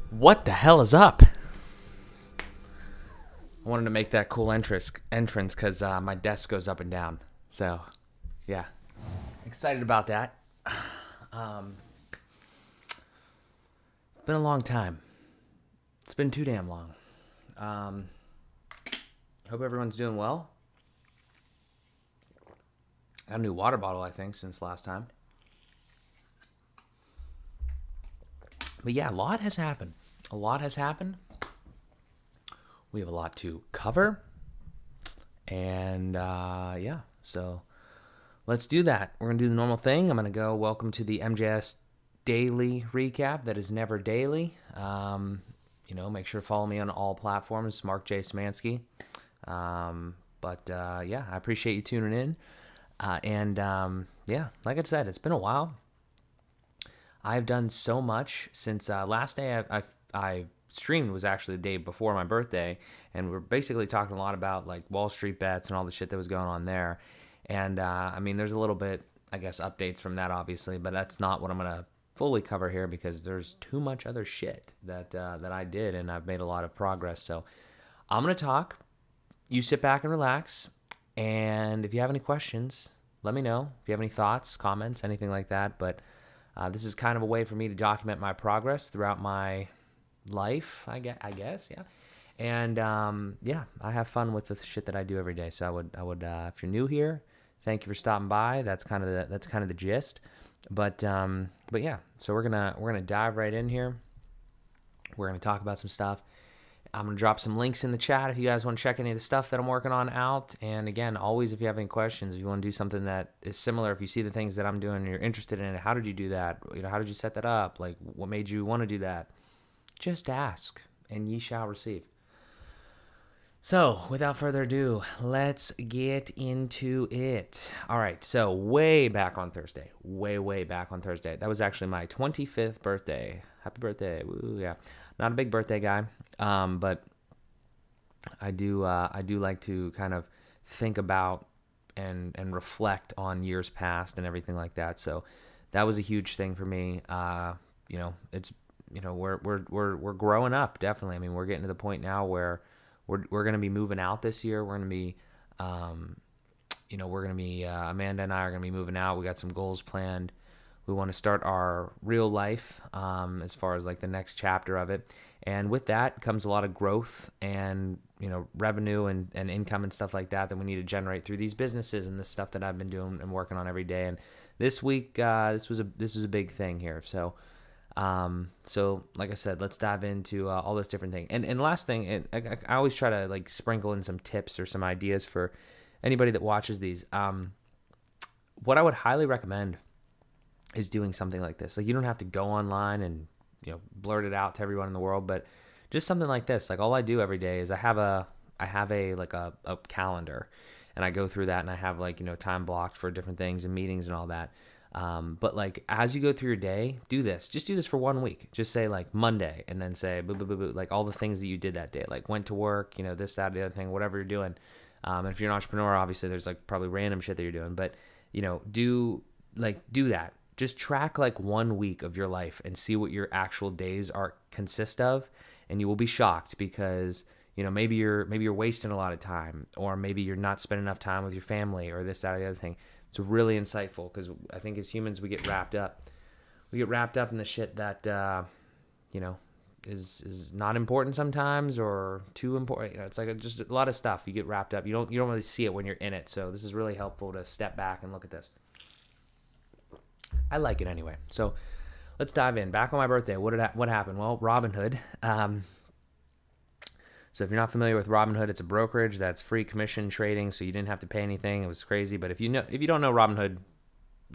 What the hell is up? I wanted to make that cool entrance because my desk goes up and down. So, yeah, excited about that. Been a long time. It's been too damn long. Hope everyone's doing well. Got a new water bottle, I think, since last time. But yeah, a lot has happened. We have a lot to cover. And yeah, so let's do that. We're going to do the normal thing. I'm going to go welcome to the MJS daily recap that is never daily. Make sure to follow me on all platforms, Mark J. Szymanski. Yeah, I appreciate you tuning in. Yeah, like I said, it's been a while. I've done so much since last day I streamed was actually the day before my birthday, and we're basically talking a lot about like Wall Street bets and all the shit that was going on there. And there's a little bit, I guess, updates from that obviously, but that's not what I'm gonna fully cover here because there's too much other shit that I did, and I've made a lot of progress. So I'm gonna talk. You sit back and relax, and if you have any questions, let me know. If you have any thoughts, comments, anything like that. But this is kind of a way for me to document my progress throughout my life, I guess, yeah. And yeah, I have fun with the shit that I do every day. So I would, if you're new here, thank you for stopping by. That's kind of the gist. But yeah, so we're gonna dive right in here. We're gonna talk about some stuff. I'm going to drop some links in the chat if you guys want to check any of the stuff that I'm working on out. And again, always, if you have any questions, if you want to do something that is similar, if you see the things that I'm doing and you're interested in it, how did you do that? How did you set that up? Like, what made you want to do that? Just ask, and ye shall receive. So, without further ado, let's get into it. All right, so way back on Thursday. That was actually my 25th birthday. Happy birthday. Woo, yeah. Not a big birthday guy, but I do like to kind of think about and reflect on years past and everything like that. So that was a huge thing for me. It's we're growing up, definitely. I mean, we're getting to the point now where we're going to be moving out this year. We're going to be Amanda and I are going to be moving out. We got some goals planned. We want to start our real life as far as like the next chapter of it. And with that comes a lot of growth and, revenue and income and stuff like that we need to generate through these businesses and this stuff that I've been doing and working on every day. And this week, this was a big thing here. So like I said, let's dive into all this different thing. And last thing, I always try to like sprinkle in some tips or some ideas for anybody that watches these. What I would highly recommend is doing something like this. Like, you don't have to go online and blurt it out to everyone in the world, but just something like this. Like, all I do every day is I have a calendar, and I go through that, and I have like time blocked for different things and meetings and all that. But like, as you go through your day, do this. Just do this for 1 week. Just say like Monday, and then say boo, boo, boo, boo, like all the things that you did that day. Like, went to work, this, that, the other thing, whatever you're doing. And if you're an entrepreneur, obviously there's like probably random shit that you're doing, but do that. Just track like 1 week of your life and see what your actual days consist of, and you will be shocked because maybe you're wasting a lot of time, or maybe you're not spending enough time with your family, or this, that, or the other thing. It's really insightful because I think as humans we get wrapped up in the shit that is not important sometimes, or too important. It's like just a lot of stuff you get wrapped up. You don't really see it when you're in it. So this is really helpful to step back and look at this. I like it anyway. So let's dive in. Back on my birthday, what happened? Well, Robinhood. So if you're not familiar with Robinhood, it's a brokerage that's free commission trading, so you didn't have to pay anything. It was crazy. But if you don't know Robinhood,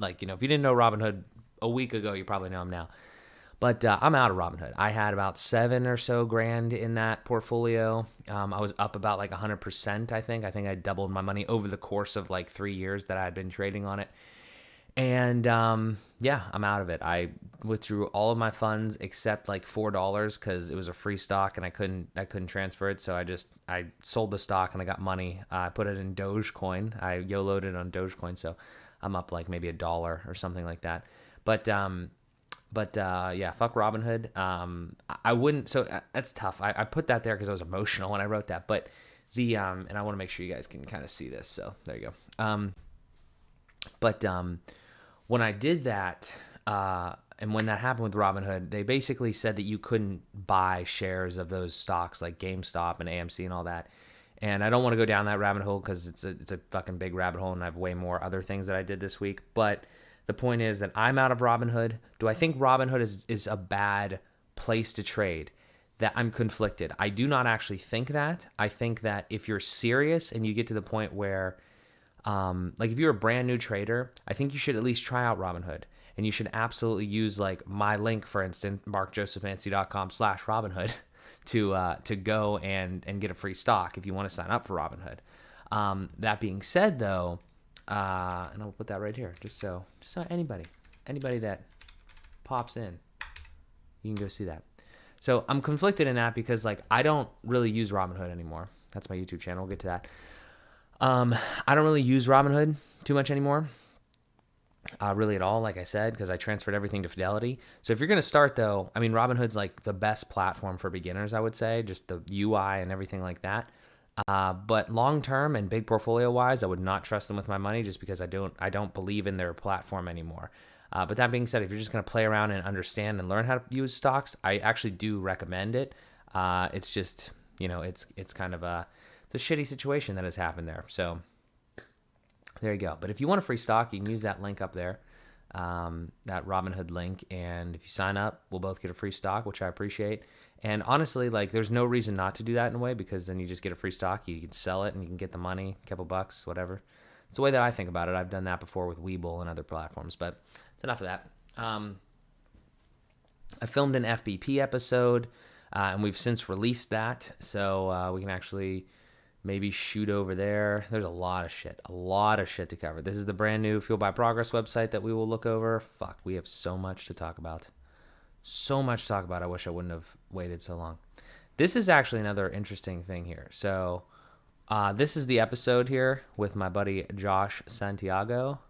if you didn't know Robinhood a week ago, you probably know them now. But I'm out of Robinhood. I had about $7 or so grand in that portfolio. I was up about like 100%, I think. I think I doubled my money over the course of like 3 years that I had been trading on it. And yeah, I'm out of it. I withdrew all of my funds except like $4 because it was a free stock and I couldn't transfer it. So I sold the stock and I got money. I put it in Dogecoin. I YOLO'd it on Dogecoin. So I'm up like maybe $1 or something like that. But But yeah, fuck Robinhood. I wouldn't. So that's tough. I put that there because I was emotional when I wrote that. But and I want to make sure you guys can kind of see this. So there you go. But when I did that, and when that happened with Robinhood, they basically said that you couldn't buy shares of those stocks like GameStop and AMC and all that. And I don't want to go down that rabbit hole because it's a fucking big rabbit hole, and I have way more other things that I did this week. But the point is that I'm out of Robinhood. Do I think Robinhood is a bad place to trade? That I'm conflicted. I do not actually think that. I think that if you're serious and you get to the point where, like if you're a brand new trader, I think you should at least try out Robinhood. And you should absolutely use like my link, for instance, markjosephmancy.com/Robinhood to go and get a free stock if you want to sign up for Robinhood. That being said, though, and I'll put that right here, just so anybody that pops in, you can go see that. So I'm conflicted in that because like I don't really use Robinhood anymore. That's my YouTube channel. We'll get to that. I don't really use Robinhood too much anymore. Really at all, like I said, because I transferred everything to Fidelity. So if you're going to start, though, I mean, Robinhood's like the best platform for beginners, I would say, just the UI and everything like that. But long term and big portfolio wise, I would not trust them with my money just because I don't believe in their platform anymore. But that being said, if you're just going to play around and understand and learn how to use stocks, I actually do recommend it. It's just, it's kind of it's a shitty situation that has happened there. So there you go. But if you want a free stock, you can use that link up there, that Robinhood link. And if you sign up, we'll both get a free stock, which I appreciate. And honestly, like there's no reason not to do that in a way, because then you just get a free stock. You can sell it and you can get the money, a couple bucks, whatever. It's the way that I think about it. I've done that before with Webull and other platforms, but it's enough of that. I filmed an FBP episode, and we've since released that. So we can actually maybe shoot over there. There's a lot of shit to cover. This is the brand new Fueled by Progress website that we will look over. Fuck, we have so much to talk about. I wish I wouldn't have waited so long. This is actually another interesting thing here. So this is the episode here with my buddy Josh Santiago.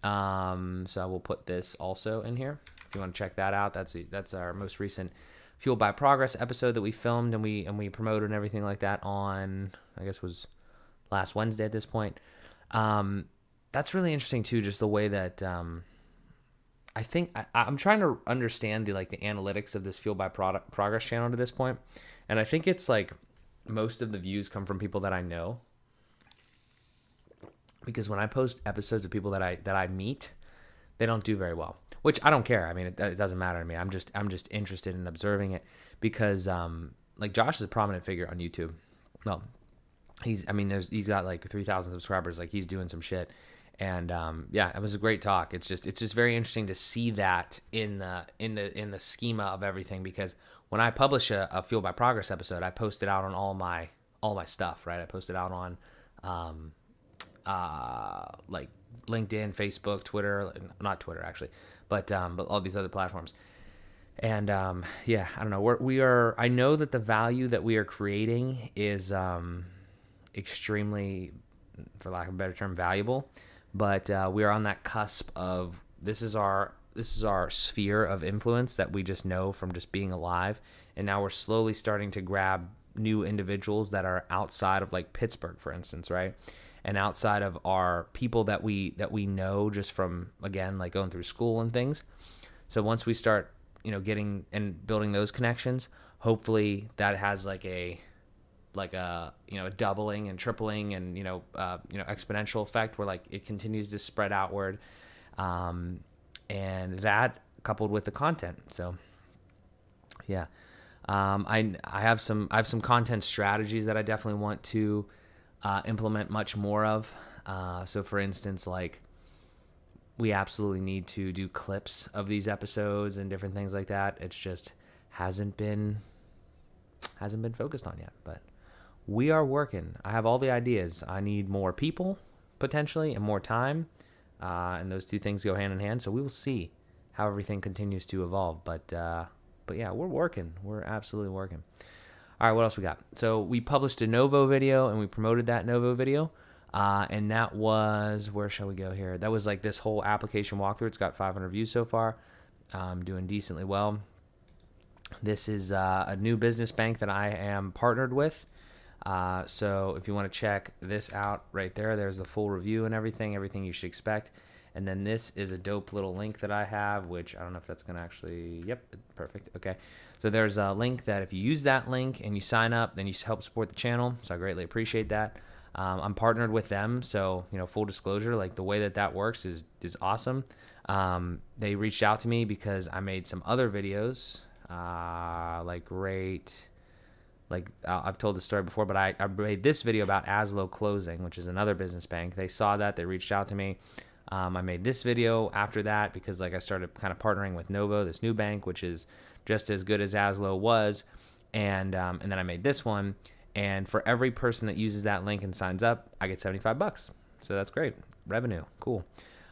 So I will put this also in here if you want to check that out. That's our most recent Fueled by Progress episode that we filmed and we promoted and everything like that on, I guess was last Wednesday at this point. That's really interesting too, just the way that I think I'm trying to understand the analytics of this Fueled by Progress channel to this point, and I think it's like most of the views come from people that I know, because when I post episodes of people that I meet, they don't do very well. Which I don't care. I mean, it doesn't matter to me. I'm just interested in observing it because, like Josh is a prominent figure on YouTube. Well, he's got like 3,000 subscribers. Like he's doing some shit, and yeah, it was a great talk. It's just very interesting to see that in the schema of everything, because when I publish a Fueled by Progress episode, I post it out on all my stuff, right? I post it out on like LinkedIn, Facebook, Twitter, not Twitter actually, but all these other platforms. And yeah, I don't know. I know that the value that we are creating is extremely, for lack of a better term, valuable. But we are on that cusp of this is our sphere of influence that we just know from just being alive, and now we're slowly starting to grab new individuals that are outside of like Pittsburgh, for instance, right? And outside of our people that we know just from, again, like going through school and things. So once we start, getting and building those connections, hopefully that has like a doubling and tripling and exponential effect where like it continues to spread outward, and that coupled with the content. So yeah, I have some content strategies that I definitely want to implement much more of. So for instance, like we absolutely need to do clips of these episodes and different things like that. It's just hasn't been focused on yet, but we are working. I have all the ideas. I need more people potentially and more time. And those two things go hand in hand. So we will see how everything continues to evolve. But yeah, we're working. We're absolutely working. All right, what else we got? So we published a Novo video and we promoted that Novo video. And that was, where shall we go here? That was like this whole application walkthrough. It's got 500 views so far. doing decently well. This is a new business bank that I am partnered with. So if you want to check this out right there, there's the full review and everything you should expect. And then this is a dope little link that I have, which I don't know if that's going to actually, yep, perfect. Okay. So there's a link that if you use that link and you sign up, then you help support the channel. So I greatly appreciate that. I'm partnered with them. So, full disclosure, like the way that works is awesome. They reached out to me because I made some other videos, I've told the story before, but I made this video about Aslo Closing, which is another business bank. They saw that, they reached out to me. I made this video after that because I started kind of partnering with Novo, this new bank, which is just as good as Aslo was. And then I made this one. And for every person that uses that link and signs up, I get $75. So that's great. Revenue. Cool.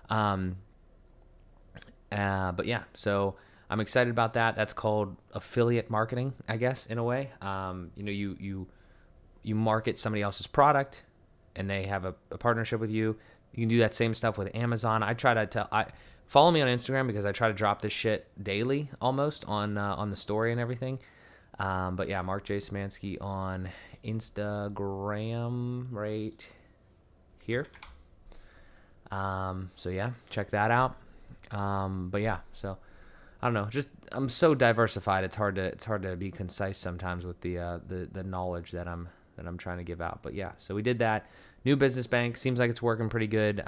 But yeah, so I'm excited about that. That's called affiliate marketing, I guess, in a way. You market somebody else's product and they have a partnership with you. You can do that same stuff with Amazon. Follow me on Instagram because I try to drop this shit daily almost on the story and everything. But yeah, Mark J. Szymanski on Instagram right here. So yeah, check that out. But yeah, so I don't know. I'm so diversified. It's hard to be concise sometimes with the knowledge that I'm trying to give out. But yeah, so we did that. New business bank seems like it's working pretty good.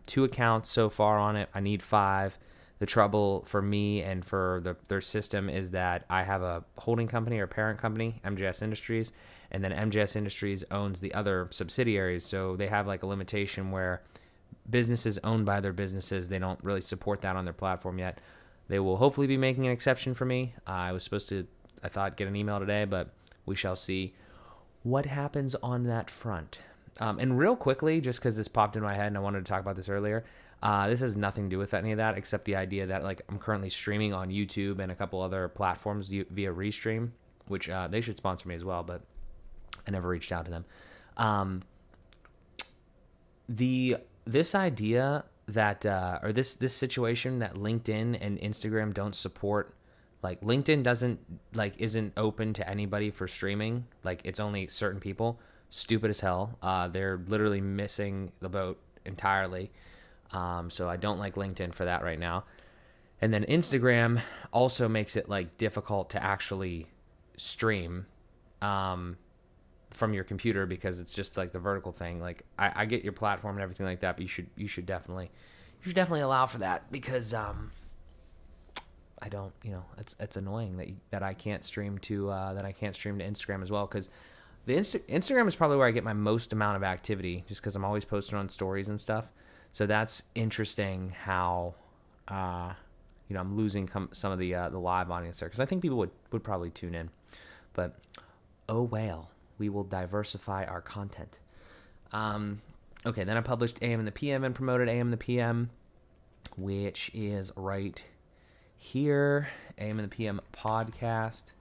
2 accounts so far on it. I need 5. The trouble for me and for their system is that I have a holding company or parent company, MJS Industries, and then MJS Industries owns the other subsidiaries. So they have like a limitation where businesses owned by their businesses, they don't really support that on their platform yet. They will hopefully be making an exception for me. I was supposed to, I thought, get an email today, but we shall see what happens on that front. And real quickly, just because this popped in my head and I wanted to talk about this earlier, this has nothing to do with any of that except the idea that I'm currently streaming on YouTube and a couple other platforms via Restream, which they should sponsor me as well, but I never reached out to them. This idea that or this situation that LinkedIn and Instagram don't support, like LinkedIn isn't open to anybody for streaming, like it's only certain people. Stupid as hell. They're literally missing the boat entirely. So I don't like LinkedIn for that right now. And then Instagram also makes it difficult to actually stream from your computer because it's just the vertical thing. I get your platform and everything like that, but you should definitely allow for that because I don't, it's annoying that I can't stream to Instagram as well, because the Instagram is probably where I get my most amount of activity just because I'm always posting on stories and stuff. So that's interesting how, I'm losing some of the live audience there because I think people would probably tune in. But, oh well, we will diversify our content. Okay, then I published AM and the PM and promoted AM and the PM, which is right here, AM and the PM podcast.com.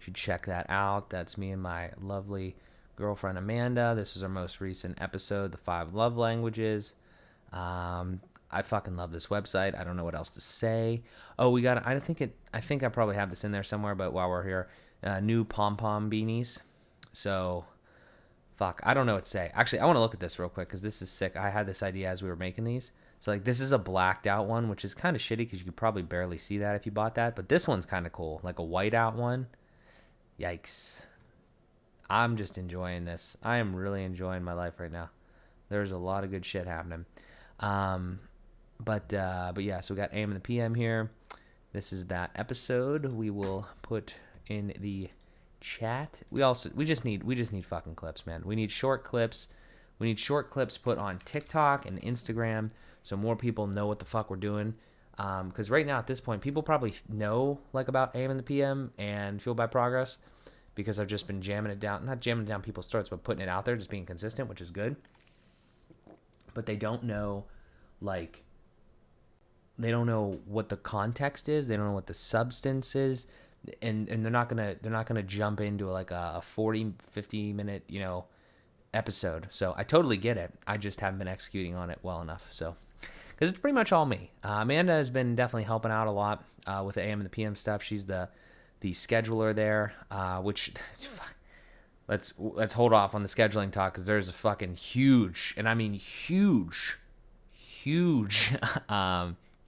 Should check that out. That's me and my lovely girlfriend Amanda. This was our most recent episode, the 5 love languages. I fucking love this website. I don't know what else to say. Oh, I think I probably have this in there somewhere, but while we're here, new Pom-Pom Beanies. So fuck, I don't know what to say. Actually, I want to look at this real quick because this is sick. I had this idea as we were making these. So this is a blacked out one, which is kind of shitty because you could probably barely see that if you bought that. But this one's kind of cool, like a white out one. Yikes. I'm just enjoying this. I am really enjoying my life right now. There's a lot of good shit happening. But yeah, so we got AM and the PM here. This is that episode. We will put in the chat. We just need fucking clips, man. We need short clips. We need short clips put on TikTok and Instagram so more people know what the fuck we're doing. Because right now at this point, people probably know about AM and the PM and Fueled by Progress because I've just been not jamming it down people's throats, but putting it out there, just being consistent, which is good. But they don't know, they don't know what the context is. They don't know what the substance is, and they're not gonna jump into a 40, 50 minute episode. So I totally get it. I just haven't been executing on it well enough. So because it's pretty much all me. Amanda has been definitely helping out a lot with the AM and the PM stuff. She's the scheduler there, which let's hold off on the scheduling talk because there's a fucking huge, and I mean huge, huge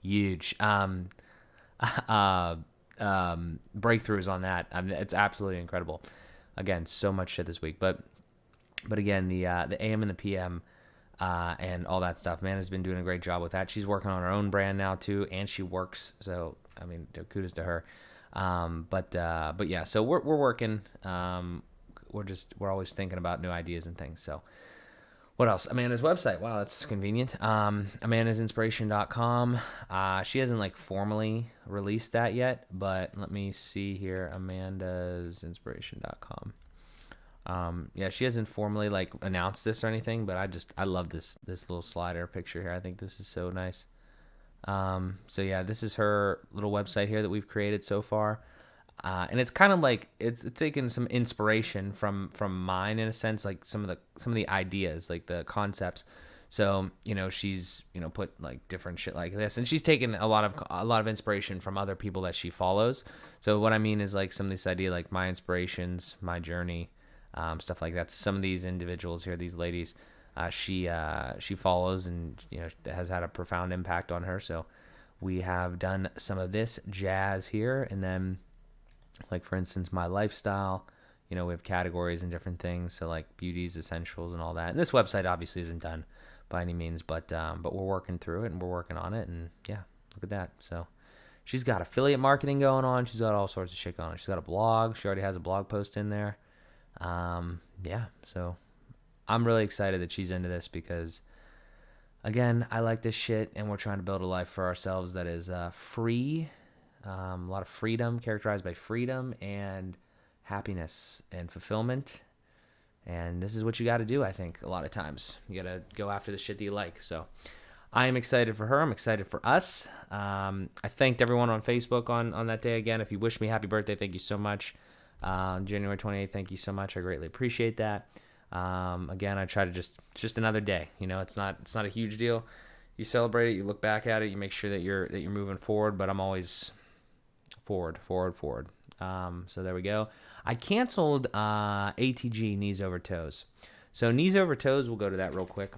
breakthroughs on that. I mean, it's absolutely incredible. Again, so much shit this week, but again, the AM and the PM and all that stuff. Man has been doing a great job with that. She's working on her own brand now too, and she works. So I mean, kudos to her. But yeah, so we're working. We're always thinking about new ideas and things. So what else? Amanda's website. Wow, that's convenient. Amanda'sInspiration.com. She hasn't like formally released that yet, but let me see here. Amanda'sInspiration.com. Yeah, she hasn't formally like announced this or anything, but I love this little slider picture here. I think this is so nice. So yeah, this is her little website here that we've created so far. And it's kind of like it's taken some inspiration from mine in a sense, like some of the ideas, like the concepts. So she's put like different shit like this, and she's taken a lot of inspiration from other people that she follows. So what I mean is like some of this idea, like my inspirations, my journey, stuff like that. So some of these individuals here, these ladies, she follows and has had a profound impact on her. So we have done some of this jazz here, and then. Like, for instance, my lifestyle, we have categories and different things. So, like, beauties, essentials, and all that. And this website obviously isn't done by any means, but we're working through it and we're working on it. And, yeah, look at that. So, she's got affiliate marketing going on. She's got all sorts of shit going on. She's got a blog. She already has a blog post in there. Yeah, so I'm really excited that she's into this because, again, I like this shit, and we're trying to build a life for ourselves that is free. A lot of freedom, characterized by freedom and happiness and fulfillment. And this is what you got to do, I think, a lot of times. You got to go after the shit that you like. So I am excited for her. I'm excited for us. I thanked everyone on Facebook on that day again. If you wish me happy birthday, thank you so much. January 28th, thank you so much. I greatly appreciate that. Again, I try to just another day. It's not a huge deal. You celebrate it, you look back at it, you make sure that you're moving forward, but I'm always forward. So there we go. I canceled ATG, Knees Over Toes. So Knees Over Toes, we'll go to that real quick.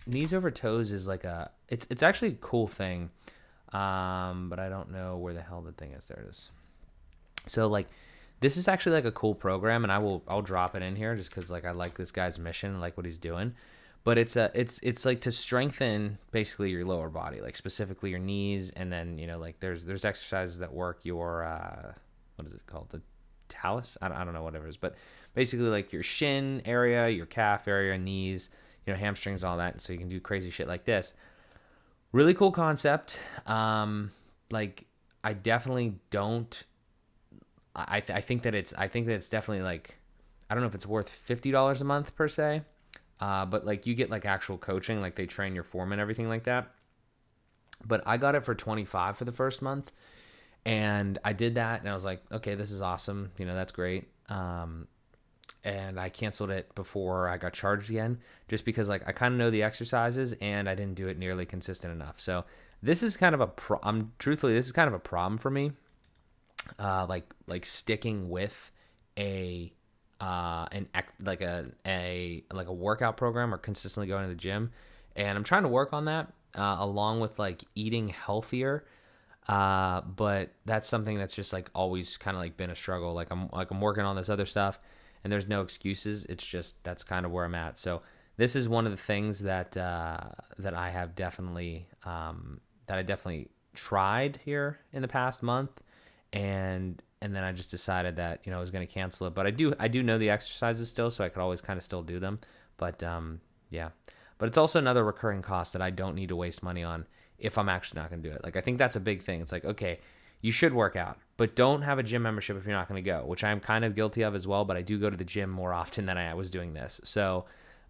Knees Over Toes is like it's actually a cool thing, but I don't know where the hell the thing is. There it is. So like this is actually like a cool program, and I'll drop it in here just because like I like this guy's mission, I like what he's doing. But it's like to strengthen basically your lower body, like specifically your knees, and then like there's exercises that work your what is it called, the talus? I don't know whatever it is, but basically like your shin area, your calf area, knees, hamstrings, all that. So you can do crazy shit like this. Really cool concept. Like I definitely don't. I think that it's definitely like I don't know if it's worth $50 a month per se. But like you get like actual coaching, like they train your form and everything like that. But I got it for $25 for the first month, and I did that, and I was like, okay, this is awesome. That's great. And I canceled it before I got charged again, just because like I kind of know the exercises and I didn't do it nearly consistent enough. So this is kind of truthfully, this is kind of a problem for me. Like sticking with a workout program or consistently going to the gym, and I'm trying to work on that along with like eating healthier, but that's something that's just like always kind of like been a struggle. Like I'm working on this other stuff, and there's no excuses. It's just that's kind of where I'm at. So this is one of the things that I have definitely tried here in the past month, and then I just decided that I was going to cancel it. But I do know the exercises still, so I could always kind of still do them. But yeah, but it's also another recurring cost that I don't need to waste money on if I'm actually not going to do it. Like I think that's a big thing. It's like, okay, you should work out, but don't have a gym membership if you're not going to go, which I'm kind of guilty of as well. But I do go to the gym more often than I was doing this. So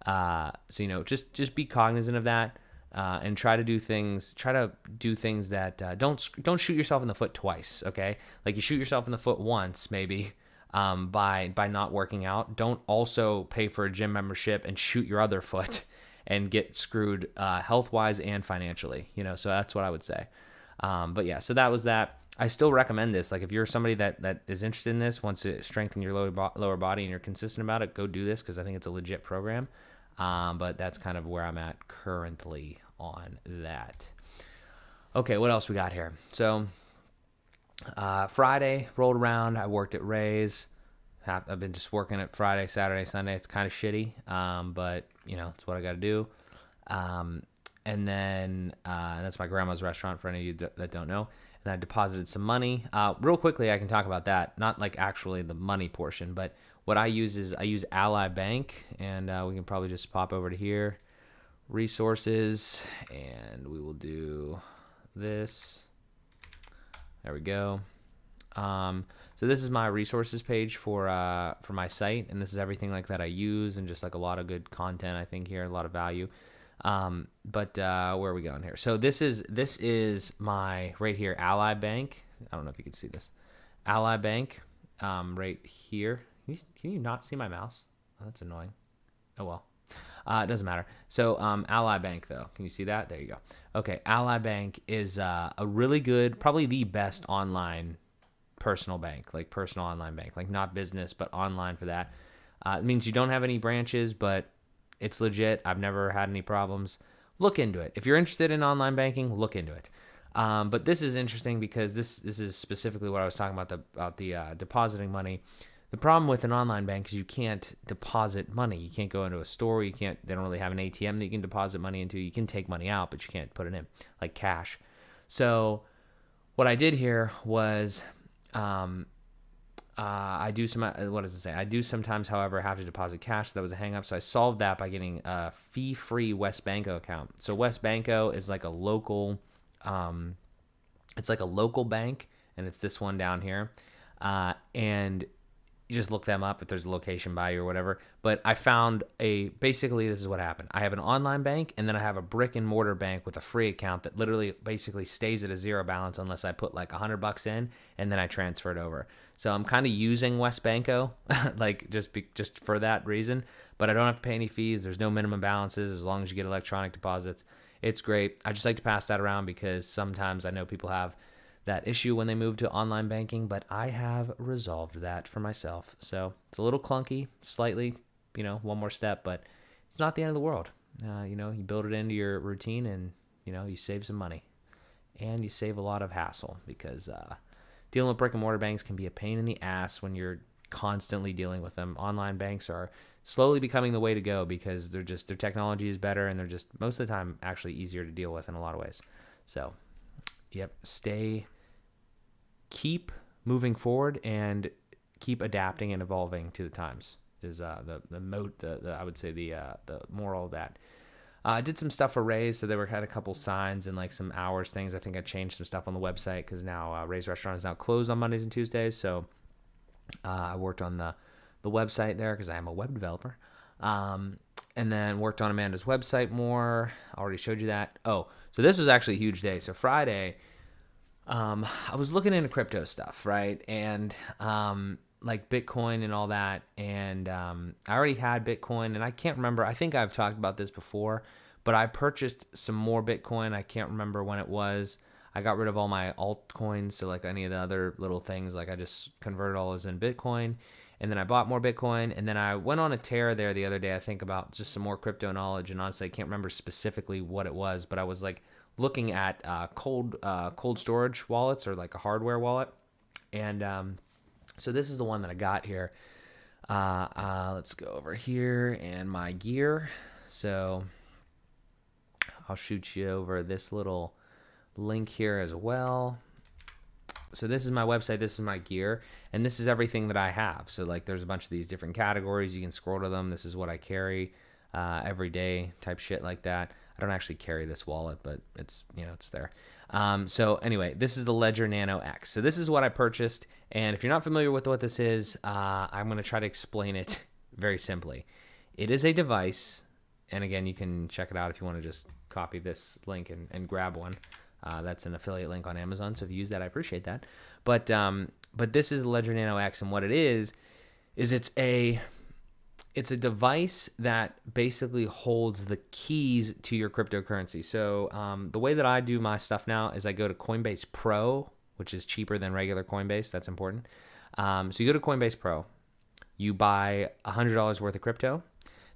just be cognizant of that. And try to do things that don't shoot yourself in the foot twice. Okay, like you shoot yourself in the foot once maybe by not working out. Don't also pay for a gym membership and shoot your other foot and get screwed health wise and financially. So that's what I would say. But yeah, so that was that. I still recommend this. Like if you're somebody that is interested in this, wants to strengthen your lower body and you're consistent about it, go do this because I think it's a legit program. But that's kind of where I'm at currently on that. Okay, what else we got here? So Friday rolled around. I worked at Ray's. I've been just working at Friday, Saturday, Sunday. It's kind of shitty, but it's what I got to do. And then that's my grandma's restaurant for any of you that don't know. And I deposited some money. Real quickly, I can talk about that. Not like actually the money portion, but what I use is I use Ally Bank, and we can probably just pop over to here, resources, and we will do this. There we go. So this is my resources page for my site, and this is everything like that I use, and just like a lot of good content I think here, a lot of value. But where are we going here? So this is my right here, Ally Bank. I don't know if you can see this, Ally Bank, right here. Can you not see my mouse? Oh, that's annoying. Oh well. It doesn't matter. So Ally Bank though, can you see that? There you go. Okay, Ally Bank is a really good, probably the best online personal bank, like personal online bank, like not business, but online for that. It means you don't have any branches, but it's legit. I've never had any problems. Look into it. If you're interested in online banking, look into it. But this is interesting because this is specifically what I was talking about the depositing money. The problem with an online bank is you can't deposit money. You can't go into a store. They don't really have an ATM that you can deposit money into. You can take money out, but you can't put it in like cash. So what I did here was I do sometimes, however, have to deposit cash. So that was a hang up. So I solved that by getting a fee-free WesBanco account. So WesBanco is like a local, it's like a local bank, and it's this one down here. And you just look them up if there's a location by you or whatever. But I found basically this is what happened. I have an online bank, and then I have a brick and mortar bank with a free account that literally basically stays at a zero balance unless I put like $100 in, and then I transfer it over. So I'm kind of using WesBanco, like just for that reason, but I don't have to pay any fees. There's no minimum balances as long as you get electronic deposits. It's great. I just like to pass that around because sometimes I know people have that issue when they move to online banking, but I have resolved that for myself. So it's a little clunky, slightly, one more step, but it's not the end of the world. You build it into your routine and, you save some money and you save a lot of hassle because dealing with brick and mortar banks can be a pain in the ass when you're constantly dealing with them. Online banks are slowly becoming the way to go because their technology is better and they're just most of the time actually easier to deal with in a lot of ways. So, yep, keep moving forward and keep adapting and evolving to the times is I would say the moral of that. I did some stuff for Ray's, so had a couple signs and like some hours things. I think I changed some stuff on the website because now Ray's restaurant is now closed on Mondays and Tuesdays. So I worked on the website there because I am a web developer. And then worked on Amanda's website more. I already showed you that. Oh, so this was actually a huge day. So Friday, I was looking into crypto stuff, right? And like Bitcoin and all that. And I already had Bitcoin, and I can't remember. I think I've talked about this before, but I purchased some more Bitcoin. I can't remember when it was. I got rid of all my altcoins, so like any of the other little things, like I just converted all those in Bitcoin. And then I bought more Bitcoin, and then I went on a tear there the other day, I think, about just some more crypto knowledge. And honestly, I can't remember specifically what it was, but I was like looking at cold storage wallets or like a hardware wallet. And so this is the one that I got here. Let's go over here and my gear. So I'll shoot you over this little link here as well. So this is my website, this is my gear, and this is everything that I have. So like there's a bunch of these different categories. You can scroll to them. This is what I carry every day type shit like that. I don't actually carry this wallet, but it's there. So anyway, this is the Ledger Nano X. So this is what I purchased, and if you're not familiar with what this is, I'm going to try to explain it very simply. It is a device, and again, you can check it out if you want to just copy this link and grab one. That's an affiliate link on Amazon, so if you use that, I appreciate that. But this is Ledger Nano X, and what it is it's it's a device that basically holds the keys to your cryptocurrency. So the way that I do my stuff now is I go to Coinbase Pro, which is cheaper than regular Coinbase. That's important. So you go to Coinbase Pro, you buy $100 worth of crypto,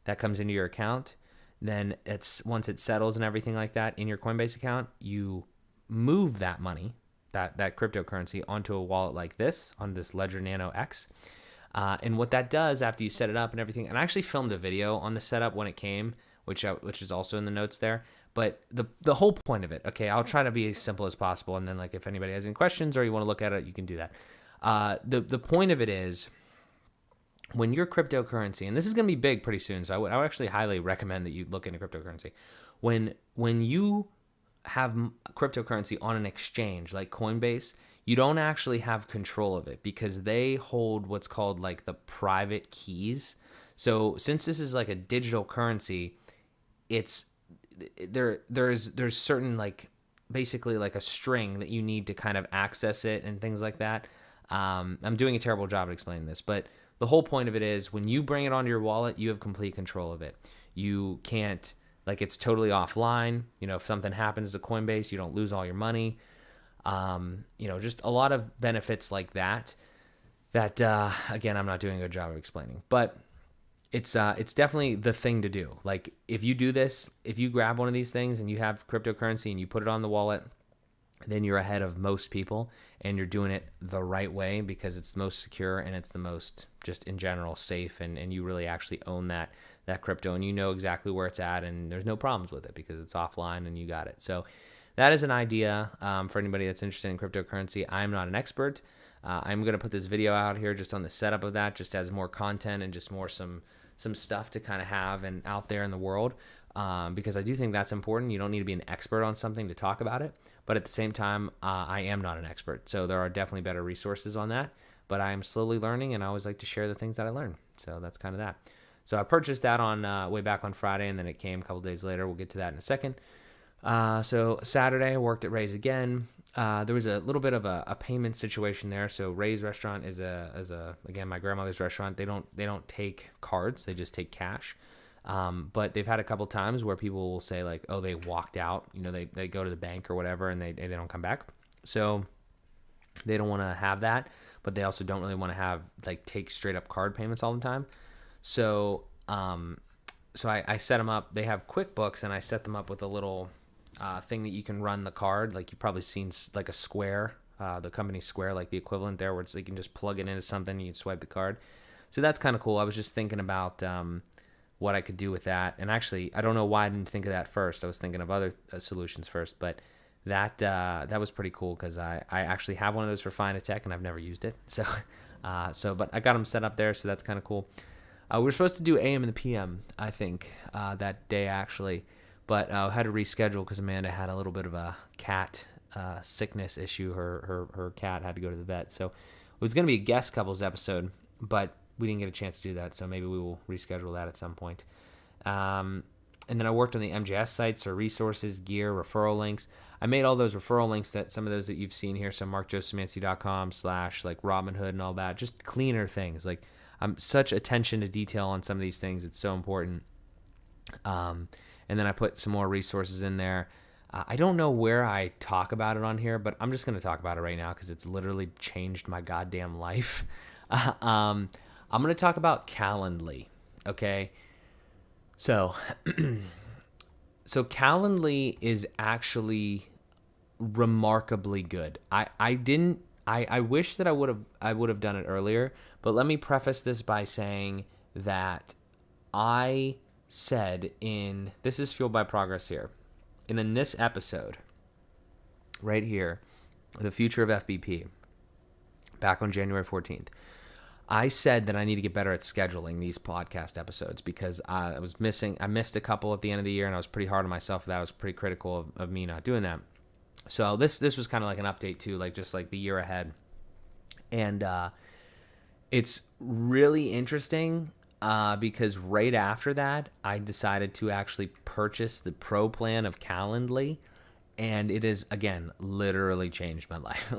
that comes into your account. Then once it settles and everything like that in your Coinbase account, you move that money, that cryptocurrency, onto a wallet like this, on this Ledger Nano X. And what that does after you set it up and everything, and I actually filmed a video on the setup when it came, which is also in the notes there. But the whole point of it, okay, I'll try to be as simple as possible, and then like if anybody has any questions or you want to look at it, you can do that. The point of it is, when your cryptocurrency, and this is going to be big pretty soon, so I would actually highly recommend that you look into cryptocurrency. When you have cryptocurrency on an exchange like Coinbase, you don't actually have control of it because they hold what's called like the private keys. So since this is like a digital currency, it's there's certain, like, basically like a string that you need to kind of access it and things like that. I'm doing a terrible job at explaining this, but the whole point of it is when you bring it onto your wallet, you have complete control of it. You can't, like, it's totally offline. If something happens to Coinbase, you don't lose all your money. Just a lot of benefits like that, again, I'm not doing a good job of explaining, but it's definitely the thing to do. Like, if you do this, if you grab one of these things and you have cryptocurrency and you put it on the wallet, then you're ahead of most people, and you're doing it the right way because it's the most secure and it's the most, just in general, safe, and you really actually own that crypto, and you know exactly where it's at, and there's no problems with it because it's offline and you got it. So that is an idea for anybody that's interested in cryptocurrency. I'm not an expert. I'm going to put this video out here just on the setup of that, just as more content and just more some stuff to kind of have and out there in the world, because I do think that's important. You don't need to be an expert on something to talk about it, but at the same time, I am not an expert. So there are definitely better resources on that, but I am slowly learning, and I always like to share the things that I learn. So that's kind of that. So I purchased that on way back on Friday, and then it came a couple days later. We'll get to that in a second. So Saturday, I worked at Ray's again. There was a little bit of a payment situation there. So Ray's restaurant is again, my grandmother's restaurant. They don't take cards. They just take cash. But they've had a couple times where people will say like, oh, they walked out, they go to the bank or whatever, and they don't come back. So they don't want to have that, but they also don't really want to have take straight up card payments all the time. So, I set them up. They have QuickBooks, and I set them up with a little thing that you can run the card. Like, you've probably seen like a Square, the company Square, like the equivalent there, where you can just plug it into something and you can swipe the card. So that's kind of cool. I was just thinking about what I could do with that. And actually, I don't know why I didn't think of that first. I was thinking of other solutions first, but that was pretty cool because I actually have one of those for Finatech, and I've never used it. So, but I got them set up there, so that's kind of cool. We were supposed to do AM and the PM, I think, that day actually, but I had to reschedule because Amanda had a little bit of a cat sickness issue. Her cat had to go to the vet, so it was going to be a guest couples episode, but we didn't get a chance to do that, so maybe we will reschedule that at some point. And then I worked on the MJS sites, so resources, gear, referral links. I made all those referral links, some of those that you've seen here, so markjosemancy.com/Robinhood and all that, just cleaner things. Such attention to detail on some of these things. It's so important. And then I put some more resources in there. I don't know where I talk about it on here, but I'm just going to talk about it right now because it's literally changed my goddamn life. I'm going to talk about Calendly, okay? So Calendly is actually remarkably good. I wish that I would have done it earlier, but let me preface this by saying that I said this is Fueled by Progress here, and in this episode right here, the future of FBP, back on January 14th, I said that I need to get better at scheduling these podcast episodes because I missed a couple at the end of the year, and I was pretty hard on myself for that. I was pretty critical of me not doing that. So this was kind of like an update too, just like the year ahead. And it's really interesting because right after that, I decided to actually purchase the Pro plan of Calendly, and it is, again, literally changed my life.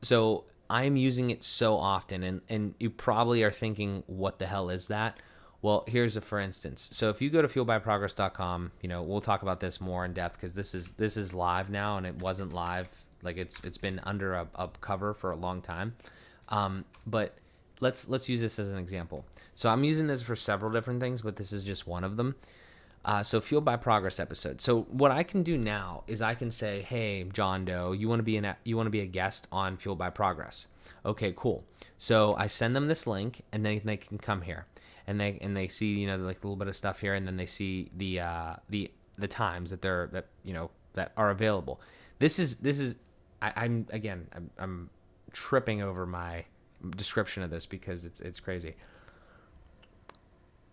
So I'm using it so often, and you probably are thinking, what the hell is that? Well, here's a for instance. So if you go to fuelbyprogress.com, we'll talk about this more in depth because this is live now and it wasn't live. Like it's been under a cover for a long time. But let's use this as an example. So I'm using this for several different things, but this is just one of them. So Fueled by Progress episode. So what I can do now is I can say, hey, John Doe, you want to be a guest on Fueled by Progress? Okay, cool. So I send them this link, and then they can come here, and they see like a little bit of stuff here, and then they see the times that are available. I'm tripping over my description of this because it's crazy.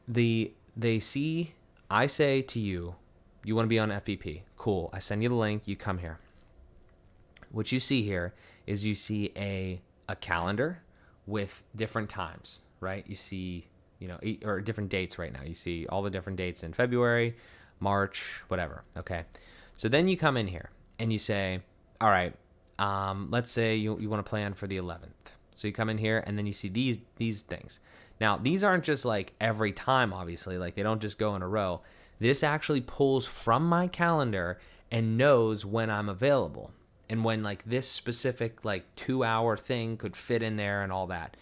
They see. I say to you, you want to be on FBP. Cool. I send you the link. You come here. What you see here is you see a calendar with different times, right? You see, or different dates right now. You see all the different dates in February, March, whatever. Okay. So then you come in here and you say, all right, let's say you want to plan for the 11th. So you come in here and then you see these things. Now, these aren't just like every time, obviously, like they don't just go in a row. This actually pulls from my calendar and knows when I'm available and when like this specific like 2-hour thing could fit in there and all that.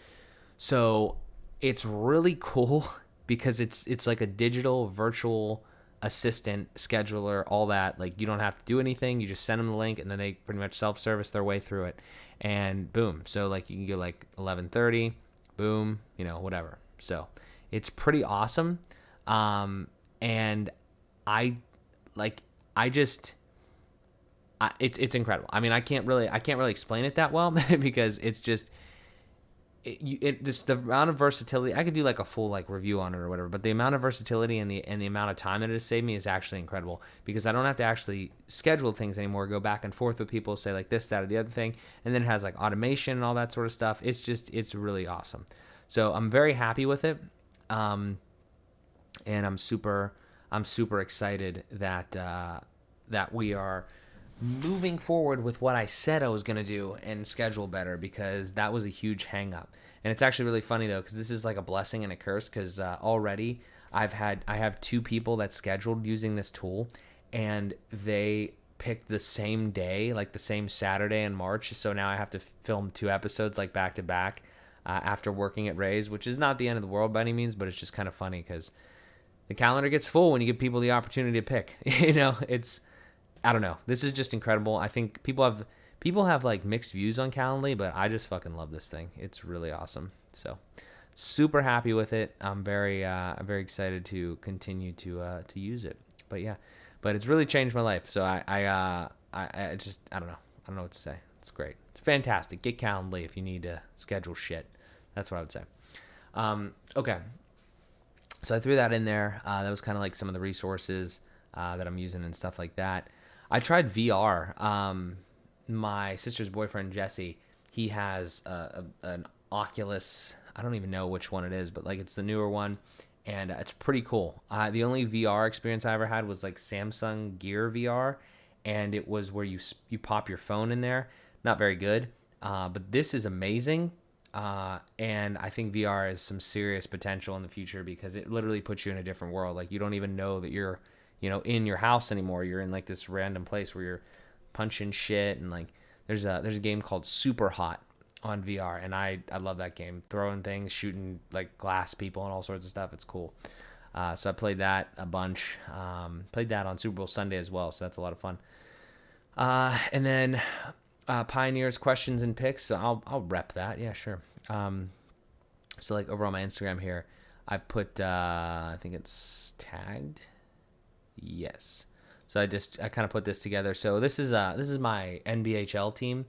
So it's really cool because it's like a digital virtual assistant, scheduler, all that. Like you don't have to do anything. You just send them the link and then they pretty much self-service their way through it. And boom. So like you can go like 11:30, boom, whatever. So it's pretty awesome. And it's incredible. I mean, I can't really explain it that well because it's just, the amount of versatility. I could do like a full like review on it or whatever, but the amount of versatility and the amount of time that it has saved me is actually incredible because I don't have to actually schedule things anymore, go back and forth with people, say like this, that, or the other thing, and then it has like automation and all that sort of stuff. It's really awesome. So I'm very happy with it, and I'm super excited that we are moving forward with what I said I was going to do and schedule better because that was a huge hang up. And it's actually really funny though, because this is like a blessing and a curse because already I have 2 people that scheduled using this tool and they picked the same day, like the same Saturday in March. So now I have to film 2 episodes like back to back after working at Ray's, which is not the end of the world by any means, but it's just kind of funny because the calendar gets full when you give people the opportunity to pick. I don't know. This is just incredible. I think people have like mixed views on Calendly, but I just fucking love this thing. It's really awesome. So super happy with it. I'm very excited to continue to use it. But it's really changed my life. So I just I don't know. I don't know what to say. It's great. It's fantastic. Get Calendly if you need to schedule shit. That's what I would say. Okay. So I threw that in there. That was kind of like some of the resources that I'm using and stuff like that. I tried VR. My sister's boyfriend, Jesse, he has an Oculus. I don't even know which one it is, but like it's the newer one. And it's pretty cool. The only VR experience I ever had was like Samsung Gear VR. And it was where you pop your phone in there. Not very good. But this is amazing. And I think VR has some serious potential in the future because it literally puts you in a different world. Like you don't even know that you're in your house anymore. You're in like this random place where you're punching shit and like there's a game called Super Hot on VR and I love that game. Throwing things, shooting like glass people and all sorts of stuff. It's cool. So I played that a bunch. Played that on Super Bowl Sunday as well, so that's a lot of fun. And then Pioneers questions and picks. So I'll rep that. Yeah, sure. So like over on my Instagram here, I put I think it's tagged. Yes. So I kind of put this together. So this is my NBHL team.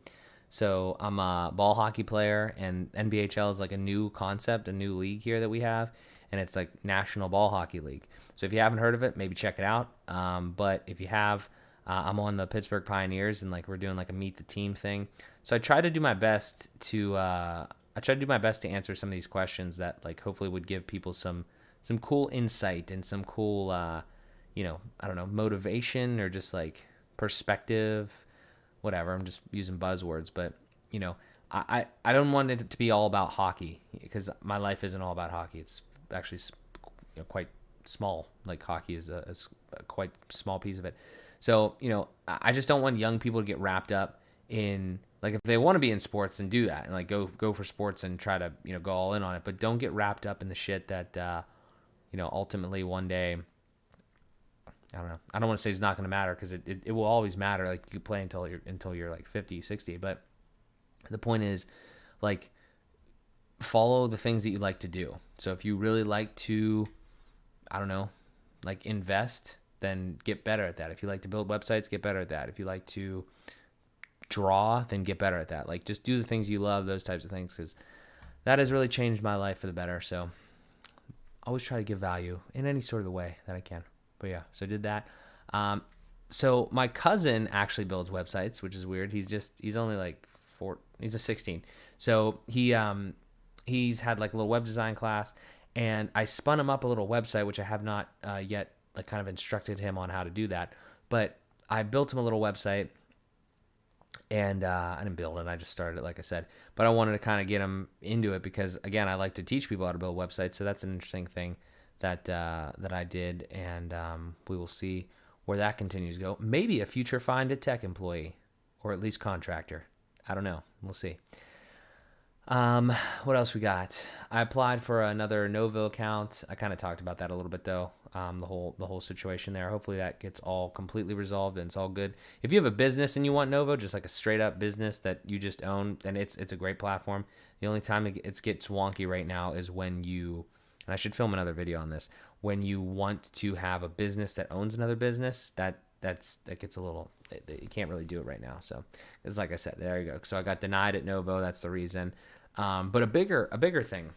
So I'm a ball hockey player, and NBHL is like a new concept, a new league here that we have, and it's like National Ball Hockey League. So if you haven't heard of it, maybe check it out. But if you have, I'm on the Pittsburgh Pioneers, and like we're doing like a meet the team thing. So I try to do my best to answer some of these questions that like hopefully would give people some cool insight and some cool I don't know, motivation or just like perspective, whatever. I'm just using buzzwords, but I don't want it to be all about hockey because my life isn't all about hockey. It's actually quite small. Like hockey is a quite small piece of it. So, I just don't want young people to get wrapped up in, like, if they want to be in sports, then do that and like go for sports and try to, go all in on it. But don't get wrapped up in the shit that, ultimately one day, I don't know. I don't want to say it's not going to matter, because it will always matter. Like, you play until you're like 50, 60. But the point is, like, follow the things that you like to do. So if you really like to, I don't know, like invest, then get better at that. If you like to build websites, get better at that. If you like to draw, then get better at that. Like, just do the things you love, those types of things, because that has really changed my life for the better. So always try to give value in any sort of the way that I can. But yeah, so I did that. So my cousin actually builds websites, which is weird. He's only like he's a 16. So he's had like a little web design class, and I spun him up a little website, which I have not yet like kind of instructed him on how to do that. But I built him a little website, and I didn't build it. I just started it, like I said. But I wanted to kind of get him into it because, again, I like to teach people how to build websites. So that's an interesting thing that I did, and we will see where that continues to go. Maybe a future Find a Tech employee, or at least contractor. I don't know. We'll see. What else we got? I applied for another Novo account. I kind of talked about that a little bit though. The whole situation there. Hopefully that gets all completely resolved and it's all good. If you have a business and you want Novo, just like a straight up business that you just own, then it's a great platform. The only time it gets wonky right now is when you, and I should film another video on this, when you want to have a business that owns another business, that gets a little, you can't really do it right now. So it's like I said, there you go. So I got denied at Novo. That's the reason. But a bigger thing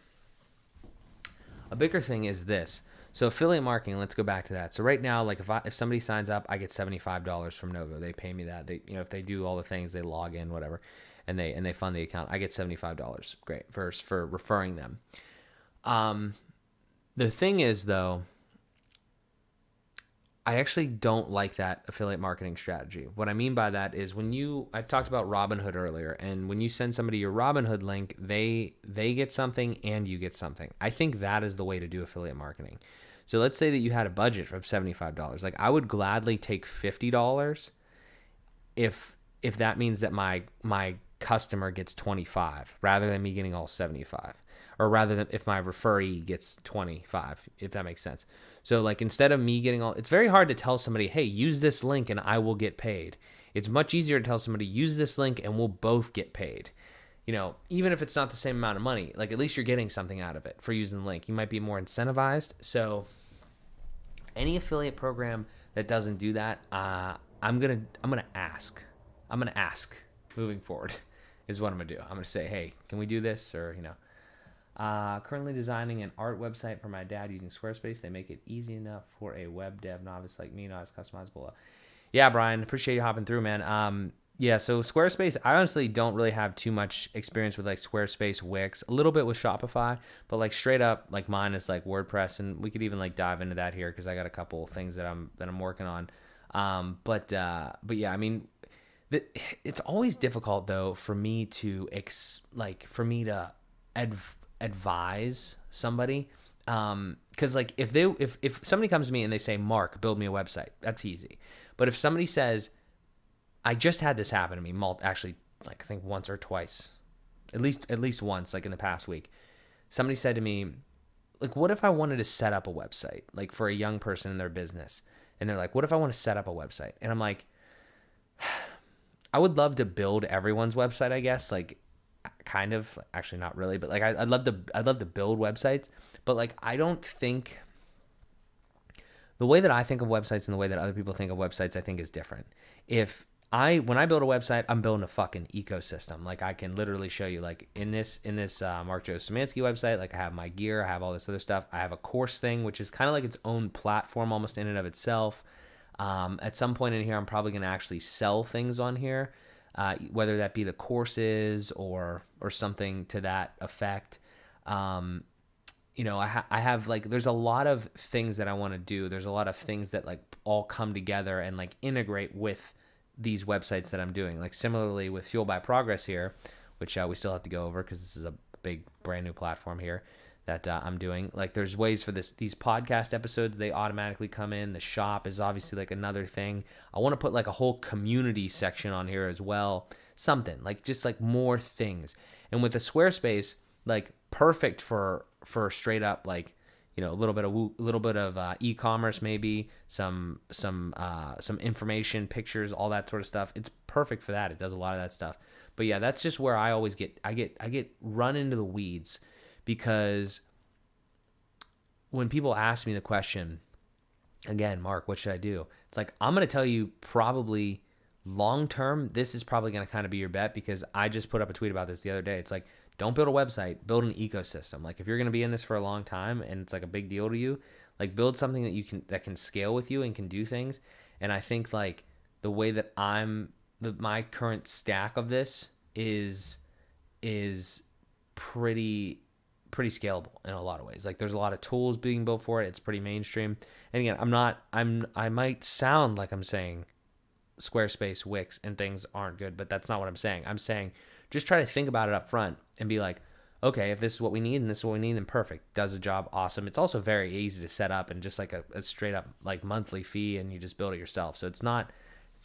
is this. So affiliate marketing, let's go back to that. So right now, like if somebody signs up, I get $75 from Novo. They pay me that. They, if they do all the things, they log in, whatever, and they fund the account, I get $75. Great. For referring them. The thing is though, I actually don't like that affiliate marketing strategy. What I mean by that is I've talked about Robinhood earlier, and when you send somebody your Robinhood link, they get something and you get something. I think that is the way to do affiliate marketing. So let's say that you had a budget of $75. Like, I would gladly take $50 if that means that my customer gets 25 rather than me getting all 75, or rather than if my referee gets 25, if that makes sense. So like, instead of me getting all, it's very hard to tell somebody, hey, use this link and I will get paid. It's much easier to tell somebody, use this link and we'll both get paid. Even if it's not the same amount of money, like at least you're getting something out of it for using the link. You might be more incentivized. So any affiliate program that doesn't do that, I'm gonna ask moving forward is what I'm gonna do. I'm gonna say, hey, can we do this? Or currently designing an art website for my dad using Squarespace. They make it easy enough for a web dev novice like me, not as customizable. Yeah, Brian, appreciate you hopping through, man. Yeah, so Squarespace, I honestly don't really have too much experience with like Squarespace, Wix, a little bit with Shopify, but like straight up, like mine is like WordPress, and we could even like dive into that here because I got a couple of things that I'm working on. But yeah, I mean, it's always difficult though for me to advise somebody, because like if somebody comes to me and they say, Mark, build me a website, that's easy. But if somebody says, I just had this happen to me, actually, like I think once or twice, at least once, like in the past week, somebody said to me, like, what if I wanted to set up a website, like for a young person in their business? And they're like, what if I want to set up a website? And I'm like, I would love to build everyone's website, I guess, like kind of, actually not really, but like I'd love to build websites, but like I don't think the way that I think of websites and the way that other people think of websites, I think is different. When I build a website, I'm building a fucking ecosystem. Like I can literally show you, like in this Mark Joe Szymanski website, like I have my gear, I have all this other stuff. I have a course thing, which is kind of like its own platform almost in and of itself. At some point in here, I'm probably going to actually sell things on here, whether that be the courses or something to that effect. I have like, there's a lot of things that I want to do. There's a lot of things that like all come together and like integrate with these websites that I'm doing. Like similarly with Fuel by Progress here, which we still have to go over because this is a big brand new platform here that I'm doing. Like there's ways for these podcast episodes, they automatically come in. The shop is obviously like another thing. I want to put like a whole community section on here as well. Something like just like more things. And with the Squarespace, like perfect for straight up like, you know, a little bit of e-commerce, maybe some information, pictures, all that sort of stuff. It's perfect for that. It does a lot of that stuff. But yeah, that's just where I always get run into the weeds, because when people ask me the question, again, Mark, what should I do? It's like, I'm going to tell you probably long term, this is probably going to kind of be your bet, because I just put up a tweet about this the other day. It's like, don't build a website, build an ecosystem. Like if you're going to be in this for a long time and it's like a big deal to you, like build something that can scale with you and can do things. And I think like the way that my current stack of this is pretty scalable in a lot of ways. Like there's a lot of tools being built for it. It's pretty mainstream. And again, I might sound like I'm saying Squarespace, Wix, and things aren't good, but that's not what I'm saying. I'm saying just try to think about it up front and be like, okay, if this is what we need and this is what we need, then perfect. Does the job, awesome. It's also very easy to set up and just like a straight up like monthly fee, and you just build it yourself. So it's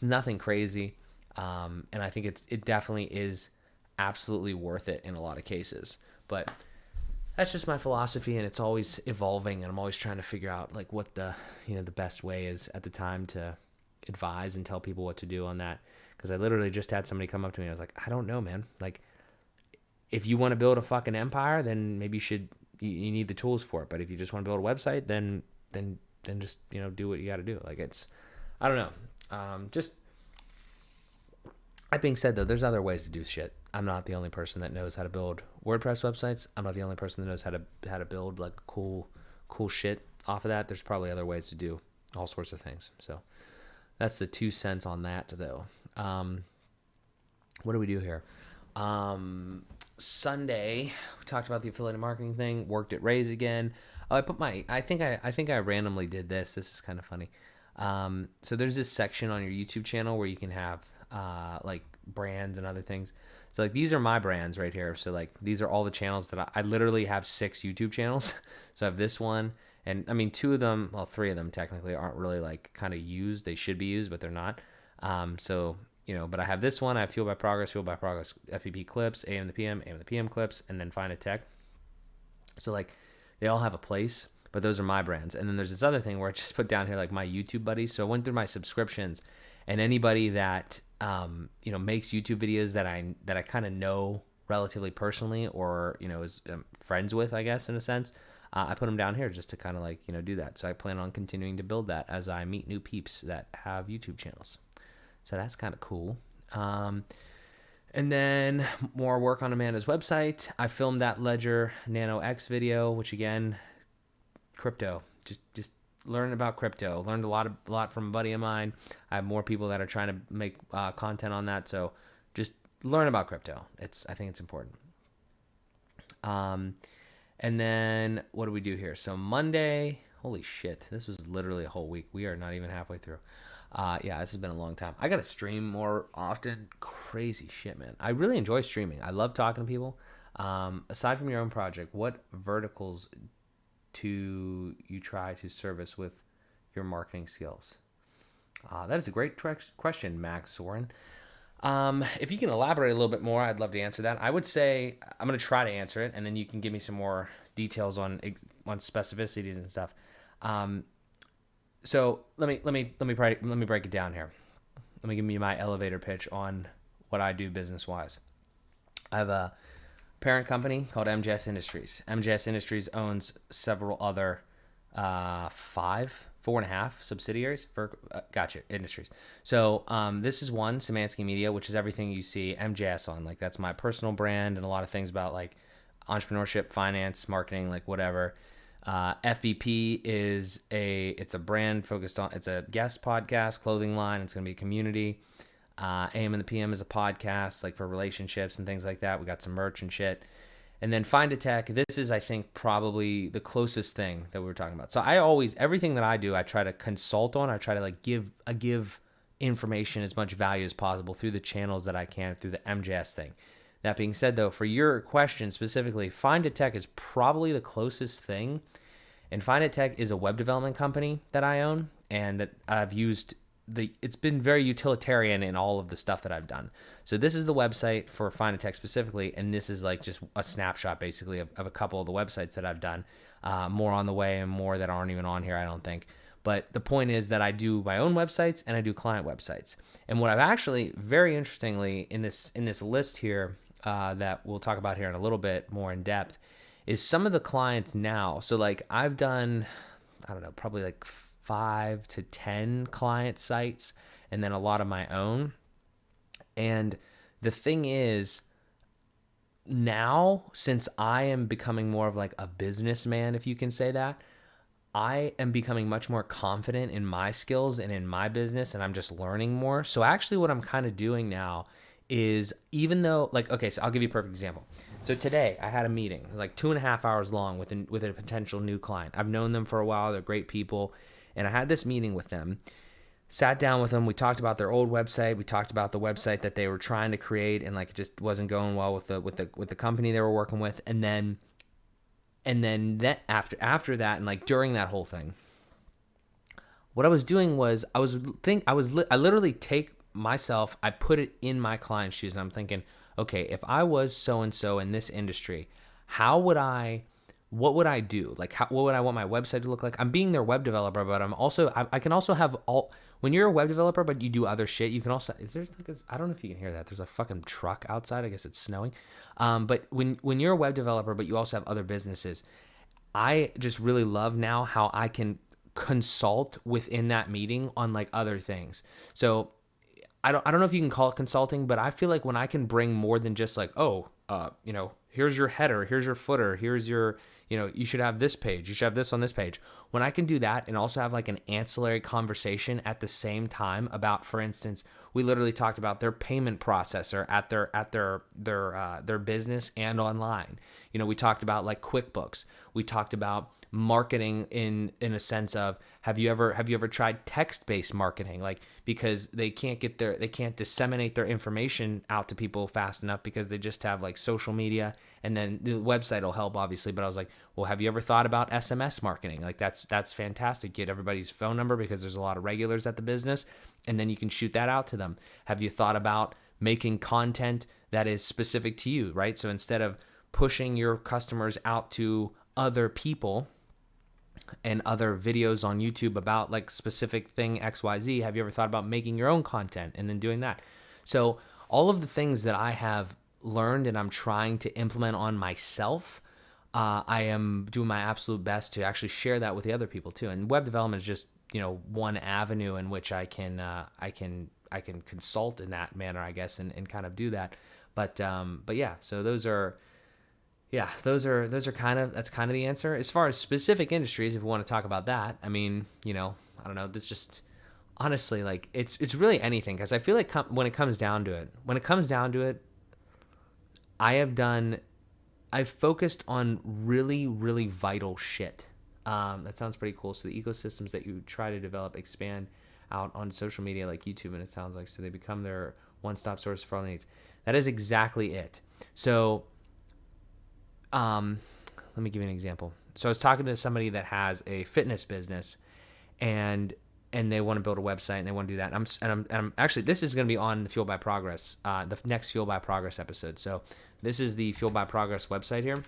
nothing crazy. And I think it definitely is absolutely worth it in a lot of cases. But that's just my philosophy, and it's always evolving, and I'm always trying to figure out like what the best way is at the time to advise and tell people what to do on that. Because I literally just had somebody come up to me and I was like, I don't know, man. Like if you want to build a fucking empire, then maybe you need the tools for it. But if you just want to build a website, then just, do what you got to do. Like I don't know. Just that being said though, there's other ways to do shit. I'm not the only person that knows how to build WordPress websites. I'm not the only person that knows how to build like cool shit off of that. There's probably other ways to do all sorts of things. So that's the 2 cents on that though. What do we do here? Sunday, we talked about the affiliate marketing thing, worked at Raise again. Oh, I think I randomly did this. This is kind of funny. So there's this section on your YouTube channel where you can have, like brands and other things. So like, these are my brands right here. So like, these are all the channels that I literally have 6 YouTube channels. So I have this one, and I mean, 2 of them, well, 3 of them technically aren't really like kind of used. They should be used, but they're not. So, but I have this one. I have Fuel by Progress, FPP clips, AM the PM clips, and then Find a Tech. So like, they all have a place, but those are my brands. And then there's this other thing where I just put down here like my YouTube buddies. So I went through my subscriptions, and anybody that makes YouTube videos that I kind of know relatively personally, or is friends with, I guess, in a sense. I put them down here just to kind of like do that. So I plan on continuing to build that as I meet new peeps that have YouTube channels. So that's kind of cool. And then more work on Amanda's website. I filmed that Ledger Nano X video, which again, crypto. Just learn about crypto. Learned a lot from a buddy of mine. I have more people that are trying to make content on that. So just learn about crypto. I think it's important. And then what do we do here? So Monday, holy shit, this was literally a whole week. We are not even halfway through. Yeah, this has been a long time. I got to stream more often. Crazy shit, man. I really enjoy streaming. I love talking to people. Aside from your own project, what verticals do you try to service with your marketing skills? That is a great question, Max Soren. If you can elaborate a little bit more, I'd love to answer that. I would say I'm going to try to answer it, and then you can give me some more details on specificities and stuff. So let me break it down here. Let me give you my elevator pitch on what I do business wise. I have a parent company called MJS Industries. MJS Industries owns several other 4.5 subsidiaries for Industries. So this is one, Szymanski Media, which is everything you see MJS on. Like that's my personal brand and a lot of things about like entrepreneurship, finance, marketing, like whatever. FBP it's a brand focused on, it's a guest podcast, clothing line. It's going to be a community. AM and the PM is a podcast like for relationships and things like that. We got some merch and shit. And then Find a Tech, this is, I think, probably the closest thing that we were talking about. So everything that I do, I try to consult on. I try to like give information as much value as possible through the channels that I can, through the MJS thing. That being said, though, for your question specifically, Find a Tech is probably the closest thing. And Find a Tech is a web development company that I own, and that I've used it's been very utilitarian in all of the stuff that I've done. So this is the website for Find a Tech specifically, and this is like just a snapshot basically of a couple of the websites that I've done. More on the way and more that aren't even on here, I don't think. But the point is that I do my own websites and I do client websites. And what I've actually, very interestingly, in this list here that we'll talk about here in a little bit more in depth, is some of the clients now. So like I've done, I don't know, probably like 5 to 10 client sites and then a lot of my own. And the thing is, now, since I am becoming more of like a businessman, if you can say that, I am becoming much more confident in my skills and in my business, and I'm just learning more. So actually what I'm kind of doing now is, even though, like, okay, so I'll give you a perfect example. So today I had a meeting. It was like 2.5 hours long with a potential new client. I've known them for a while. They're great people. And I had this meeting with them, sat down with them. We talked about their old website. We talked about the website that they were trying to create, and like it just wasn't going well with the company they were working with. And then after that, and like during that whole thing, what I was doing was I literally take myself, I put it in my client's shoes, and I'm thinking, okay, if I was so and so in this industry, what would I do? Like, what would I want my website to look like? I'm being their web developer, but I can also have when you're a web developer, but you do other shit, you can also, I don't know if you can hear that. There's a fucking truck outside. I guess it's snowing. But when you're a web developer, but you also have other businesses, I just really love now how I can consult within that meeting on like other things. So I don't know if you can call it consulting, but I feel like when I can bring more than just like, here's your header, here's your footer, here's your, you should have this page, you should have this on this page. When I can do that and also have like an ancillary conversation at the same time about, for instance, we literally talked about their payment processor at their business and online. We talked about like QuickBooks. We talked about marketing in a sense of, have you ever tried text-based marketing? Like, because they can't disseminate their information out to people fast enough because they just have like social media, and then the website will help obviously. But I was like, well, have you ever thought about SMS marketing? Like that's fantastic. Get everybody's phone number because there's a lot of regulars at the business, and then you can shoot that out to them. Have you thought about making content that is specific to you, right? So instead of pushing your customers out to other people and other videos on YouTube about like specific thing XYZ, have you ever thought about making your own content and then doing that? So all of the things that I have learned and I'm trying to implement on myself, I am doing my absolute best to actually share that with the other people too. And web development is just, one avenue in which I can consult in that manner, I guess, and kind of do that. But yeah, so those are that's kind of the answer. As far as specific industries, if we want to talk about that, I mean, I don't know. That's just honestly like it's really anything, because I feel like when it comes down to it, I've focused on really, really vital shit. That sounds pretty cool. So the ecosystems that you try to develop expand out on social media like YouTube, and it sounds like, so they become their one-stop source for all needs. That is exactly it. So let me give you an example. So I was talking to somebody that has a fitness business, and they want to build a website and they want to do that. And I'm actually, this is going to be on the Fuel by Progress, the next Fuel by Progress episode. So this is the Fuel by Progress website here.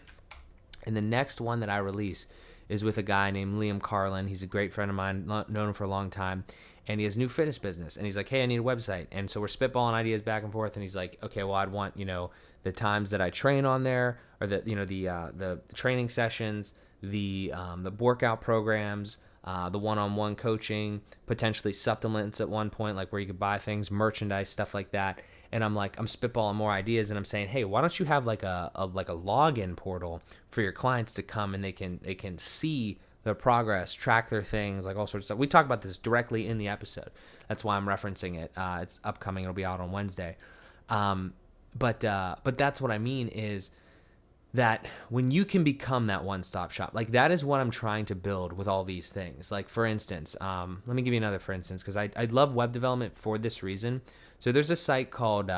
And the next one that I release is with a guy named Liam Carlin. He's a great friend of mine, known him for a long time. And he has a new fitness business, and he's like, hey, I need a website. And so we're spitballing ideas back and forth, and he's like, okay, well, I'd want, the times that I train on there, or the training sessions, the workout programs, the one-on-one coaching, potentially supplements at one point, like where you could buy things, merchandise, stuff like that. And I'm spitballing more ideas, and I'm saying, hey, why don't you have like a login portal for your clients to come, and they can see their progress, track their things, like all sorts of stuff. We talk about this directly in the episode. That's why I'm referencing it. It's upcoming. It'll be out on Wednesday. But that's what I mean, is that when you can become that one-stop shop, like that is what I'm trying to build with all these things. Like, for instance, let me give you another for instance, because I love web development for this reason. So there's a site called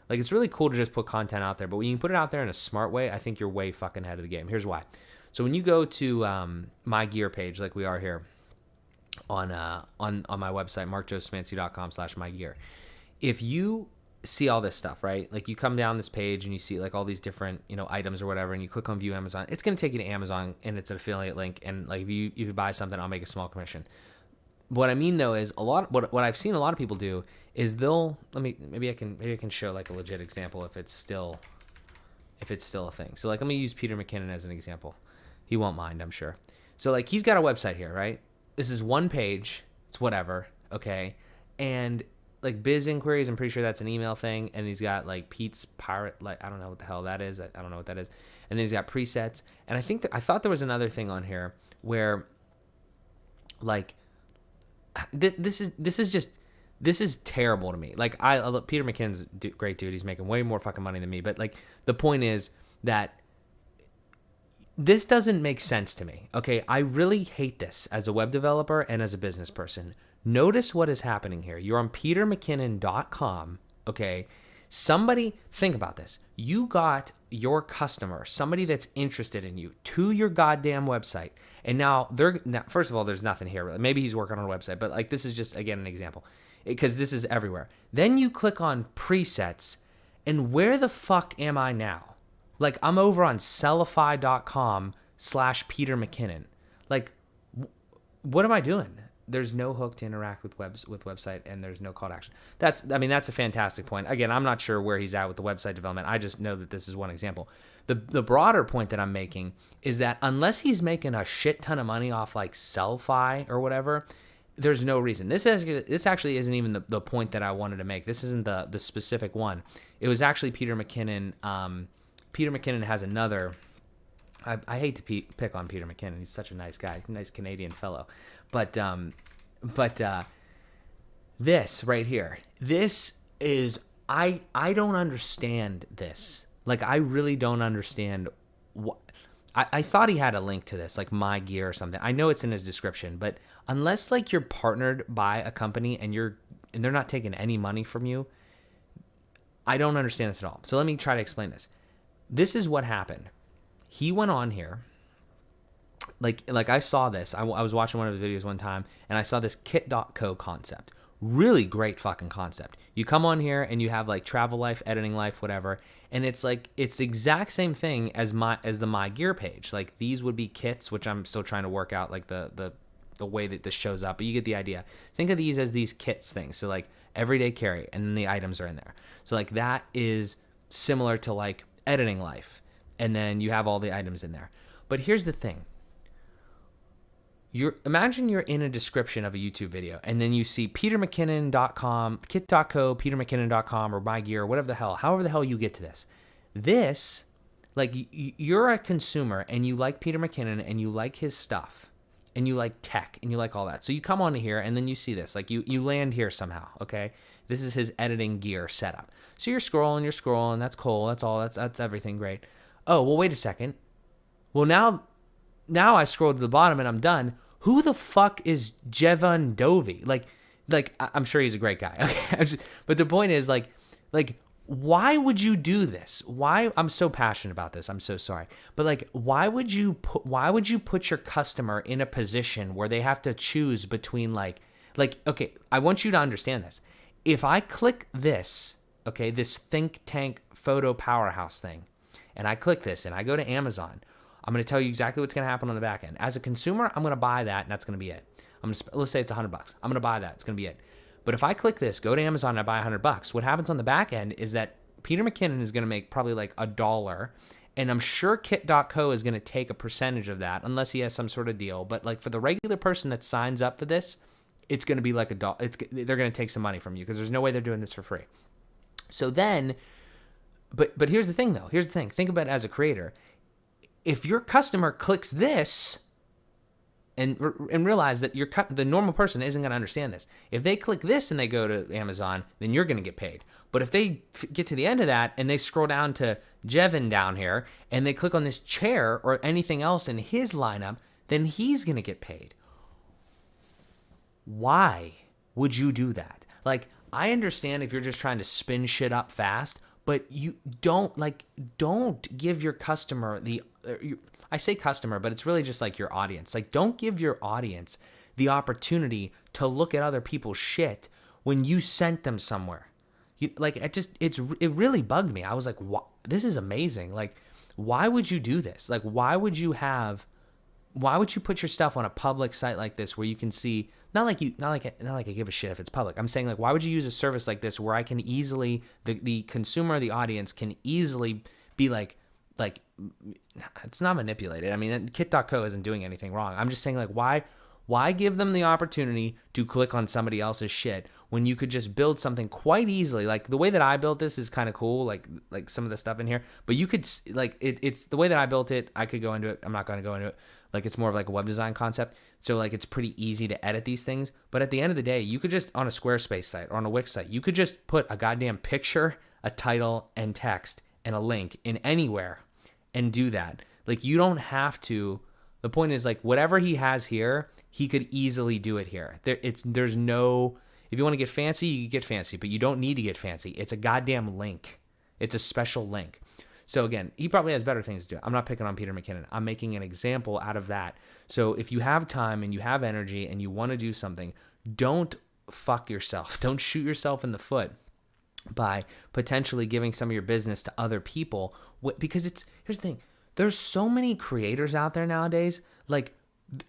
Like, it's really cool to just put content out there, but when you can put it out there in a smart way, I think you're way fucking ahead of the game. Here's why. So when you go to my gear page, like we are here on my website, markjosemansky.com/mygear, if you see all this stuff, right? Like, you come down this page and you see like all these different, items or whatever, and you click on view Amazon, it's going to take you to Amazon, and it's an affiliate link. And like, if you buy something, I'll make a small commission. What I mean though is what I've seen a lot of people do is maybe I can show like a legit example if it's still a thing. So like, let me use Peter McKinnon as an example. He won't mind, I'm sure. So like, he's got a website here, right? This is one page. It's whatever, okay? And like biz inquiries, I'm pretty sure that's an email thing. And he's got like Pete's Pirate, like, I don't know what the hell that is. I don't know what that is. And then he's got presets. And I thought there was another thing on here where like, this is terrible to me. Like, I look, Peter McKinnon's great dude. He's making way more fucking money than me. But like, the point is that this doesn't make sense to me. Okay, I really hate this as a web developer and as a business person. Notice what is happening here. You're on petermckinnon.com. Okay, think about this. You got your customer, somebody that's interested in you, to your goddamn website. And now first of all, there's nothing here really. Maybe he's working on a website, but like, this is just, again, an example, because this is everywhere. Then you click on presets, and where the fuck am I now? Like, I'm over on sellify.com/Peter McKinnon. Like, what am I doing? There's no hook to interact with website, and there's no call to action. That's a fantastic point. Again, I'm not sure where he's at with the website development. I just know that this is one example. The broader point that I'm making is that unless he's making a shit ton of money off like Sellfy or whatever, there's no reason. This actually isn't even the point that I wanted to make. This isn't the specific one. It was actually Peter McKinnon. Peter McKinnon has another. I hate to pick on Peter McKinnon. He's such a nice guy, nice Canadian fellow. But this right here, this is, I don't understand this. Like, I really don't understand what. I thought he had a link to this, like my gear or something. I know it's in his description, but unless like you're partnered by a company and they're not taking any money from you, I don't understand this at all. So let me try to explain this. This is what happened. He went on here. Like I saw this. I was watching one of his videos one time, and I saw this kit.co concept. Really great fucking concept. You come on here and you have like travel life, editing life, whatever, and it's the exact same thing as the My Gear page. Like, these would be kits, which I'm still trying to work out like the way that this shows up, but you get the idea. Think of these as these kits things. So like everyday carry, and then the items are in there. So like, that is similar to like editing life, and then you have all the items in there. But here's the thing. Imagine you're in a description of a YouTube video, and then you see petermckinnon.com, kit.co, petermckinnon.com, or my gear, or whatever the hell, however the hell you get to this. This, like, you're a consumer, and you like Peter McKinnon, and you like his stuff, and you like tech, and you like all that. So you come on here, and then you see this. Like, you land here somehow, okay? This is his editing gear setup. So you're scrolling, that's cool, that's all, that's everything great. Oh, well, wait a second. Well, now I scrolled to the bottom, and I'm done. Who the fuck is Jevon Dovey? Like, I'm sure he's a great guy. Okay, but the point is, like, why would you do this? Why? I'm so passionate about this. I'm so sorry. But like, why would you put your customer in a position where they have to choose between like, okay, I want you to understand this. If I click this, okay, this think tank photo powerhouse thing, and I click this and I go to Amazon, I'm going to tell you exactly what's going to happen on the back end. As a consumer, I'm going to buy that, and that's going to be it. Let's say it's $100. I'm going to buy that. It's going to be it. But if I click this, go to Amazon, and I buy $100, what happens on the back end is that Peter McKinnon is going to make probably like $1, and I'm sure kit.co is going to take a percentage of that, unless he has some sort of deal. But like, for the regular person that signs up for this, it's going to be like $1. They're going to take some money from you, because there's no way they're doing this for free. So then, but here's the thing though. Here's the thing. Think about it as a creator. If your customer clicks this and realize that the normal person isn't going to understand this. If they click this and they go to Amazon, then you're going to get paid. But if they get to the end of that and they scroll down to Jevon down here and they click on this chair or anything else in his lineup, then he's going to get paid. Why would you do that? Like, I understand if you're just trying to spin shit up fast, but you don't give your customer I say customer, but it's really just like your audience. Like, don't give your audience the opportunity to look at other people's shit when you sent them somewhere. It really bugged me. I was like, this is amazing. Like, why would you do this? Like, why would you put your stuff on a public site like this where you can see, not like I give a shit if it's public. I'm saying, like, why would you use a service like this where I can easily, the consumer, the audience can easily be like, it's not manipulated. I mean, Kit.co isn't doing anything wrong. I'm just saying, like, why give them the opportunity to click on somebody else's shit when you could just build something quite easily? Like, the way that I built this is kind of cool, like some of the stuff in here, but you could, like, it's the way that I built it. I could go into it. I'm not going to go into it. Like, it's more of like a web design concept. So, like, it's pretty easy to edit these things. But at the end of the day, you could just, on a Squarespace site or on a Wix site, you could just put a goddamn picture, a title, and text, and a link in anywhere and do that. Like, you don't have to. The point is, like, whatever he has here, he could easily do it here. There's no, if you want to get fancy, you can get fancy, but you don't need to get fancy. It's a goddamn link. It's a special link. So again, he probably has better things to do. I'm not picking on Peter McKinnon. I'm making an example out of that. So if you have time and you have energy and you want to do something, don't fuck yourself. Don't shoot yourself in the foot by potentially giving some of your business to other people, because here's the thing. There's so many creators out there nowadays. Like,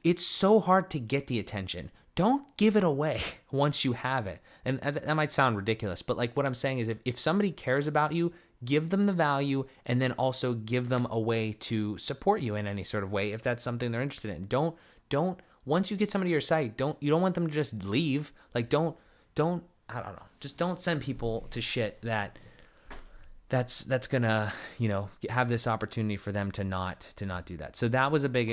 it's so hard to get the attention. Don't give it away once you have it. And that might sound ridiculous, but like, what I'm saying is, if somebody cares about you, give them the value, and then also give them a way to support you in any sort of way if that's something they're interested in. Don't once you get somebody to your site, you don't want them to just leave. Like, don't I don't know. Just don't send people to shit that's gonna, have this opportunity for them to not do that. So that was a big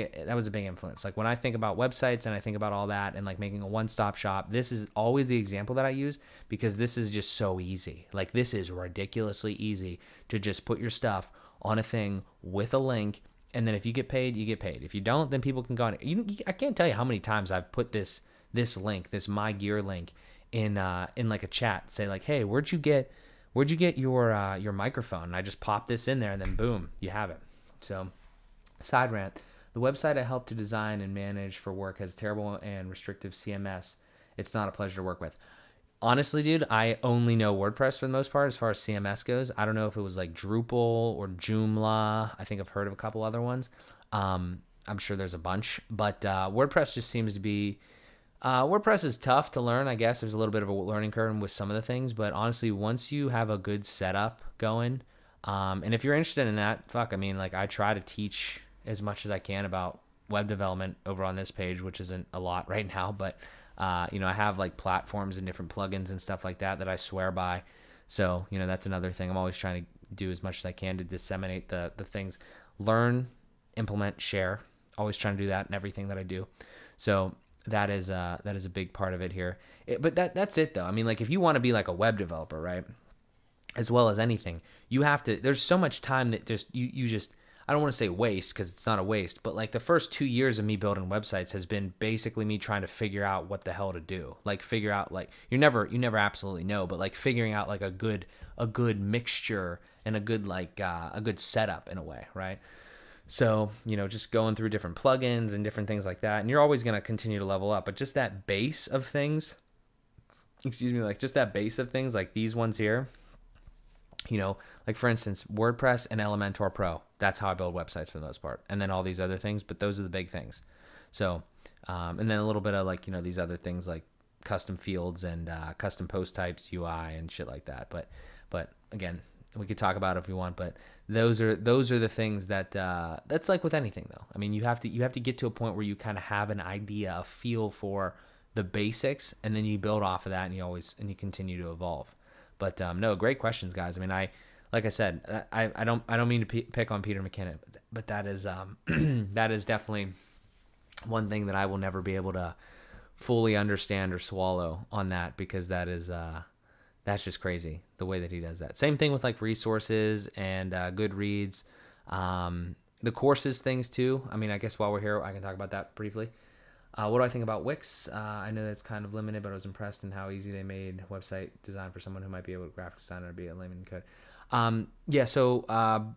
influence. Like, when I think about websites and I think about all that and like making a one-stop shop, this is always the example that I use, because this is just so easy. Like, this is ridiculously easy to just put your stuff on a thing with a link, and then if you get paid, you get paid. If you don't, then people can go on. I can't tell you how many times I've put this link, this My Gear link, in like a chat, say like, hey, where'd you get your microphone? And I just pop this in there, and then boom, you have it. So, side rant. The website I helped to design and manage for work has terrible and restrictive CMS. It's not a pleasure to work with. Honestly, dude, I only know WordPress for the most part as far as CMS goes. I don't know if it was like Drupal or Joomla. I think I've heard of a couple other ones. I'm sure there's a bunch, but WordPress just seems to be... WordPress is tough to learn, I guess. There's a little bit of a learning curve with some of the things, but honestly, once you have a good setup going, and if you're interested in that, I try to teach as much as I can about web development over on this page, which isn't a lot right now, but, I have like platforms and different plugins and stuff like that I swear by. So, that's another thing. I'm always trying to do as much as I can to disseminate the things, learn, implement, share, always trying to do that in everything that I do. So, that is a big part of it here. But that's it though. I mean, like, if you want to be like a web developer, right, as well as anything, you have to. There's so much time that you just. I don't want to say waste, because it's not a waste, but like the first 2 years of me building websites has been basically me trying to figure out what the hell to do. Like, figure out, like, you never absolutely know, but like figuring out like a good mixture and a good setup in a way, right? So, just going through different plugins and different things like that. And you're always going to continue to level up. But just that base of things, like these ones here, like for instance, WordPress and Elementor Pro. That's how I build websites for the most part. And then all these other things, but those are the big things. So, and then a little bit of like, these other things like custom fields and custom post types, UI and shit like that. But again, we could talk about it if we want, but those are the things that that's like with anything though. I mean, you have to get to a point where you kind of have an idea, a feel for the basics, and then you build off of that, and you continue to evolve. But no, great questions, guys. I mean, like I said, I don't mean to pick on Peter McKinnon, but that is that is definitely one thing that I will never be able to fully understand or swallow on that, because that's just crazy the way that he does that. Same thing with like resources and Goodreads, the courses things too. I mean, I guess while we're here, I can talk about that briefly. What do I think about Wix? I know that's kind of limited, but I was impressed in how easy they made website design for someone who might be able to graphic design or be a layman code. Yeah. So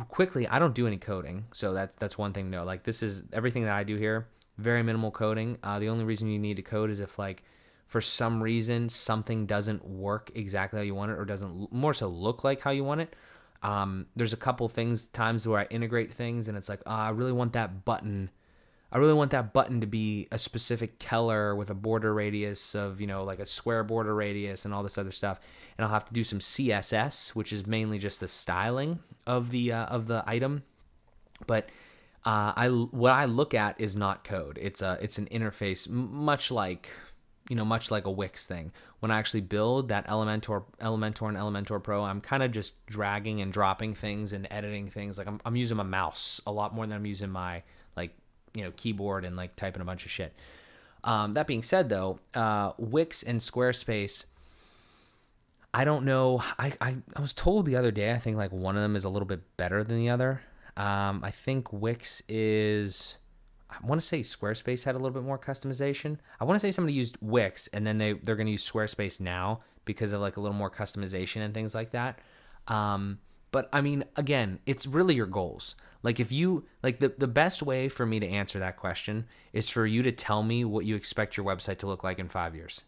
quickly, I don't do any coding, so that's one thing to know. Like this is everything that I do here. Very minimal coding. The only reason you need to code is if like for some reason something doesn't work exactly how you want it, or doesn't more so look like how you want it. There's a couple times where I integrate things, and it's like, I really want that button. I really want that button to be a specific color with a border radius of, like a square border radius and all this other stuff. And I'll have to do some CSS, which is mainly just the styling of the item. But what I look at is not code. It's an interface, much like a Wix thing. When I actually build that Elementor and Elementor Pro, I'm kind of just dragging and dropping things and editing things. Like I'm using my mouse a lot more than I'm using my keyboard and like typing a bunch of shit. That being said, though, Wix and Squarespace, I don't know. I was told the other day, I think like one of them is a little bit better than the other. I think Wix is. I want to say Squarespace had a little bit more customization. I want to say somebody used Wix and then they're going to use Squarespace now because of like a little more customization and things like that. But I mean, again, it's really your goals. Like if you like the best way for me to answer that question is for you to tell me what you expect your website to look like in 5 years.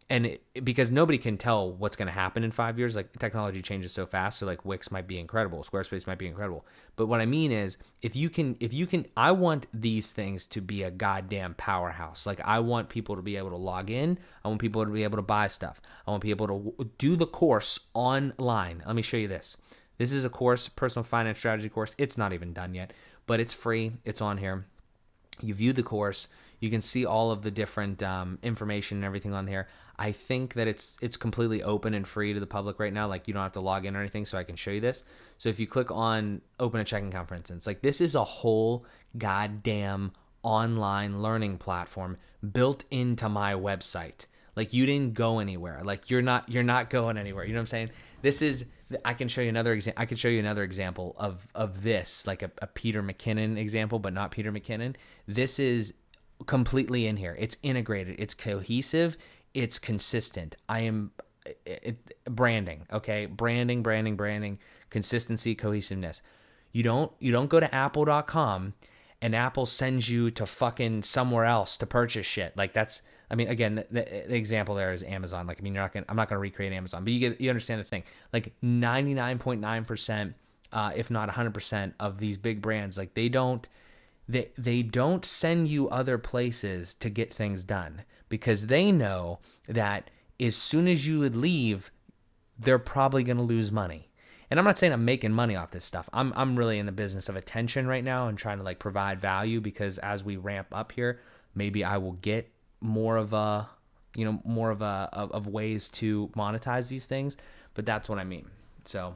And because nobody can tell what's going to happen in 5 years, like technology changes so fast. So like Wix might be incredible, Squarespace might be incredible. But what I mean is, if you can, I want these things to be a goddamn powerhouse. Like I want people to be able to log in. I want people to be able to buy stuff. I want people to do the course online. Let me show you this. This is a course, personal finance strategy course. It's not even done yet, but it's free. It's on here. You view the course. You can see all of the different information and everything on here. I think that it's completely open and free to the public right now. Like you don't have to log in or anything, so I can show you this. So if you click on open a checking account, for instance, like this is a whole goddamn online learning platform built into my website. Like you didn't go anywhere. Like you're not going anywhere. You know what I'm saying? This is. I can show you another example. I could show you another example of this, like a Peter McKinnon example, but not Peter McKinnon. This is completely in here. It's integrated. It's cohesive. It's consistent. Branding, okay? Branding, consistency, cohesiveness. You don't go to apple.com and Apple sends you to fucking somewhere else to purchase shit. Like that's, I mean, again, the example there is Amazon. Like, I mean, I'm not going to recreate Amazon, but you understand the thing. Like 99.9%, if not 100% of these big brands, like they don't send you other places to get things done because they know that as soon as you would leave, they're probably going to lose money. And I'm not saying I'm making money off this stuff. I'm really in the business of attention right now and trying to like provide value, because as we ramp up here, maybe I will get more of ways to monetize these things. But that's what I mean. So,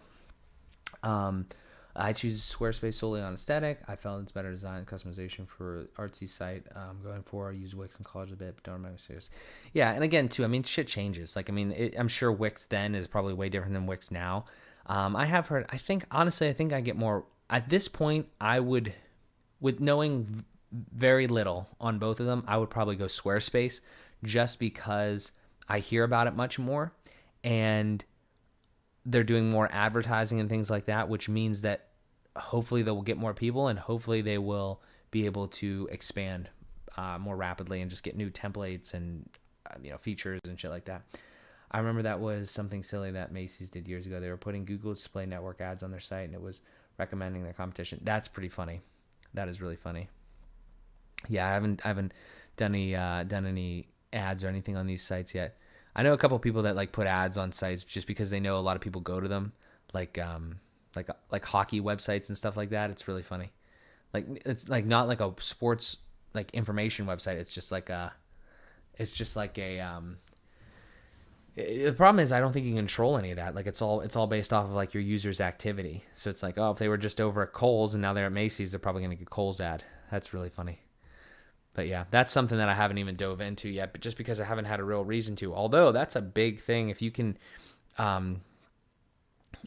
I choose Squarespace solely on aesthetic. I felt it's better design and customization for artsy site. Going forward, I use Wix in college a bit, but don't remember serious. Yeah, and again too, I mean, shit changes. Like, I mean, I'm sure Wix then is probably way different than Wix now. I have heard. I think I get more at this point. I would, with knowing very little on both of them, I would probably go Squarespace just because I hear about it much more, and they're doing more advertising and things like that, which means that hopefully they will get more people, and hopefully they will be able to expand more rapidly and just get new templates and features and shit like that. I remember that was something silly that Macy's did years ago. They were putting Google Display Network ads on their site, and it was recommending their competition. That's pretty funny. That is really funny. Yeah, I haven't done any ads or anything on these sites yet. I know a couple of people that like put ads on sites just because they know a lot of people go to them, like hockey websites and stuff like that. It's really funny. Like it's like not like a sports like information website. It's just like a. The problem is I don't think you can control any of that. Like it's all based off of like your user's activity. So it's like, oh, if they were just over at Kohl's and now they're at Macy's, they're probably going to get Kohl's ad. That's really funny. But yeah, that's something that I haven't even dove into yet, but just because I haven't had a real reason to. Although that's a big thing. If you can,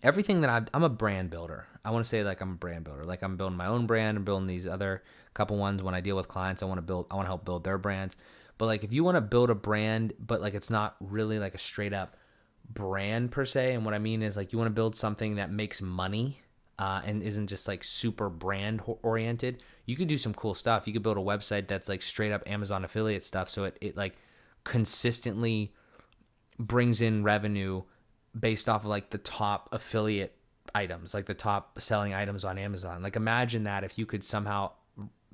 everything that I'm a brand builder. I want to say like I'm a brand builder. Like I'm building my own brand and building these other couple ones. When I deal with clients, I want to help build their brands. But like if you want to build a brand, but like it's not really like a straight up brand per se. And what I mean is like you want to build something that makes money and isn't just like super brand oriented. You could do some cool stuff. You could build a website that's like straight up Amazon affiliate stuff. So it like consistently brings in revenue based off of like the top affiliate items, like the top selling items on Amazon. Like imagine that if you could somehow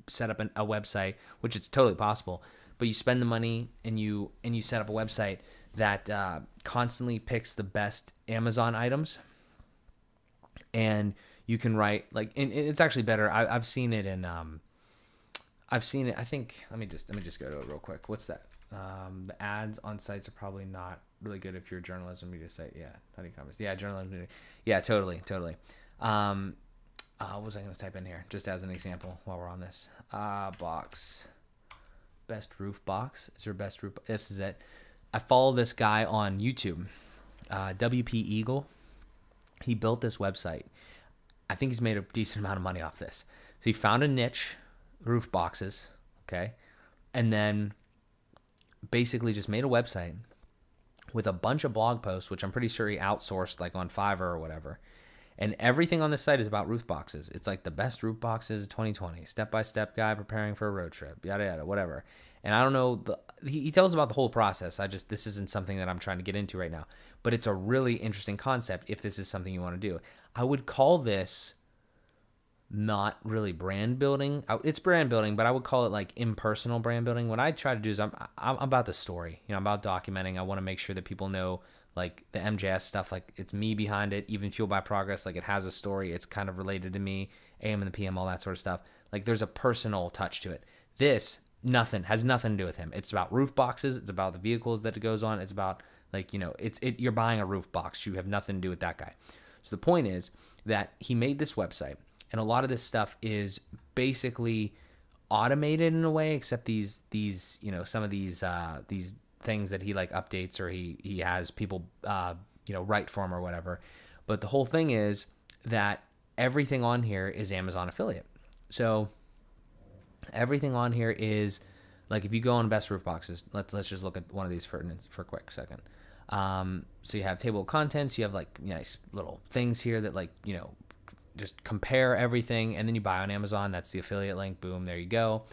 set up a website, which it's totally possible, but you spend the money and you set up a website that constantly picks the best Amazon items, and you can write like, and it's actually better. I've seen it in I've seen it. I think let me just go to it real quick. What's that? The ads on sites are probably not really good if you're a journalism media site. Yeah, honey comments. Yeah, journalism media. Yeah, totally. What was I going to type in here just as an example while we're on this? Box. Best roof box. Is there best roof? This is it. I follow this guy on YouTube, WP Eagle. He built this website. I think he's made a decent amount of money off this. So he found a niche, roof boxes, okay? And then basically just made a website with a bunch of blog posts, which I'm pretty sure he outsourced like on Fiverr or whatever. And everything on this site is about roof boxes. It's like the best roof boxes of 2020, step-by-step guide preparing for a road trip, yada, yada, whatever. And I don't know, he tells about the whole process. This isn't something that I'm trying to get into right now. But it's a really interesting concept if this is something you want to do. I would call this not really brand building. It's brand building, but I would call it like impersonal brand building. What I try to do is I'm about the story. I'm about documenting. I want to make sure that people know like the MJS stuff, like it's me behind it, even Fueled by Progress, like it has a story. It's kind of related to me, AM and the PM, all that sort of stuff. Like there's a personal touch to it. This, has nothing to do with him. It's about roof boxes. It's about the vehicles that it goes on. It's about like, you're buying a roof box. You have nothing to do with that guy. So the point is that he made this website, and a lot of this stuff is basically automated in a way, except these some of these things that he like updates, or he has people write for him or whatever. But the whole thing is that everything on here is Amazon affiliate. So everything on here is like, if you go on best roof boxes, let's just look at one of these for a quick second. So you have table of contents, you have like nice little things here that like, just compare everything, and then you buy on Amazon. That's the affiliate link. Boom, there you go.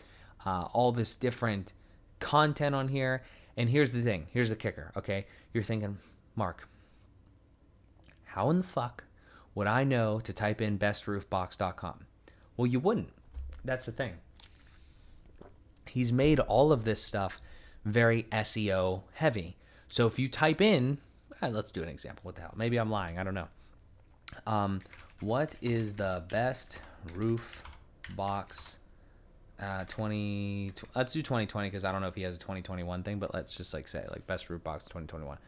All this different content on here. And here's the thing. Here's the kicker, okay? You're thinking, Mark, how in the fuck would I know to type in bestroofbox.com? Well, you wouldn't. That's the thing. He's made all of this stuff very SEO heavy. So if you type in, let's do an example. What the hell? Maybe I'm lying. I don't know. What is the best roof box 20? Let's do 2020 because I don't know if he has a 2021 thing, but let's just like say like best roof box 2021.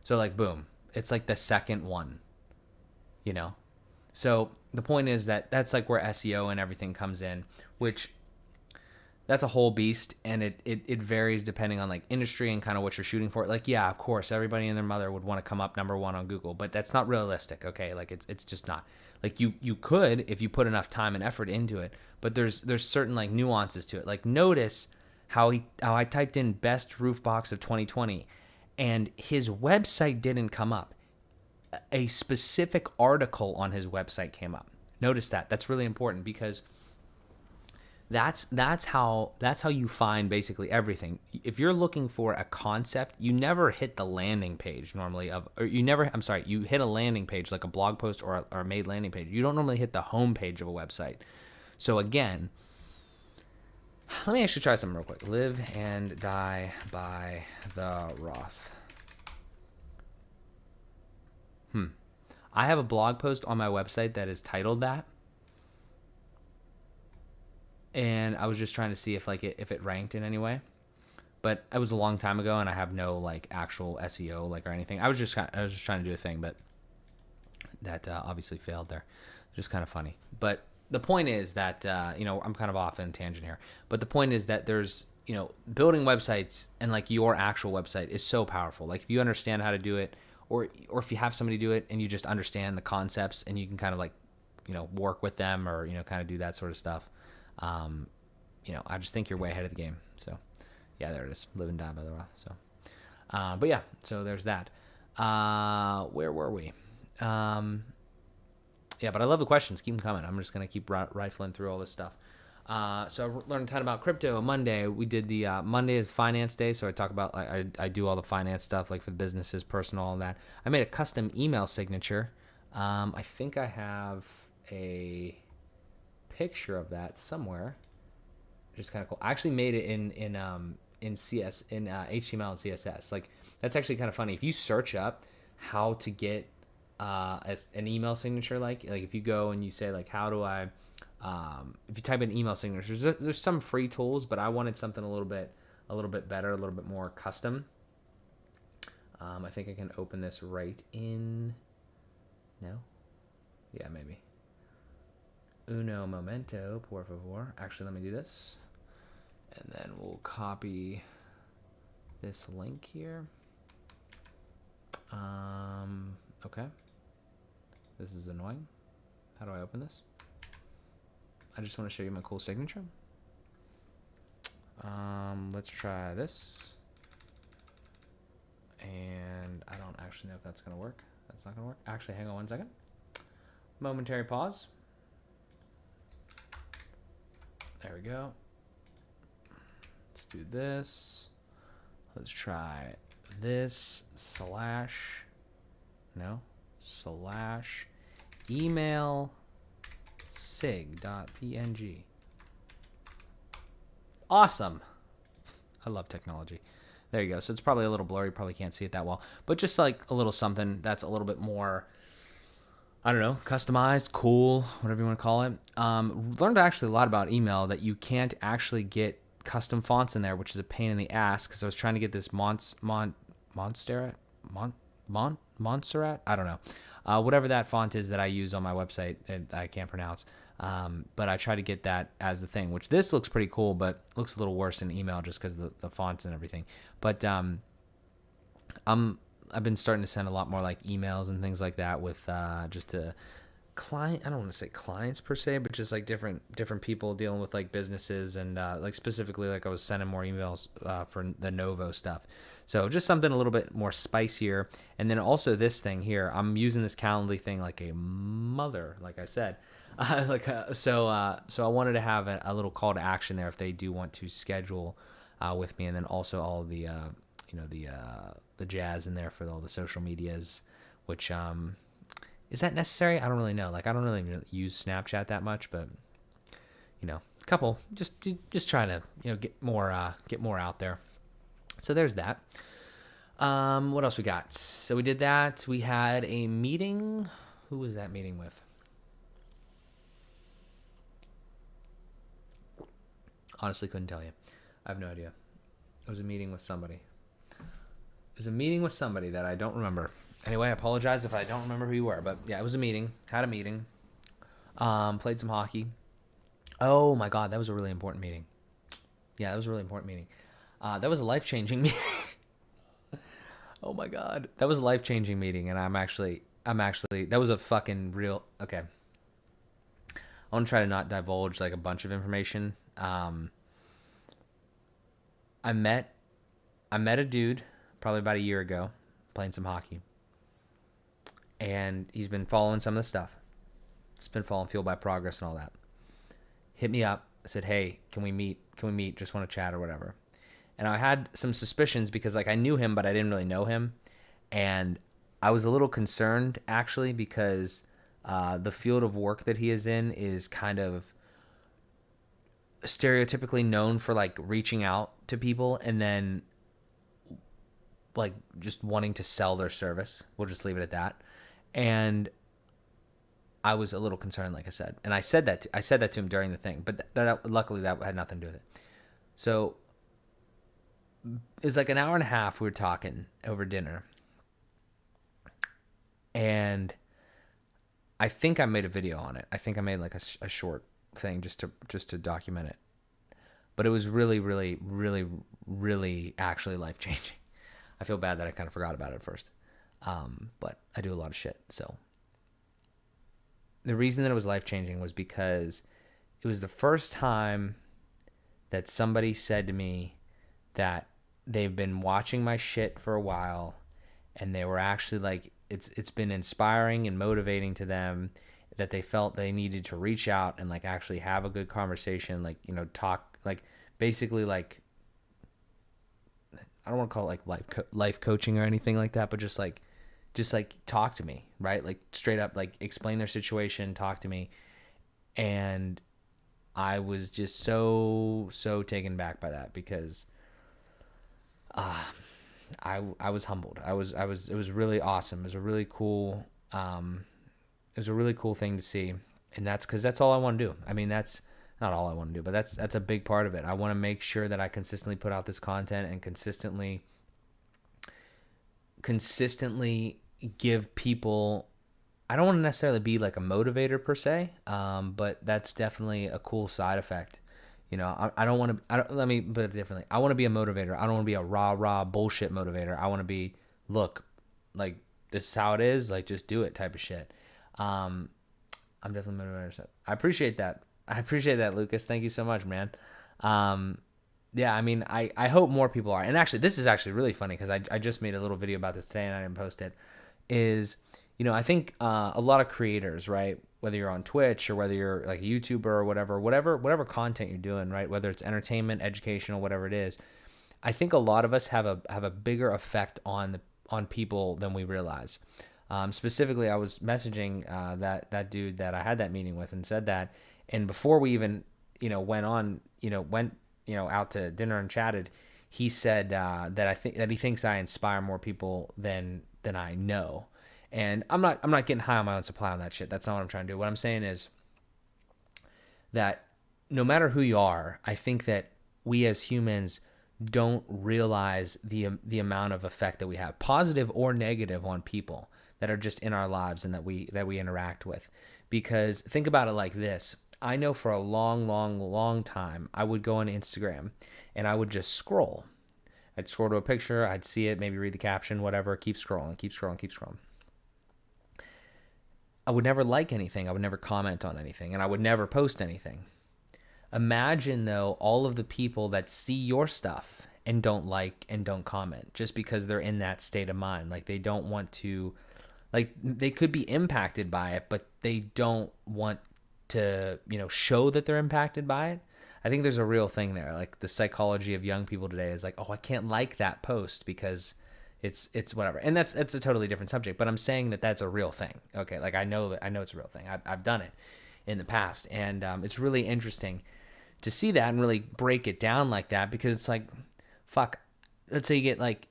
So like boom, it's like the second one, So the point is that that's like where SEO and everything comes in, which that's a whole beast, and it varies depending on like industry and kind of what you're shooting for. Like, yeah, of course, everybody and their mother would want to come up number one on Google, but that's not realistic, okay? Like it's just not. Like you could if you put enough time and effort into it, but there's certain like nuances to it. Like notice how I typed in best roof box of 2020 and his website didn't come up. A specific article on his website came up. Notice that. That's really important because that's how you find basically everything. If you're looking for a concept, you never hit the landing page normally you hit a landing page like a blog post or a made landing page. You don't normally hit the home page of a website. So again, let me actually try something real quick. Live and Die by the Roth. I have a blog post on my website that is titled that. And I was just trying to see if it ranked in any way, but it was a long time ago, and I have no like actual SEO or anything. I was just trying to do a thing, but that obviously failed there. Just kind of funny. But the point is that I'm kind of off in a tangent here. But the point is that there's building websites, and like your actual website is so powerful. Like if you understand how to do it, or if you have somebody do it and you just understand the concepts and you can kind of like work with them or kind of do that sort of stuff. I just think you're way ahead of the game. So, yeah, there it is. Live and Die by the Roth. So, but yeah, so there's that. Where were we? Yeah, but I love the questions. Keep them coming. I'm just going to keep rifling through all this stuff. So I learned a ton about crypto. Monday, we did the Monday is finance day. So I talk about, I do all the finance stuff, like for the businesses, personal, all that. I made a custom email signature. I think I have a picture of that somewhere. Just kind of cool. I actually made it in HTML and CSS. Like, that's actually kind of funny. If you search up how to get an email signature, like if you go and you say like, how do I, if you type in email signatures, there's some free tools, but I wanted something a little bit better, a little bit more custom. I think I can open this right in. No? Yeah, maybe. Uno momento, por favor. Actually, let me do this. And then we'll copy this link here. Okay. This is annoying. How do I open this? I just want to show you my cool signature. Let's try this. And I don't actually know if that's going to work. That's not going to work. Actually, hang on one second. Momentary pause. There we go. Let's do this. Let's try this slash email sig.png. Awesome. I love technology. There you go. So it's probably a little blurry. Probably can't see it that well. But just like a little something that's a little bit more, I don't know, customized, cool, whatever you want to call it. Learned actually a lot about email, that you can't actually get custom fonts in there, which is a pain in the ass, because I was trying to get this Montserrat? I don't know. Whatever that font is that I use on my website that I can't pronounce. But I try to get that as the thing, which this looks pretty cool, but looks a little worse in email just because of the fonts and everything. But I've been starting to send a lot more like emails and things like that with just to client. I don't want to say clients per se, but just like different people dealing with like businesses and like specifically like I was sending more emails for the Novo stuff. So just something a little bit more spicier. And then also this thing here, I'm using this Calendly thing like a mother, like I said. So I wanted to have a little call to action there if they do want to schedule with me, and then also all the the jazz in there for all the social medias, which is that necessary? I don't really know. Like, I don't really use Snapchat that much, but a couple, just trying to get more out there. So there's that. What else we got? So we did that. We had a meeting. Who was that meeting with? Honestly, couldn't tell you. I have no idea. It was a meeting with somebody. It was a meeting with somebody that I don't remember. Anyway, I apologize if I don't remember who you were. But yeah, it was a meeting. Had a meeting. Played some hockey. Oh my God, that was a really important meeting. Yeah, that was a really important meeting. That was a life-changing meeting. Oh my God. That was a life-changing meeting. And I'm actually, that was a fucking real, okay. I want to try to not divulge like a bunch of information. I met a dude probably about a year ago playing some hockey, and he's been following some of the stuff. It's been following Fueled by Progress and all that. Hit me up. I said, hey, can we meet? Just want to chat or whatever. And I had some suspicions because like I knew him, but I didn't really know him. And I was a little concerned actually because the field of work that he is in is kind of stereotypically known for like reaching out to people and then like just wanting to sell their service. We'll just leave it at that. And I was a little concerned, like I said, and I said that to him during the thing, but luckily that had nothing to do with it. So it was like an hour and a half. We were talking over dinner, and I think I made a video on it. I think I made like a short thing just to document it. But it was really, really, really, really actually life-changing. I feel bad that I kind of forgot about it at first. But I do a lot of shit. So the reason that it was life-changing was because it was the first time that somebody said to me that they've been watching my shit for a while and they were actually like, it's been inspiring and motivating to them, that they felt they needed to reach out and like actually have a good conversation, like, you know, talk, like basically like, I don't want to call it like life coaching or anything like that, but just like talk to me, right? Like straight up, like explain their situation, talk to me. And I was just so taken back by that, because I was humbled. It was really awesome. It was a really cool thing to see. And that's because that's all I want to do. I mean, that's not all I want to do, but that's a big part of it. I want to make sure that I consistently put out this content and consistently give people. I don't want to necessarily be like a motivator per se, but that's definitely a cool side effect. You know, I don't want to. Let me put it differently. I want to be a motivator. I don't want to be a rah bullshit motivator. I want to be, look, like this is how it is. Like just do it type of shit. I'm definitely a motivator. So I appreciate that. Lucas. Thank you so much, man. Yeah, I mean, I hope more people are. And actually, this is actually really funny, because I just made a little video about this today and I didn't post it. Is, you know, I think a lot of creators, right, whether you're on Twitch or whether you're like a YouTuber or whatever content you're doing, right, whether it's entertainment, educational, whatever it is, I think a lot of us have a bigger effect on people than we realize. Specifically, I was messaging that dude that I had that meeting with and said that, and before we even, you know, went out to dinner and chatted, he said that he thinks I inspire more people than I know. And I'm not getting high on my own supply on that shit. That's not what I'm trying to do. What I'm saying is that no matter who you are, I think that we as humans don't realize the amount of effect that we have, positive or negative, on people that are just in our lives and that we interact with. Because think about it like this. I know for a long time, I would go on Instagram and I would just scroll. I'd scroll to a picture, I'd see it, maybe read the caption, whatever, keep scrolling. I would never like anything. I would never comment on anything, and I would never post anything. Imagine, though, all of the people that see your stuff and don't like and don't comment just because they're in that state of mind. Like they don't want to, like they could be impacted by it, but they don't want to, you know, show that they're impacted by it. I think there's a real thing there. Like the psychology of young people today is like, oh, I can't like that post because it's whatever. And that's a totally different subject, but I'm saying that that's a real thing. Okay. Like I know it's a real thing. I've done it in the past. And it's really interesting to see that and really break it down like that, because it's like, fuck, let's say you get like,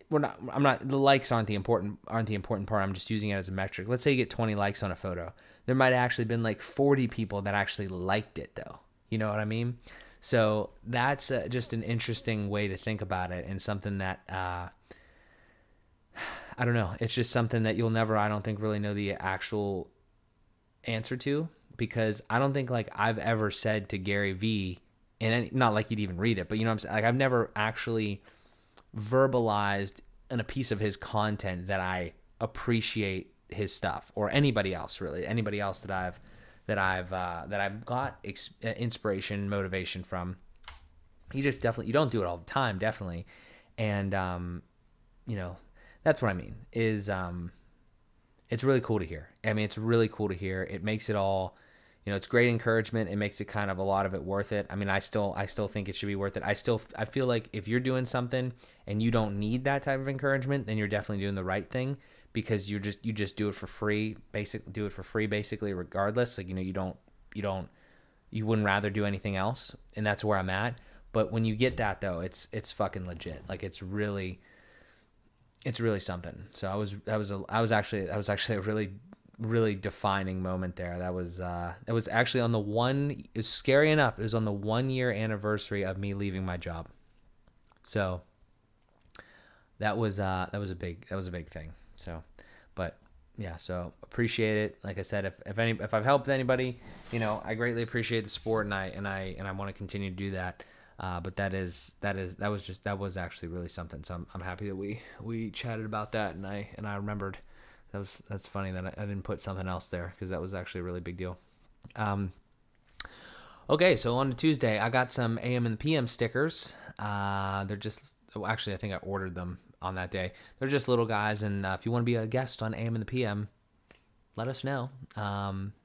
the likes aren't the important part. I'm just using it as a metric. Let's say you get 20 likes on a photo. There might have actually been like 40 people that actually liked it though. You know what I mean? So that's just an interesting way to think about it, and something that, I don't know. It's just something that you'll never, I don't think, really know the actual answer to, because I don't think like I've ever said to Gary V, and not like he'd even read it, but you know what I'm saying? Like I've never actually verbalized in a piece of his content that I appreciate his stuff, or anybody else that I've got inspiration, motivation from. You don't do it all the time, definitely. And, you know, that's what I mean is, it's really cool to hear. I mean, it's really cool to hear. It makes it all, you know, it's great encouragement. It makes it kind of a lot of it worth it. I mean, I still think it should be worth it. I feel like if you're doing something and you don't need that type of encouragement, then you're definitely doing the right thing, because you just do it for free, basically, regardless. Like, you know, you wouldn't rather do anything else. And that's where I'm at. But when you get that though, it's fucking legit. Like it's really something. So that was actually a really, really defining moment there. That was actually on it was scary enough. It was on the 1 year anniversary of me leaving my job. So that was a big thing. So, but yeah, so appreciate it. Like I said, if I've helped anybody, you know, I greatly appreciate the support, and I want to continue to do that. But that was actually really something. So I'm happy that we chatted about that, and I remembered. That's funny that I didn't put something else there, because that was actually a really big deal. Okay, so on to Tuesday, I got some AM and PM stickers. They're just, actually, I think I ordered them. on that day. They're just little guys, and if you want to be a guest on AM and the PM, let us know,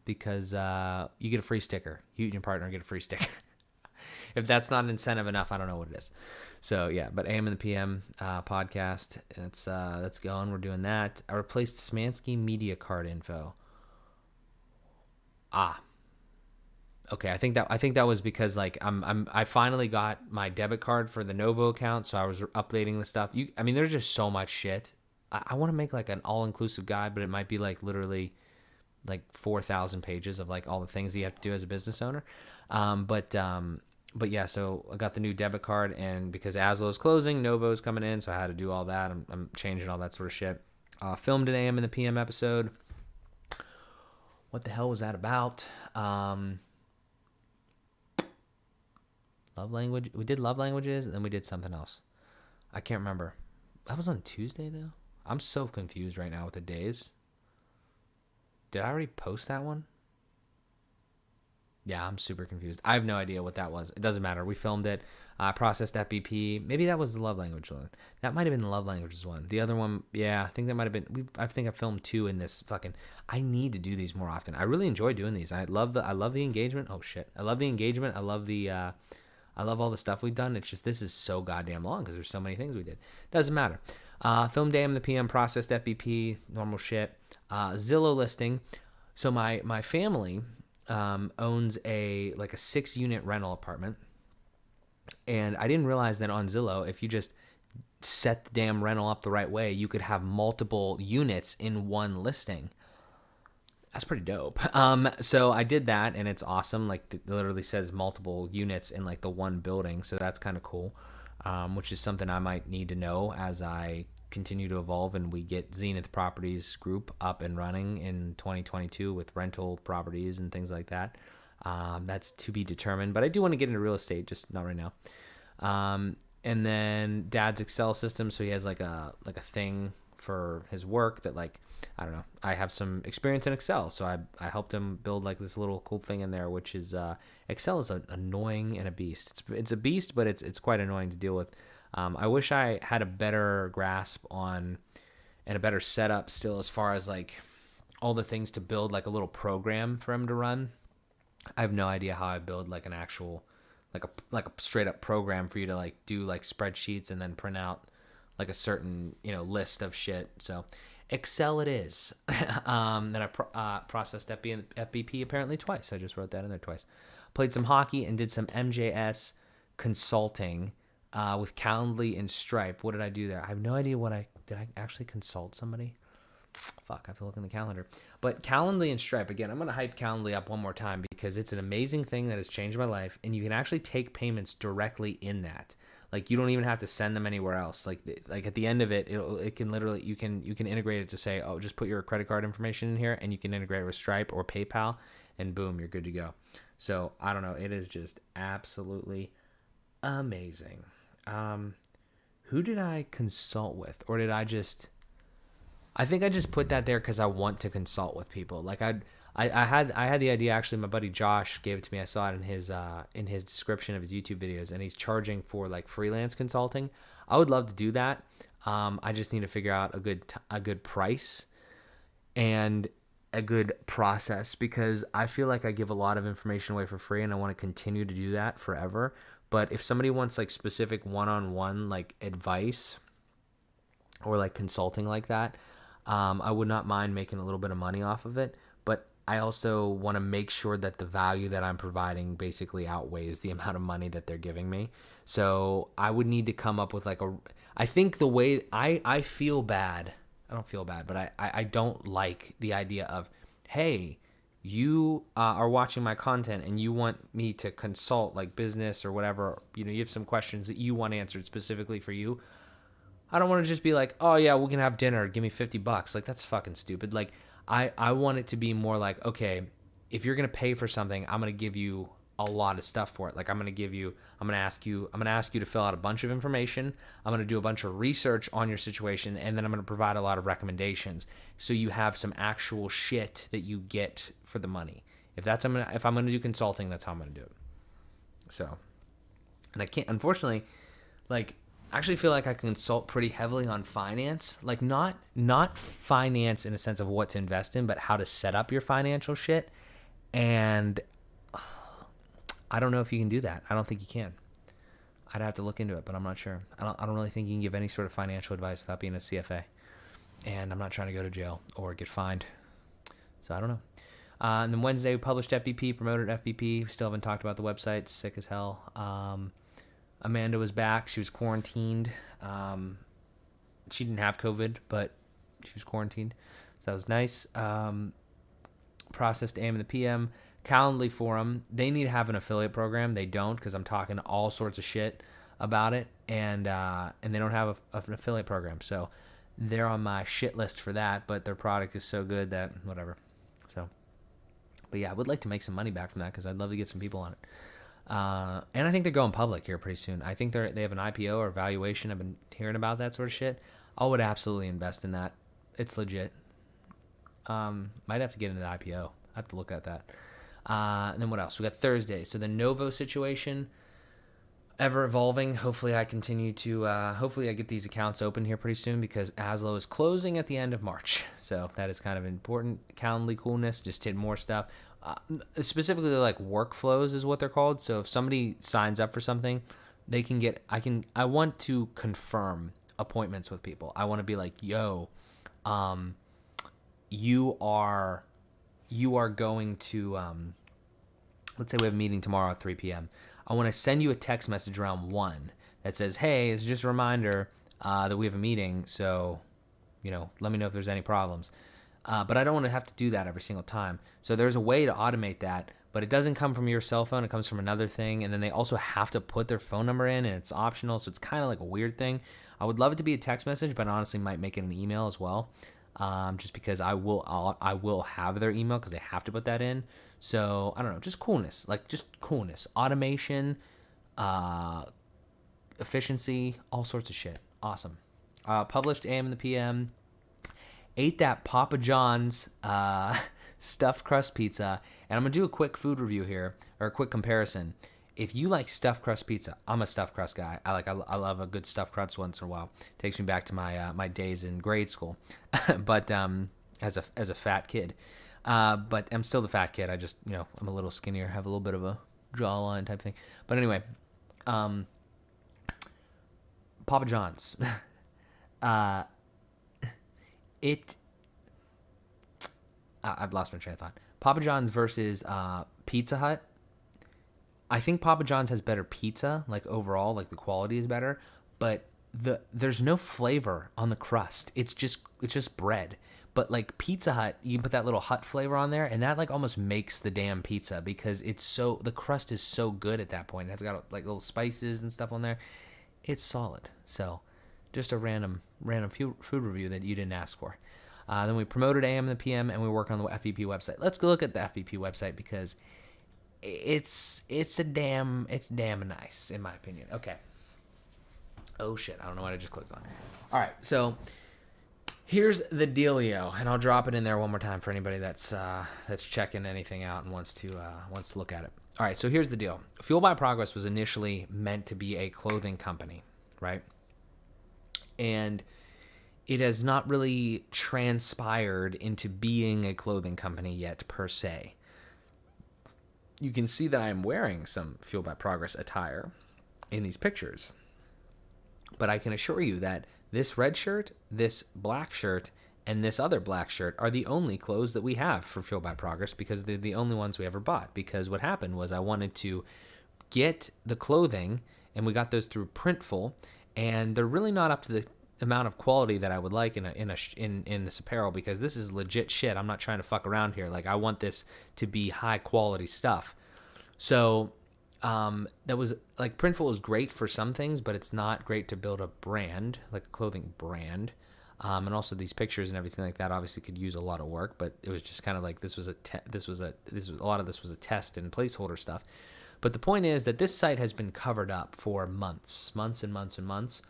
because you get a free sticker. You and your partner get a free sticker. If that's not incentive enough, I don't know what it is. So yeah, but AM and the PM podcast, that's going. We're doing that. I replaced Smansky media card info. Okay, I think that was because like I finally got my debit card for the Novo account, so I was updating the stuff. There's just so much shit. I want to make like an all-inclusive guide, but it might be like literally like 4,000 pages of like all the things that you have to do as a business owner. But yeah, so I got the new debit card, and because Aslo's closing, Novo's coming in, so I had to do all that. I'm changing all that sort of shit. Filmed an AM and the PM episode. What the hell was that about? Love language. We did love languages, and then we did something else. I can't remember. That was on Tuesday, though. I'm so confused right now with the days. Did I already post that one? Yeah, I'm super confused. I have no idea what that was. It doesn't matter. We filmed it. Processed FBP. Maybe that was the love language one. That might have been the love languages one. The other one, yeah, I think that might have been. I think I filmed 2 in this fucking. I need to do these more often. I really enjoy doing these. I love the engagement. Oh shit, I love the engagement. I love all the stuff we've done. It's just this is so goddamn long because there's so many things we did. Doesn't matter. Filmed AM the PM, processed FBP, normal shit. Zillow listing. So my family owns a 6-unit rental apartment, and I didn't realize that on Zillow, if you just set the damn rental up the right way, you could have multiple units in one listing. That's pretty dope. So I did that, and it's awesome. Like, it literally says multiple units in like the one building, so that's kind of cool. Which is something I might need to know as I continue to evolve and we get Zenith Properties Group up and running in 2022 with rental properties and things like that. That's to be determined, but I do want to get into real estate, just not right now. And then Dad's Excel system, so he has like a thing for his work that, like, I don't know, I have some experience in Excel, so I helped him build like this little cool thing in there, which is Excel is annoying and a beast. It's a beast, but it's quite annoying to deal with. I wish I had a better grasp on and a better setup still as far as like all the things to build like a little program for him to run. I have no idea how I build like an actual like a straight up program for you to like do like spreadsheets and then print out like a certain, list of shit. So Excel it is. Then I processed FBP apparently twice. I just wrote that in there twice. Played some hockey and did some MJS consulting with Calendly and Stripe. What did I do there? I have no idea did I actually consult somebody? Fuck, I have to look in the calendar. But Calendly and Stripe, again, I'm going to hype Calendly up one more time because it's an amazing thing that has changed my life, and you can actually take payments directly in that. Like, you don't even have to send them anywhere else. Like at the end of it, it can literally, you can integrate it to say, oh, just put your credit card information in here, and you can integrate it with Stripe or PayPal, and boom, you're good to go. So I don't know, it is just absolutely amazing. Who did I consult with, or did I just? I think I just put that there because I want to consult with people. Like I had the idea, actually. My buddy Josh gave it to me. I saw it in his description of his YouTube videos, and he's charging for like freelance consulting. I would love to do that. I just need to figure out a good price and a good process, because I feel like I give a lot of information away for free, and I want to continue to do that forever. But if somebody wants like specific one-on-one like advice or like consulting like that, I would not mind making a little bit of money off of it, but I also want to make sure that the value that I'm providing basically outweighs the amount of money that they're giving me. So I would need to come up with like I think the way I feel bad, I don't feel bad, but I don't like the idea of, hey, you are watching my content and you want me to consult like business or whatever, you have some questions that you want answered specifically for you. I don't want to just be like, oh yeah, we can have dinner, give me $50. Like, that's fucking stupid. Like, I want it to be more like, okay, if you're going to pay for something, I'm going to give you a lot of stuff for it. Like, I'm going to ask you to fill out a bunch of information. I'm going to do a bunch of research on your situation, and then I'm going to provide a lot of recommendations. So you have some actual shit that you get for the money. If I'm going to do consulting, that's how I'm going to do it. So, and I can't, unfortunately, like, I actually feel like I consult pretty heavily on finance, like not finance in a sense of what to invest in, but how to set up your financial shit. And I don't know if you can do that. I don't think you can. I'd have to look into it, but I'm not sure. I don't really think you can give any sort of financial advice without being a CFA. And I'm not trying to go to jail or get fined. So I don't know. And then Wednesday, we published FBP, promoted FBP. We still haven't talked about the website. Sick as hell. Amanda was back. She was quarantined. She didn't have COVID, but she was quarantined. So that was nice. Processed AM and the PM. Calendly Forum. They need to have an affiliate program. They don't, because I'm talking all sorts of shit about it. And they don't have an affiliate program. So they're on my shit list for that. But their product is so good that whatever. So, but yeah, I would like to make some money back from that because I'd love to get some people on it. And I think they're going public here pretty soon. I think they have an IPO or valuation. I've been hearing about that sort of shit. I would absolutely invest in that. It's legit. Might have to get into the IPO. I have to look at that. And then what else? We got Thursday. So the Novo situation, ever evolving. Hopefully I continue to, hopefully I get these accounts open here pretty soon because Aslo is closing at the end of March. So that is kind of important. Calendly coolness, just hit more stuff. Specifically like workflows is what they're called. So if somebody signs up for something, they can get, I want to confirm appointments with people. I want to be like, yo, you are going to, let's say we have a meeting tomorrow at 3 p.m. I want to send you a text message around 1 that says, hey, it's just a reminder that we have a meeting. So, let me know if there's any problems. But I don't want to have to do that every single time. So there's a way to automate that, but it doesn't come from your cell phone. It comes from another thing. And then they also have to put their phone number in, and it's optional. So it's kind of like a weird thing. I would love it to be a text message, but honestly might make it an email as well. Just because I will have their email because they have to put that in. So I don't know, just coolness, automation, efficiency, all sorts of shit. Awesome. Published AM and the PM. Ate that Papa John's stuffed crust pizza, and I'm gonna do a quick food review here, or a quick comparison. If you like stuffed crust pizza, I'm a stuffed crust guy. I love a good stuffed crust once in a while. Takes me back to my my days in grade school, but as a fat kid, but I'm still the fat kid. I just I'm a little skinnier, have a little bit of a jawline type thing. But anyway, Papa John's. I've lost my train of thought. Papa John's versus Pizza Hut. I think Papa John's has better pizza, like overall, like the quality is better, but there's no flavor on the crust. It's just bread. But like Pizza Hut, you can put that little hut flavor on there, and that like almost makes the damn pizza because the crust is so good at that point. It's got like little spices and stuff on there. It's solid. So just a random food review that you didn't ask for. Then we promoted AM and the PM, and we work on the FBP website. Let's go look at the FBP website because it's damn nice in my opinion. Okay. Oh shit! I don't know what I just clicked on. All right, so here's the dealio, and I'll drop it in there one more time for anybody that's checking anything out and wants to look at it. All right, so here's the deal. Fuel by Progress was initially meant to be a clothing company, right? And it has not really transpired into being a clothing company yet, per se. You can see that I am wearing some Fuel by Progress attire in these pictures. But I can assure you that this red shirt, this black shirt, and this other black shirt are the only clothes that we have for Fuel by Progress because they're the only ones we ever bought. Because what happened was I wanted to get the clothing, and we got those through Printful, and they're really not up to the amount of quality that I would like in this apparel because this is legit shit. I'm not trying to fuck around here. Like I want this to be high quality stuff. So that was like Printful is great for some things, but it's not great to build a brand, like a clothing brand. And also these pictures and everything like that obviously could use a lot of work, but it was just kind of like a lot of this was a test and placeholder stuff. But the point is that this site has been covered up for months and months and months.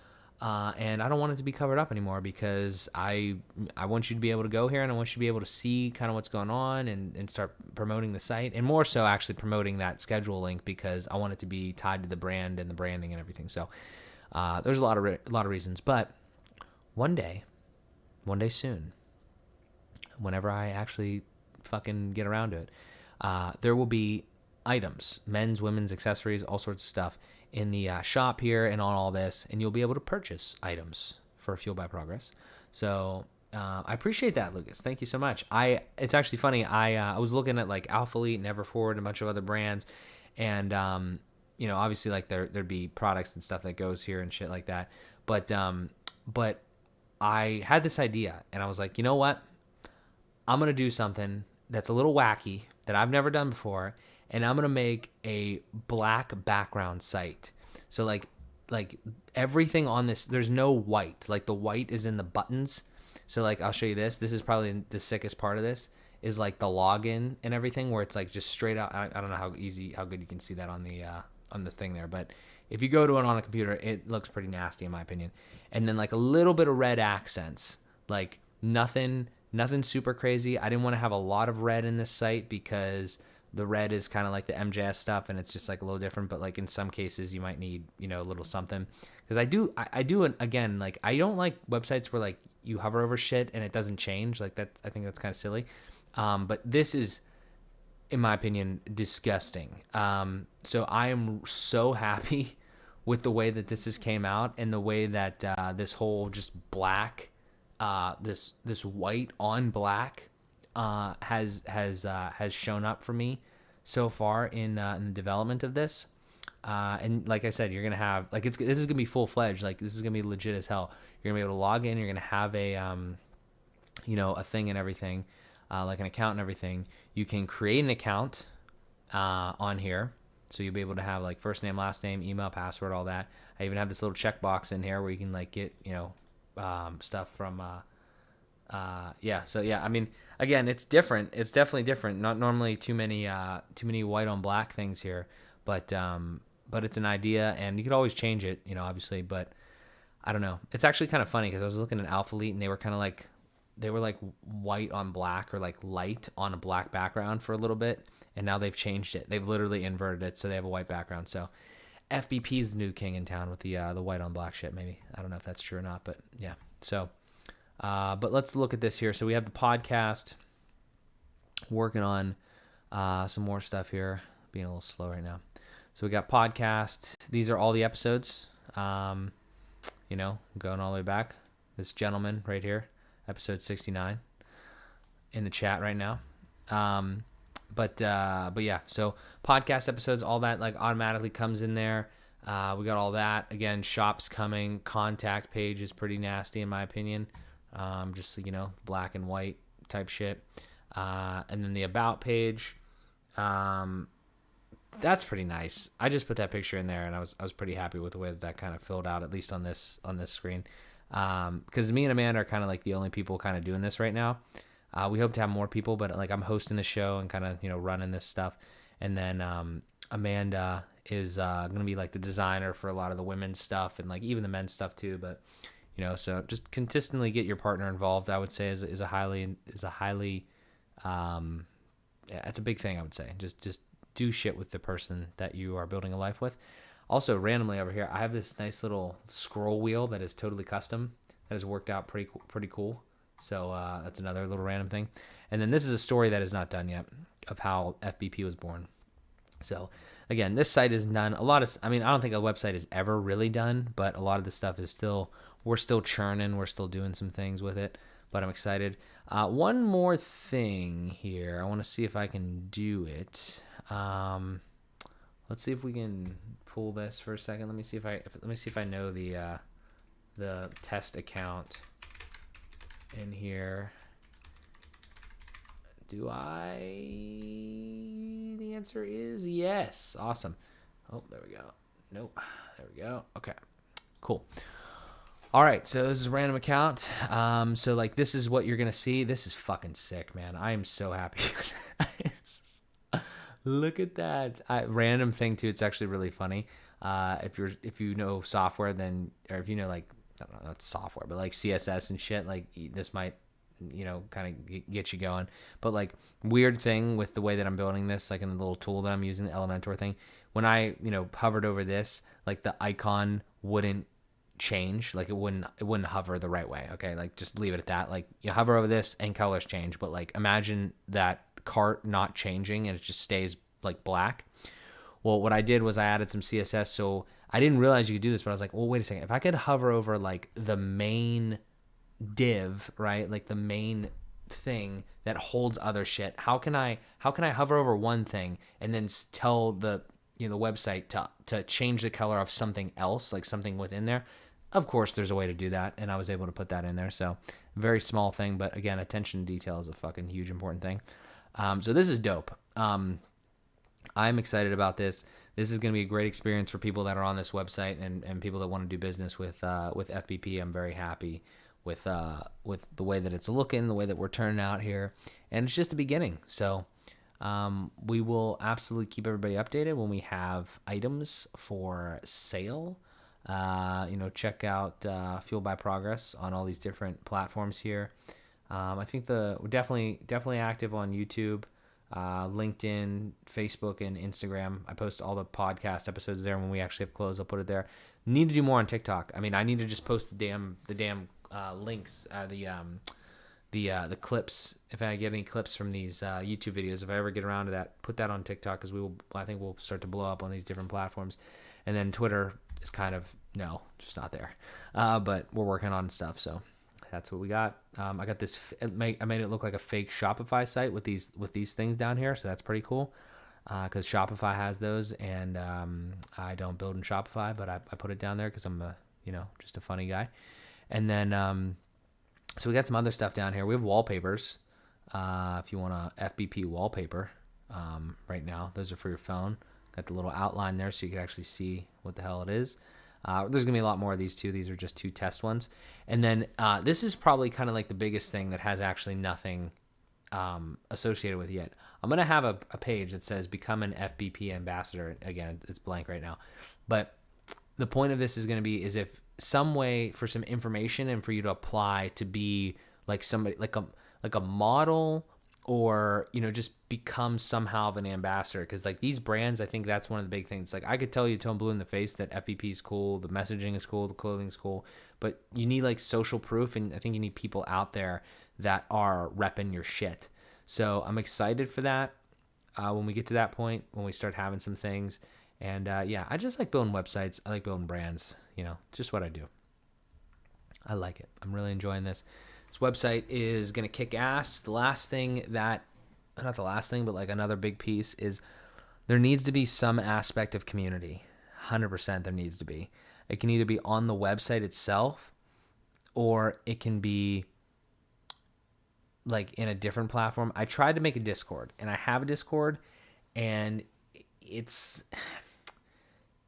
And I don't want it to be covered up anymore because I want you to be able to go here and I want you to be able to see kind of what's going on and start promoting the site, and more so actually promoting that schedule link because I want it to be tied to the brand and the branding and everything. So There's a lot of reasons, but one day soon, whenever I actually fucking get around to it, there will be items, men's, women's, accessories, all sorts of stuff in the shop here and on all this, and you'll be able to purchase items for Fueled by Progress. So I appreciate that, Lucas. Thank you so much. It's actually funny. I was looking at like Alpha Elite, Neverforward, and a bunch of other brands, and obviously like there'd be products and stuff that goes here and shit like that. But I had this idea, and I was like, you know what? I'm gonna do something that's a little wacky that I've never done before, and I'm gonna make a black background site. So like everything on this, there's no white. Like the white is in the buttons. So like I'll show you this. This is probably the sickest part of this is like the login and everything, where it's like just straight out. I don't know how good you can see that on the on this thing there, but if you go to it on a computer, it looks pretty nasty in my opinion. And then like a little bit of red accents, like nothing super crazy. I didn't want to have a lot of red in this site because the red is kind of like the MJS stuff, and it's just like a little different. But like in some cases, you might need a little something. Because I do again, like I don't like websites where like you hover over shit and it doesn't change. Like that, I think that's kind of silly. But this is, in my opinion, disgusting. So I am so happy with the way that this has came out, and the way that this whole just black, this white on black has shown up for me so far in the development of this. And like I said, you're gonna have like this is gonna be full fledged. Like this is gonna be legit as hell. You're gonna be able to log in. You're gonna have a a thing and everything, like an account and everything. You can create an account on here. So you'll be able to have like first name, last name, email, password, all that. I even have this little checkbox in here where you can like get, stuff from, So yeah, I mean, again, it's different. It's definitely different. Not normally too many white on black things here, but it's an idea, and you could always change it, obviously, but I don't know. It's actually kind of funny because I was looking at Alpha Elite and they were kind of like, white on black or like light on a black background for a little bit. And now they've changed it. They've literally inverted it, so they have a white background. So FBP is the new king in town with the white on black shit, maybe. I don't know if that's true or not, but yeah. So, but let's look at this here. So we have the podcast, working on some more stuff here. Being a little slow right now. So we got podcast. These are all the episodes, going all the way back. This gentleman right here, episode 69, in the chat right now. But yeah, so podcast episodes, all that like automatically comes in there. We got all that. Again, shop's coming. Contact page is pretty nasty in my opinion. Just black and white type shit. And then the about page, that's pretty nice. I just put that picture in there, and I was pretty happy with the way that kind of filled out, at least on this screen. Because me and Amanda are kind of like the only people kind of doing this right now. We hope to have more people, but like I'm hosting the show and kind of, running this stuff. And then Amanda is going to be like the designer for a lot of the women's stuff and like even the men's stuff too. But, so just consistently get your partner involved, I would say is a highly, it's a big thing, I would say. Just do shit with the person that you are building a life with. Also, randomly over here, I have this nice little scroll wheel that is totally custom that has worked out pretty cool. So that's another little random thing. And then this is a story that is not done yet of how FBP was born. So again, this site is done. I don't think a website is ever really done, but a lot of the stuff is we're still churning. We're still doing some things with it, but I'm excited. One more thing here. I want to see if I can do it. Let's see if we can pull this for a second. Let me see if I know the test account in here. Do I? The answer is yes. Awesome. Oh, there we go. Nope. There we go. Okay. Cool. All right. So this is a random account. So like this is what you're gonna see. This is fucking sick, man. I am so happy. Look at that. Random thing too. It's actually really funny. If you know software, then or if you know like I don't know, not software, but like CSS and shit, like this might, kind of get you going. But like weird thing with the way that I'm building this, like in the little tool that I'm using, the Elementor thing, when I, hovered over this, like the icon wouldn't change. Like it wouldn't hover the right way. Okay, like just leave it at that. Like you hover over this and colors change, but like imagine that cart not changing and it just stays like black. Well, what I did was I added some CSS. So I didn't realize you could do this, but I was like, well, wait a second. If I could hover over like the main div, right? Like the main thing that holds other shit. How can I hover over one thing and then tell the the website to change the color of something else, like something within there? Of course, there's a way to do that, and I was able to put that in there. So very small thing, but again, attention to detail is a fucking huge important thing. So this is dope. I'm excited about this. This is going to be a great experience for people that are on this website and people that want to do business with FBP. I'm very happy with the way that it's looking, the way that we're turning out here, and it's just the beginning. So we will absolutely keep everybody updated when we have items for sale. Check out Fueled by Progress on all these different platforms here. I think we're definitely active on YouTube, LinkedIn, Facebook, and Instagram. I post all the podcast episodes there. When we actually have clothes, I'll put it there. Need to do more on TikTok. I mean, I need to just post the damn links, the clips. If I get any clips from these YouTube videos, if I ever get around to that, put that on TikTok, because I think we'll start to blow up on these different platforms. And then Twitter is kind of just not there, but we're working on stuff. So that's what we got. I got this. I made it look like a fake Shopify site with these things down here. So that's pretty cool, because Shopify has those, and I don't build in Shopify, but I put it down there because I'm just a funny guy. And then so we got some other stuff down here. We have wallpapers. If you want a FBP wallpaper, right now, those are for your phone. Got the little outline there so you can actually see what the hell it is. There's going to be a lot more of these too. These are just 2 test ones. And then this is probably kind of like the biggest thing that has actually nothing associated with it yet. I'm going to have a page that says become an FBP ambassador. Again, it's blank right now. But the point of this is going to be if some way for some information and for you to apply to be like somebody, like a model, or just become somehow of an ambassador. Because like these brands, I think that's one of the big things. Like I could tell you till I'm blue in the face that FBP is cool, the messaging is cool, the clothing is cool, but you need like social proof, and I think you need people out there that are repping your shit. So I'm excited for that when we get to that point, when we start having some things. And I just like building websites. I like building brands. Just what I do. I like it. I'm really enjoying this. This website is going to kick ass. The last thing not the last thing, but like another big piece is there needs to be some aspect of community. 100% there needs to be. It can either be on the website itself, or it can be like in a different platform. I tried to make a Discord, and I have a Discord, and it's...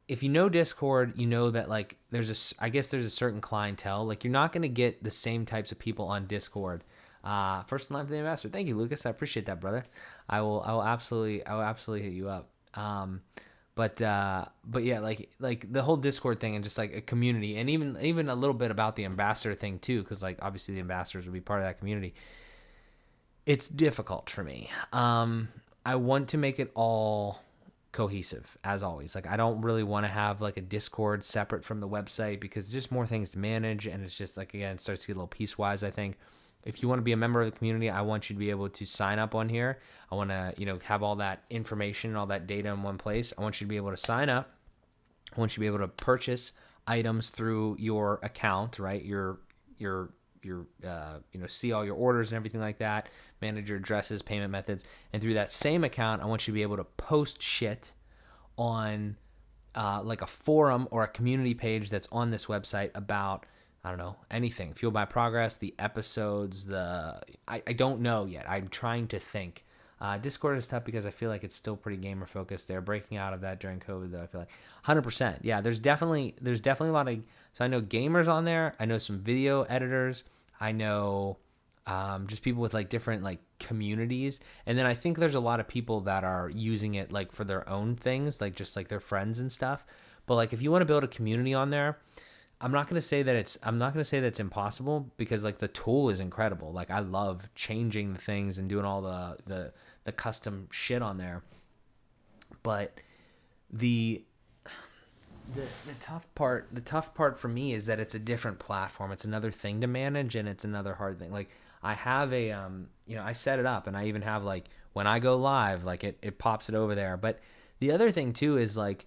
If you know Discord, you know that like I guess there's a certain clientele. Like you're not going to get the same types of people on Discord. First in line for the ambassador. Thank you, Lucas. I appreciate that, brother. I will absolutely hit you up. But yeah, like the whole Discord thing, and just like a community, and even a little bit about the ambassador thing too, because like obviously the ambassadors will be part of that community. It's difficult for me. I want to make it all cohesive, as always. Like I don't really want to have like a Discord separate from the website, because there's just more things to manage, and it's just like, again, it starts to get a little piecewise. I think if you want to be a member of the community, I want you to be able to sign up on here. I want to have all that information, all that data in one place. I want you to be able to sign up. I want you to be able to purchase items through your account, right? Your see all your orders and everything like that, manage your addresses, payment methods, and through that same account, I want you to be able to post shit on like a forum or a community page that's on this website about, I don't know, anything. Fueled by Progress, the episodes, I don't know yet. I'm trying to think. Discord is tough because I feel like it's still pretty gamer focused. They're breaking out of that during COVID, though. I feel like 100%. Yeah, there's definitely a lot of. So I know gamers on there. I know some video editors. I know just people with like different like communities, and then I think there's a lot of people that are using it like for their own things, like just like their friends and stuff. But like if you want to build a community on there, I'm not gonna say that it's impossible, because like the tool is incredible. Like I love changing the things and doing all the custom shit on there. But the The tough part for me is that it's a different platform. It's another thing to manage, and it's another hard thing. Like I have a I set it up, and I even have like when I go live, like it pops it over there. But the other thing too is like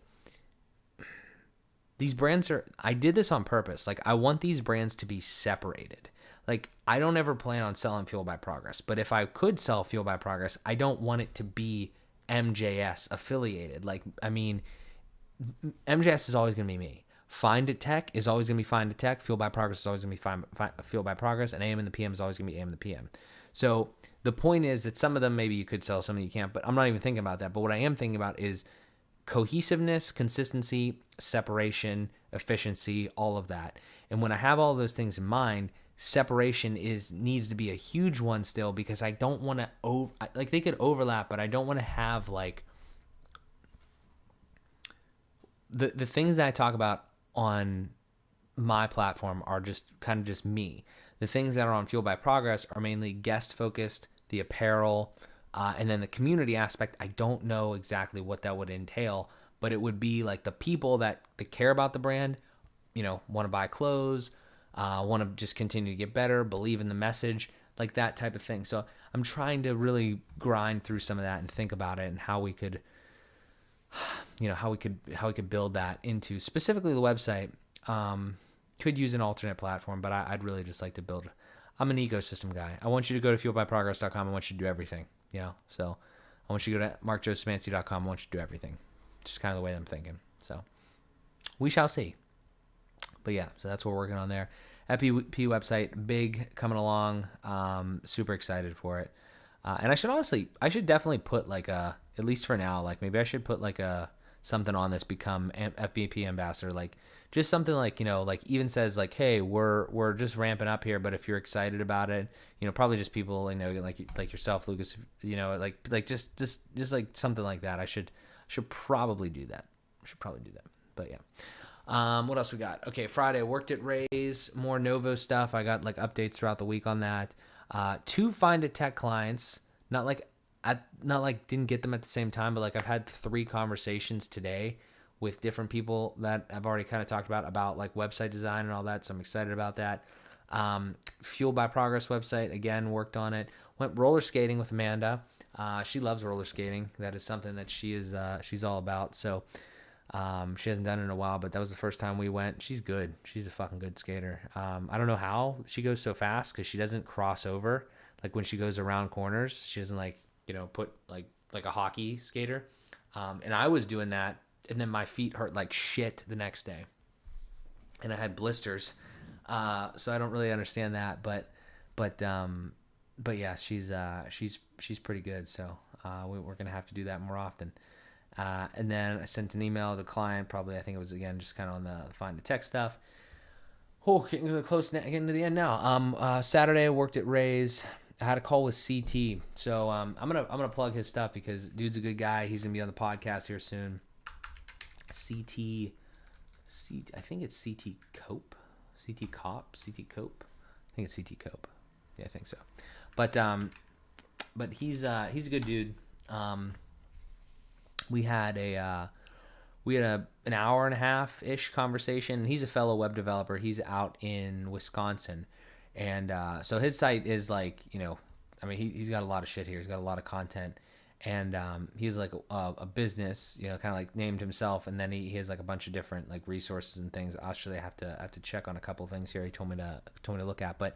these brands I did this on purpose. Like I want these brands to be separated. Like I don't ever plan on selling Fuel by Progress, but if I could sell Fuel by Progress, I don't want it to be MJS affiliated. Like, I mean, MJS is always going to be me. Find It Tech is always going to be Find It Tech. Fuel by Progress is always going to be Fuel by Progress. And AM and the PM is always going to be AM and the PM. So the point is that some of them maybe you could sell, some of you can't. But I'm not even thinking about that. But what I am thinking about is cohesiveness, consistency, separation, efficiency, all of that. And when I have all those things in mind, separation needs to be a huge one still, because I don't want to like they could overlap, but I don't want to have like the things that I talk about on my platform are just kind of just me. The things that are on Fuel by Progress are mainly guest focused, the apparel, and then the community aspect. I don't know exactly what that would entail, but it would be like the people that care about the brand, want to buy clothes, want to just continue to get better, believe in the message, like that type of thing. So I'm trying to really grind through some of that and think about it and how we could, how we could build that into specifically the website. Could use an alternate platform, but I'd really just like to build. I'm an ecosystem guy. I want you to go to fuelbyprogress.com. I want you to do everything, So I want you to go to markjosemancy.com. I want you to do everything. Just kind of the way I'm thinking. So we shall see. But yeah, so that's what we're working on there. FP website, big, coming along. Super excited for it. And I should definitely put like at least for now, like maybe I should put like something on this, become FBP ambassador, like just something like, like even says like, hey, we're just ramping up here, but if you're excited about it, probably just people, like yourself, Lucas, like just like something like that. I should probably do that. But yeah. What else we got? Okay, Friday, worked at Ray's, more Novo stuff. I got like updates throughout the week on that. 2 Find It Tech clients, not like didn't get them at the same time, but like I've had 3 conversations today with different people that I've already kind of talked about like website design and all that. So I'm excited about that. Fuel by Progress website, again, worked on it. Went roller skating with Amanda. She loves roller skating. That is something that she's all about. So she hasn't done it in a while, but that was the first time we went. She's good. She's a fucking good skater. I don't know how she goes so fast, because she doesn't cross over. Like when she goes around corners, she doesn't put like a hockey skater. And I was doing that, and then my feet hurt like shit the next day, and I had blisters. So I don't really understand that, but yeah, she's pretty good. So we're gonna have to do that more often. And then I sent an email to the client, probably, I think it was, again, just kind of on the Find the Tech stuff. Oh, getting close, getting to the end now. Saturday, I worked at Ray's. I had a call with CT. So I'm gonna plug his stuff, because dude's a good guy. He's gonna be on the podcast here soon. CT, I think it's CT Cope. CT Cope. I think it's CT Cope. Yeah, I think so. But he's a good dude. We had an hour and a half ish conversation. He's a fellow web developer. He's out in Wisconsin, and so his site is like, he's got a lot of shit here. He's got a lot of content, and he's like a business, kind of like named himself, and then he has like a bunch of different like resources and things. I'll actually have to check on a couple of things here. He told me to look at, but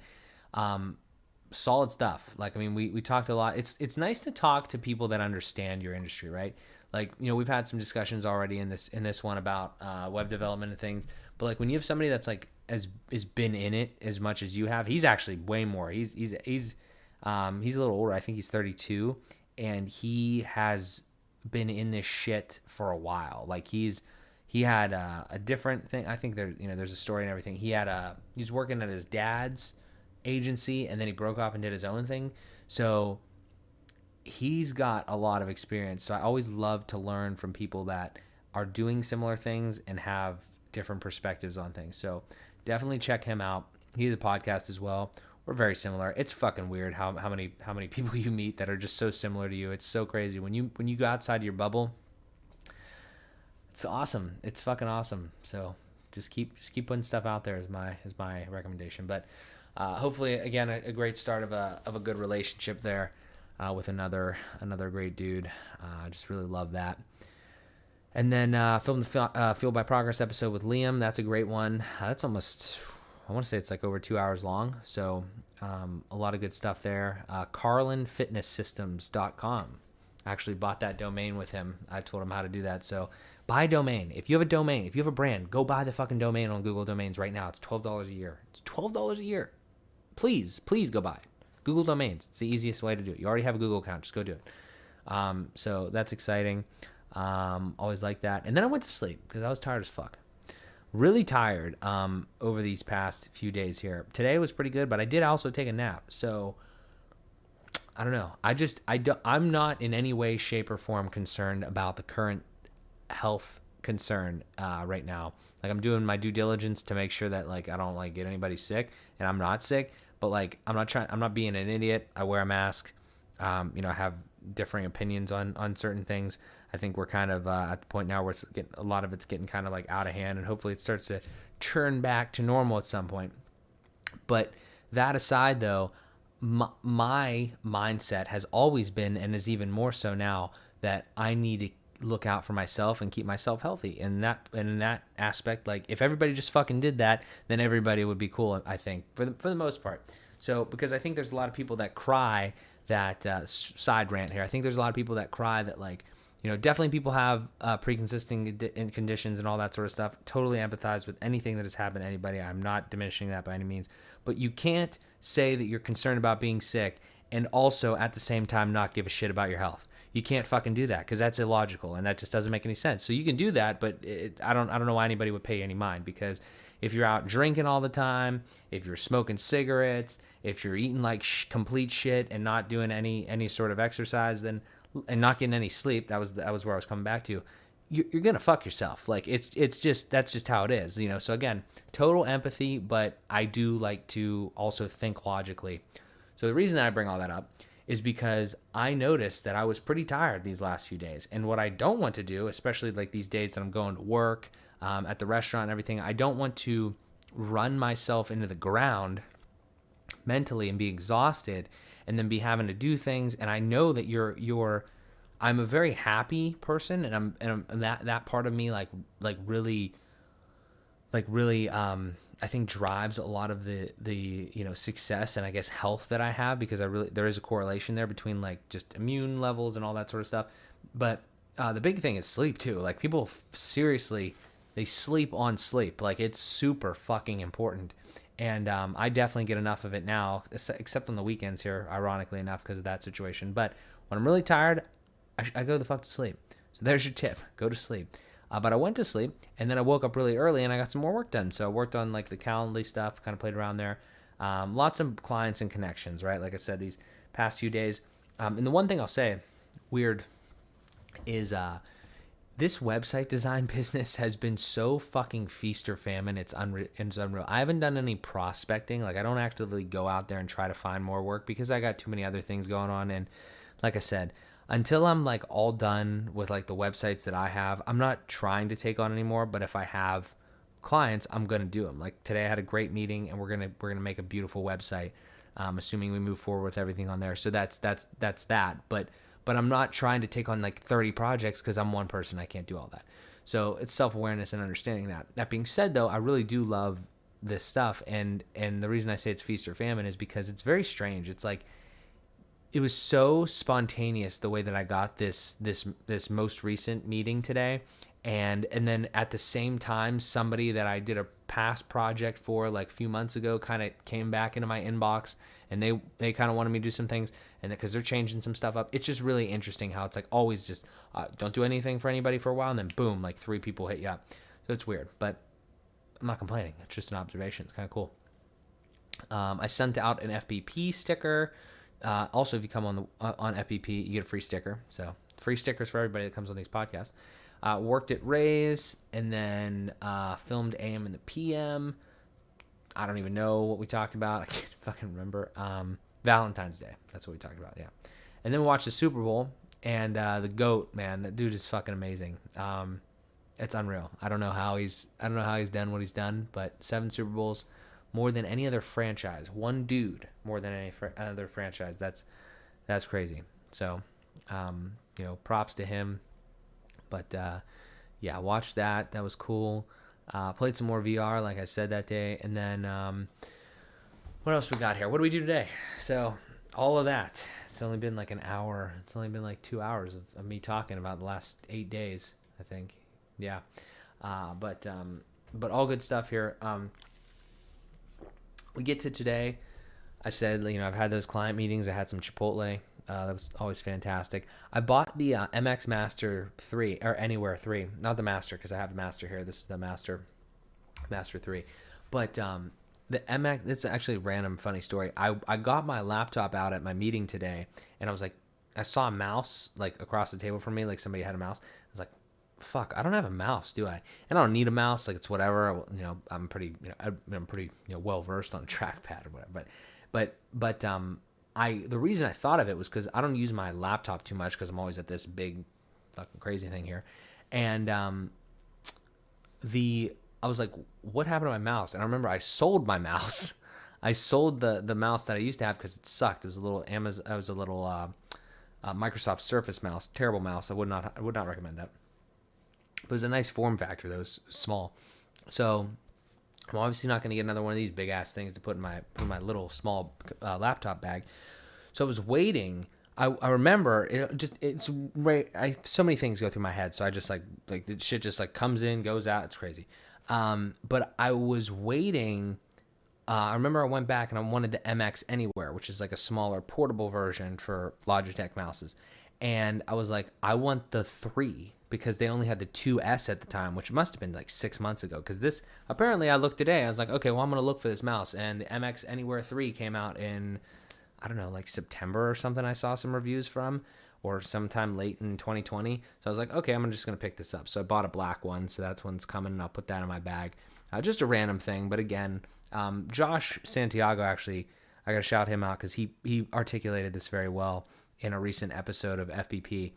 solid stuff. Like, we talked a lot. It's nice to talk to people that understand your industry, right? Like, we've had some discussions already in this one about web development and things, but like when you have somebody that's like has been in it as much as you have, he's actually way more. He's a little older. I think he's 32, and he has been in this shit for a while. Like he had a different thing. I think there's a story and everything. He's working at his dad's agency, and then he broke off and did his own thing. So he's got a lot of experience. So I always love to learn from people that are doing similar things and have different perspectives on things. So definitely check him out. He has a podcast as well. We're very similar. It's fucking weird how many people you meet that are just so similar to you. It's so crazy when you go outside your bubble. It's awesome. It's fucking awesome. So just keep putting stuff out there is my recommendation. But hopefully, again, a great start of a good relationship there with another great dude. I just really love that. And then filmed the Fueled by Progress episode with Liam. That's a great one. That's almost, I want to say it's like over 2 hours long. So a lot of good stuff there. carlinfitnesssystems.com. I actually bought that domain with him. I told him how to do that. So buy a domain. If you have a domain, if you have a brand, go buy the fucking domain on Google Domains right now. It's $12 a year. It's $12 a year. Please go buy it. Google Domains. It's the easiest way to do it. You already have a Google account. Just go do it. So that's exciting. Always like that. And then I went to sleep because I was tired as fuck. Really tired over these past few days here. Today was pretty good, but I did also take a nap. So I don't know. I'm not in any way, shape, or form concerned about the current health concern right now. Like, I'm doing my due diligence to make sure that like I don't like get anybody sick, and I'm not sick. But like I'm not being an idiot. I wear a mask. I have differing opinions on certain things. I think we're kind of at the point now where a lot of it's getting kind of like out of hand, and hopefully it starts to churn back to normal at some point. But that aside, though, my mindset has always been, and is even more so now, that I need to look out for myself and keep myself healthy. And in that aspect, like if everybody just fucking did that, then everybody would be cool, I think, for the most part. So because I think there's a lot of people that cry that side rant here. I think there's a lot of people that cry that like, definitely people have pre-existing conditions and all that sort of stuff. Totally empathize with anything that has happened to anybody. I'm not diminishing that by any means. But you can't say that you're concerned about being sick and also at the same time not give a shit about your health. You can't fucking do that because that's illogical and that just doesn't make any sense. So you can do that, but I don't know why anybody would pay any mind, because if you're out drinking all the time, if you're smoking cigarettes, if you're eating like complete shit and not doing any sort of exercise, then and not getting any sleep, that was where I was coming back to. You're gonna fuck yourself. Like it's just that's just how it is, So again, total empathy, but I do like to also think logically. So the reason that I bring all that up is because I noticed that I was pretty tired these last few days, and what I don't want to do, especially like these days that I'm going to work, at the restaurant and everything, I don't want to run myself into the ground mentally and be exhausted and then be having to do things. And I know that I'm a very happy person, and I'm that part of me like really I think drives a lot of the success and I guess health that I have, because there is a correlation there between like just immune levels and all that sort of stuff. But the big thing is sleep too. Like people seriously, they sleep on sleep. Like it's super fucking important. And I definitely get enough of it now, except on the weekends here, ironically enough, because of that situation. But when I'm really tired, I go the fuck to sleep. So there's your tip. Go to sleep. But I went to sleep, and then I woke up really early, and I got some more work done. So I worked on like the Calendly stuff, kind of played around there. Lots of clients and connections, right? Like I said, these past few days. And the one thing I'll say, weird, is this website design business has been so fucking feast or famine. It's unreal. I haven't done any prospecting. Like I don't actively go out there and try to find more work because I got too many other things going on. And like I said, until I'm like all done with like the websites that I have, I'm not trying to take on anymore. But if I have clients, I'm gonna do them. Like today, I had a great meeting, and we're gonna make a beautiful website. Assuming we move forward with everything on there. So that's that. But I'm not trying to take on like 30 projects because I'm one person. I can't do all that. So it's self-awareness and understanding that. That being said, though, I really do love this stuff, and the reason I say it's feast or famine is because it's very strange. It's like, it was so spontaneous the way that I got this most recent meeting today, and then at the same time, somebody that I did a past project for like a few months ago kind of came back into my inbox, and they kind of wanted me to do some things, and because they're changing some stuff up. It's just really interesting how it's like always just don't do anything for anybody for a while, and then boom, like 3 people hit you up. So it's weird, but I'm not complaining. It's just an observation. It's kind of cool. I sent out an FBP sticker. Also, if you come on FBP, you get a free sticker. So free stickers for everybody that comes on these podcasts. Worked at Ray's, and then filmed AM and the PM. I don't even know what we talked about. I can't fucking remember. Valentine's Day. That's what we talked about, yeah. And then we watched the Super Bowl, and the GOAT, man, that dude is fucking amazing. it's unreal. I don't know how he's done what he's done, but 7 Super Bowls, more than any other franchise. One dude more than any other franchise. That's crazy. So, props to him. But yeah, watched that. That was cool. Played some more VR, like I said that day, and then what else we got here? What do we do today? So all of that. It's only been like an hour. It's only been like 2 hours of me talking about the last 8 days, I think. Yeah. But all good stuff here. We get to today. I said, I've had those client meetings. I had some Chipotle. That was always fantastic. I bought the MX Master 3, or Anywhere 3. Not the Master, because I have the Master here. This is the Master 3. But the MX, it's actually a random funny story. I got my laptop out at my meeting today, and I was like, I saw a mouse like across the table from me, like somebody had a mouse. I was like, fuck, I don't have a mouse, do I? And I don't need a mouse, like it's whatever. I'm pretty, I'm pretty, well versed on a trackpad or whatever. But the reason I thought of it was because I don't use my laptop too much because I'm always at this big fucking crazy thing here, and I was like, what happened to my mouse? And I remember I sold my mouse. I sold the mouse that I used to have because it sucked. It was a little Microsoft Surface mouse, terrible mouse. I would not recommend that. But it was a nice form factor that was small. So I'm obviously not going to get another one of these big ass things to put in my little small laptop bag. So I was waiting. I remember so many things go through my head. So I just like the shit just like comes in, goes out. It's crazy. But I was waiting. I remember I went back and I wanted the MX Anywhere, which is like a smaller portable version for Logitech mouses. And I was like, I want the 3 because they only had the 2S at the time, which must have been like 6 months ago. Because this, apparently I looked today. I was like, okay, well, I'm going to look for this mouse. And the MX Anywhere 3 came out in, I don't know, like September or something. I saw some reviews from, or sometime late in 2020. So I was like, okay, I'm just going to pick this up. So I bought a black one. So that's one's coming, and I'll put that in my bag. Just a random thing. But again, Josh Santiago, actually, I got to shout him out because he articulated this very well in a recent episode of FBP.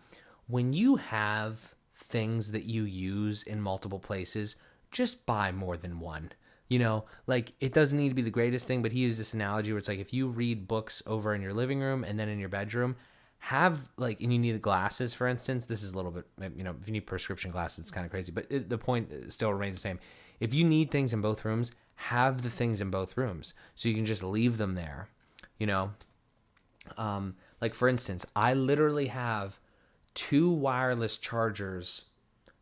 When you have things that you use in multiple places, just buy more than one. Like it doesn't need to be the greatest thing, but he used this analogy where it's like if you read books over in your living room and then in your bedroom, have like, and you need glasses, for instance. This is a little bit, if you need prescription glasses, it's kind of crazy, but the point still remains the same. If you need things in both rooms, have the things in both rooms so you can just leave them there. Like for instance, I literally have 2 wireless chargers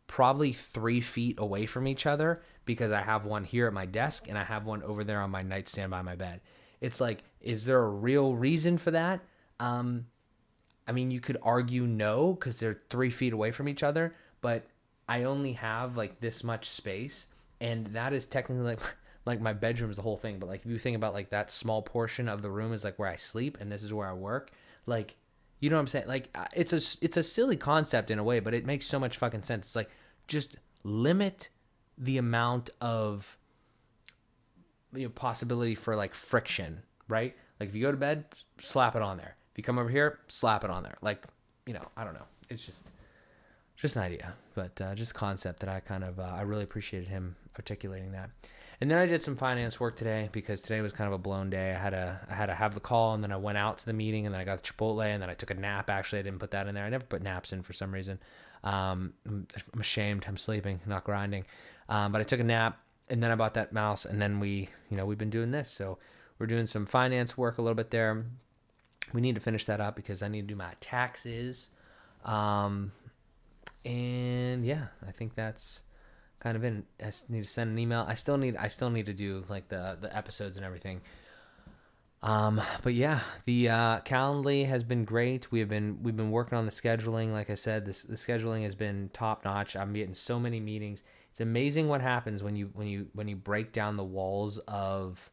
probably 3 feet away from each other because I have one here at my desk and I have one over there on my nightstand by my bed. It's like, is there a real reason for that? You could argue no, because they're 3 feet away from each other, but I only have like this much space, and that is technically like my bedroom is the whole thing. But like if you think about like that small portion of the room is like where I sleep, and this is where I work, like, you know what I'm saying? Like it's a silly concept in a way, but it makes so much fucking sense. It's like, just limit the amount of possibility for like friction, right? Like if you go to bed, slap it on there. If you come over here, slap it on there. Like, I don't know. It's just an idea, but just concept that I kind of, I really appreciated him articulating that. And then I did some finance work today because today was kind of a blown day. I had to have the call, and then I went out to the meeting, and then I got the Chipotle, and then I took a nap. Actually, I didn't put that in there. I never put naps in for some reason. I'm ashamed. I'm sleeping, not grinding. But I took a nap, and then I bought that mouse, and then we've been doing this. So we're doing some finance work a little bit there. We need to finish that up because I need to do my taxes. And yeah, I think that's kind of it. I need to send an email. I still need to do like the episodes and everything. But yeah, the Calendly has been great. We've been working on the scheduling. Like I said, the scheduling has been top notch. I'm getting so many meetings. It's amazing what happens when you break down the walls of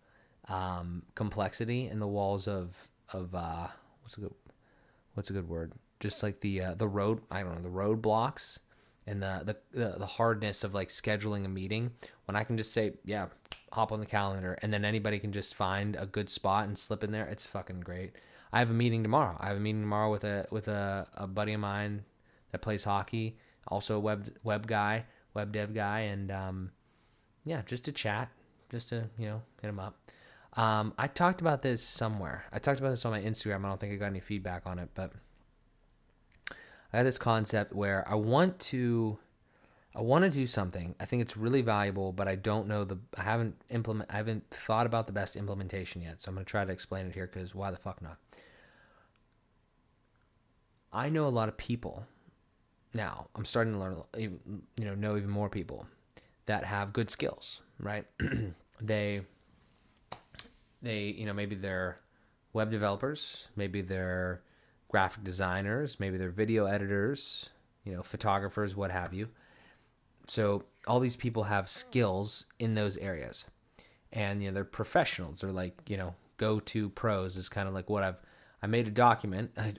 complexity and the walls of what's a good word? Just like the road, I don't know, the roadblocks and the hardness of like scheduling a meeting, when I can just say, yeah, hop on the calendar, and then anybody can just find a good spot and slip in there. It's fucking great. I have a meeting tomorrow. with a buddy of mine that plays hockey, also a web web dev guy, and yeah, just to chat, just to hit him up. I talked about this somewhere. I talked about this on my Instagram. I don't think I got any feedback on it, but I had this concept where I want to do something. I think it's really valuable, but I don't know I haven't thought about the best implementation yet. So I'm going to try to explain it here, because why the fuck not? I know a lot of people now. I'm starting to learn, know even more people that have good skills, right? they maybe they're web developers, maybe they're graphic designers, maybe they're video editors, photographers, what have you. So all these people have skills in those areas, and they're professionals. They're like go-to pros is kind of like what I made a document, a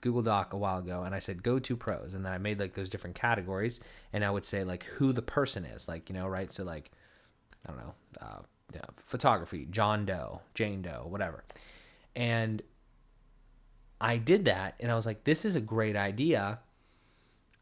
Google Doc a while ago, and I said go-to pros, and then I made like those different categories, and I would say like who the person is, like right. So like I don't know, photography, John Doe, Jane Doe, whatever, and I did that, and I was like, this is a great idea.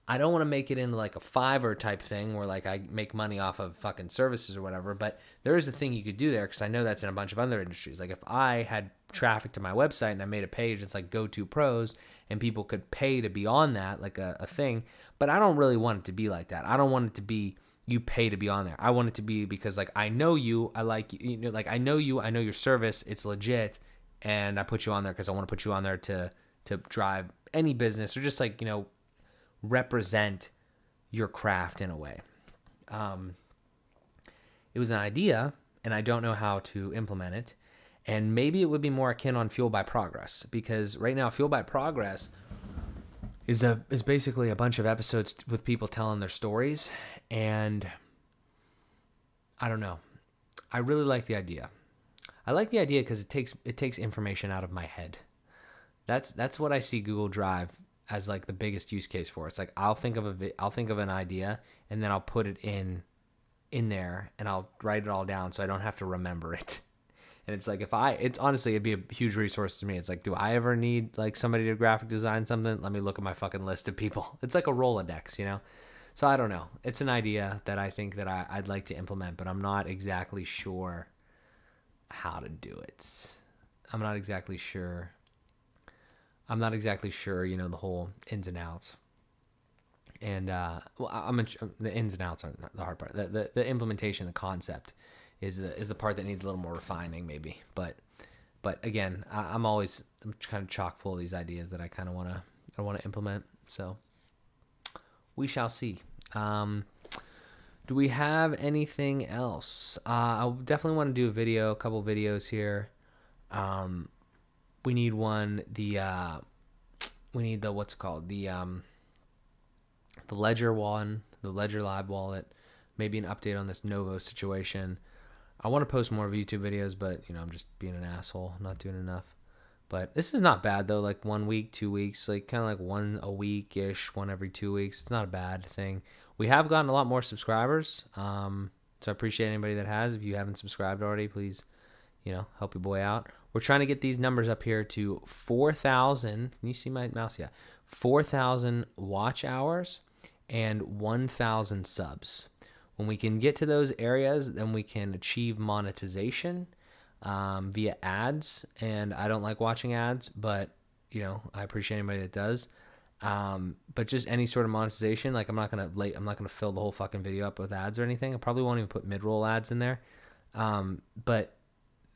I don't want to make it into like a Fiverr type thing where like I make money off of fucking services or whatever, but there is a thing you could do there, because I know that's in a bunch of other industries. Like if I had traffic to my website and I made a page that's like go-to pros, and people could pay to be on that, like a thing, but I don't really want it to be like that. I don't want it to be you pay to be on there. I want it to be because like I know you, I like you, like I know you, I know your service, it's legit, and I put you on there because I want to put you on there to drive any business, or just like represent your craft in a way. It was an idea, and I don't know how to implement it. And maybe it would be more akin on Fuel by Progress, because right now Fuel by Progress is basically a bunch of episodes with people telling their stories, and I don't know. I really like the idea. I like the idea because it takes information out of my head. That's what I see Google Drive as like the biggest use case for. It's like I'll think of an idea, and then I'll put it in there, and I'll write it all down so I don't have to remember it. And it's like it's honestly, it'd be a huge resource to me. It's like, do I ever need like somebody to graphic design something? Let me look at my fucking list of people. It's like a Rolodex, So I don't know. It's an idea that I think that I'd like to implement, but I'm not exactly sure how to do it. I'm not exactly sure, the whole ins and outs. And the ins and outs aren't the hard part. The implementation, the concept is the part that needs a little more refining, maybe. But again, I'm kind of chock full of these ideas that I kind of want to implement. So we shall see. Do we have anything else? I definitely want to do a couple videos here. We need one. We need the what's it called, the Ledger one, the Ledger Live wallet. Maybe an update on this Novo situation. I want to post more YouTube videos, but I'm just being an asshole, not doing enough. But this is not bad though. Like 1 week, 2 weeks, like kind of like one a week ish, one every 2 weeks. It's not a bad thing. We have gotten a lot more subscribers. So I appreciate anybody that has. If you haven't subscribed already, please, help your boy out. We're trying to get these numbers up here to 4,000. Can you see my mouse? Yeah. 4,000 watch hours and 1,000 subs. When we can get to those areas, then we can achieve monetization via ads. And I don't like watching ads, but I appreciate anybody that does. But just any sort of monetization, like I'm not gonna fill the whole fucking video up with ads or anything. I probably won't even put mid-roll ads in there. But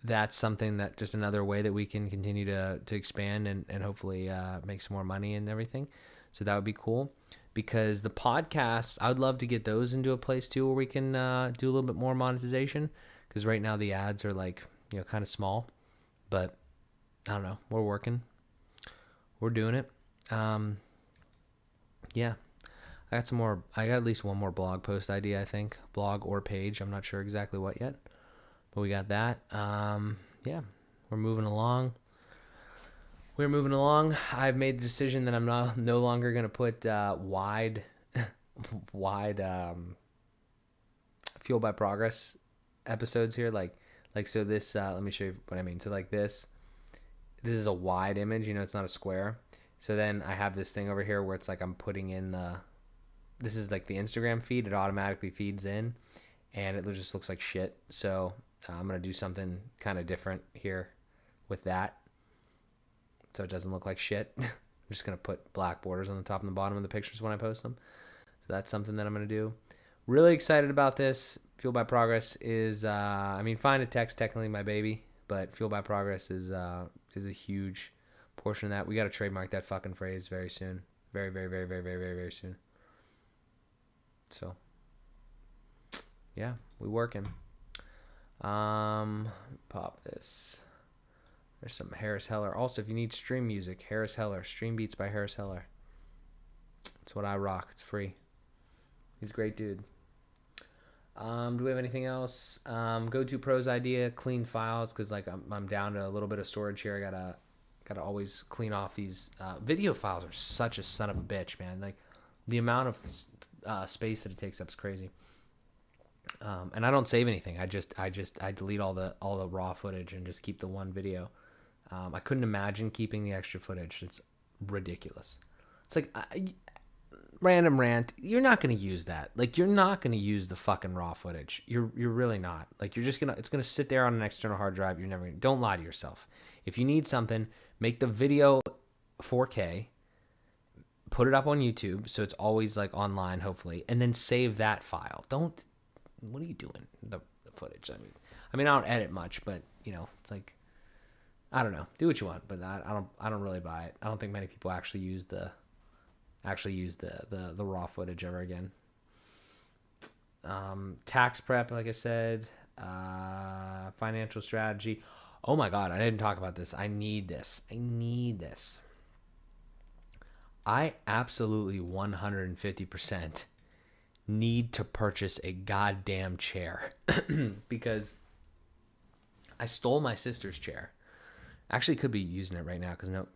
that's something that just another way that we can continue to expand and hopefully make some more money and everything. So that would be cool. Because the podcasts, I would love to get those into a place too where we can do a little bit more monetization. Because right now the ads are like, kind of small. But I don't know. We're working. We're doing it. Yeah. I got at least one more blog post idea, I think. Blog or page. I'm not sure exactly what yet. But we got that. Yeah. We're moving along. I've made the decision that I'm no longer going to put wide Fuel by Progress episodes here. Like so this, let me show you what I mean. So like this is a wide image, it's not a square. So then I have this thing over here where it's like I'm putting in this is like the Instagram feed. It automatically feeds in, and it just looks like shit. So I'm gonna do something kind of different here with that, so it doesn't look like shit. I'm just gonna put black borders on the top and the bottom of the pictures when I post them. So that's something that I'm gonna do. Really excited about this. Fueled by Progress is, Find a Text, technically my baby, but Fueled by Progress is a huge portion of that. We got to trademark that fucking phrase very soon. Very, very, very, very, very, very, very soon. So, yeah, we working. Pop this. There's some Harris Heller. Also, if you need stream music, Harris Heller. Stream Beats by Harris Heller. That's what I rock. It's free. He's a great dude. Do we have anything else? GoToPro's idea, clean files, because like I'm down to a little bit of storage here. I gotta always clean off these video files. Are such a son of a bitch, man. Like the amount of space that it takes up is crazy. And I don't save anything. I delete all the raw footage and just keep the one video. I couldn't imagine keeping the extra footage. It's ridiculous. It's like random rant. You're not going to use that. Like, you're not going to use the fucking raw footage. You're really not. Like, it's going to sit there on an external hard drive. You're never gonna, don't lie to yourself. If you need something, make the video 4K, put it up on YouTube so it's always like online, hopefully, and then save that file. What are you doing? The footage. I mean, I don't edit much, but it's like, I don't know. Do what you want, but I don't really buy it. I don't think many people actually use the raw footage ever again. Tax prep, like I said, financial strategy. Oh my God, I didn't talk about this. I need this. I absolutely 150% need to purchase a goddamn chair because I stole my sister's chair. Actually, could be using it right now because I don't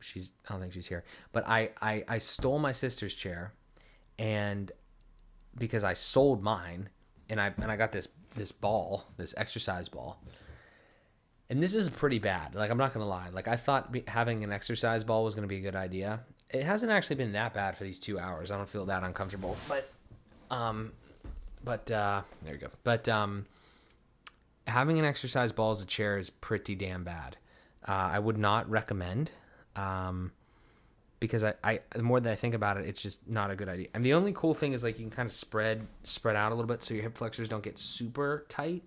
think she's here. But I stole my sister's chair, and because I sold mine, and I got this ball, this exercise ball, and this is pretty bad. Like, I'm not gonna lie. Like, I thought having an exercise ball was gonna be a good idea. It hasn't actually been that bad for these 2 hours. I don't feel that uncomfortable. But there you go. But having an exercise ball as a chair is pretty damn bad. I would not recommend, because I the more that I think about it, it's just not a good idea. And the only cool thing is, like, you can kind of spread out a little bit so your hip flexors don't get super tight,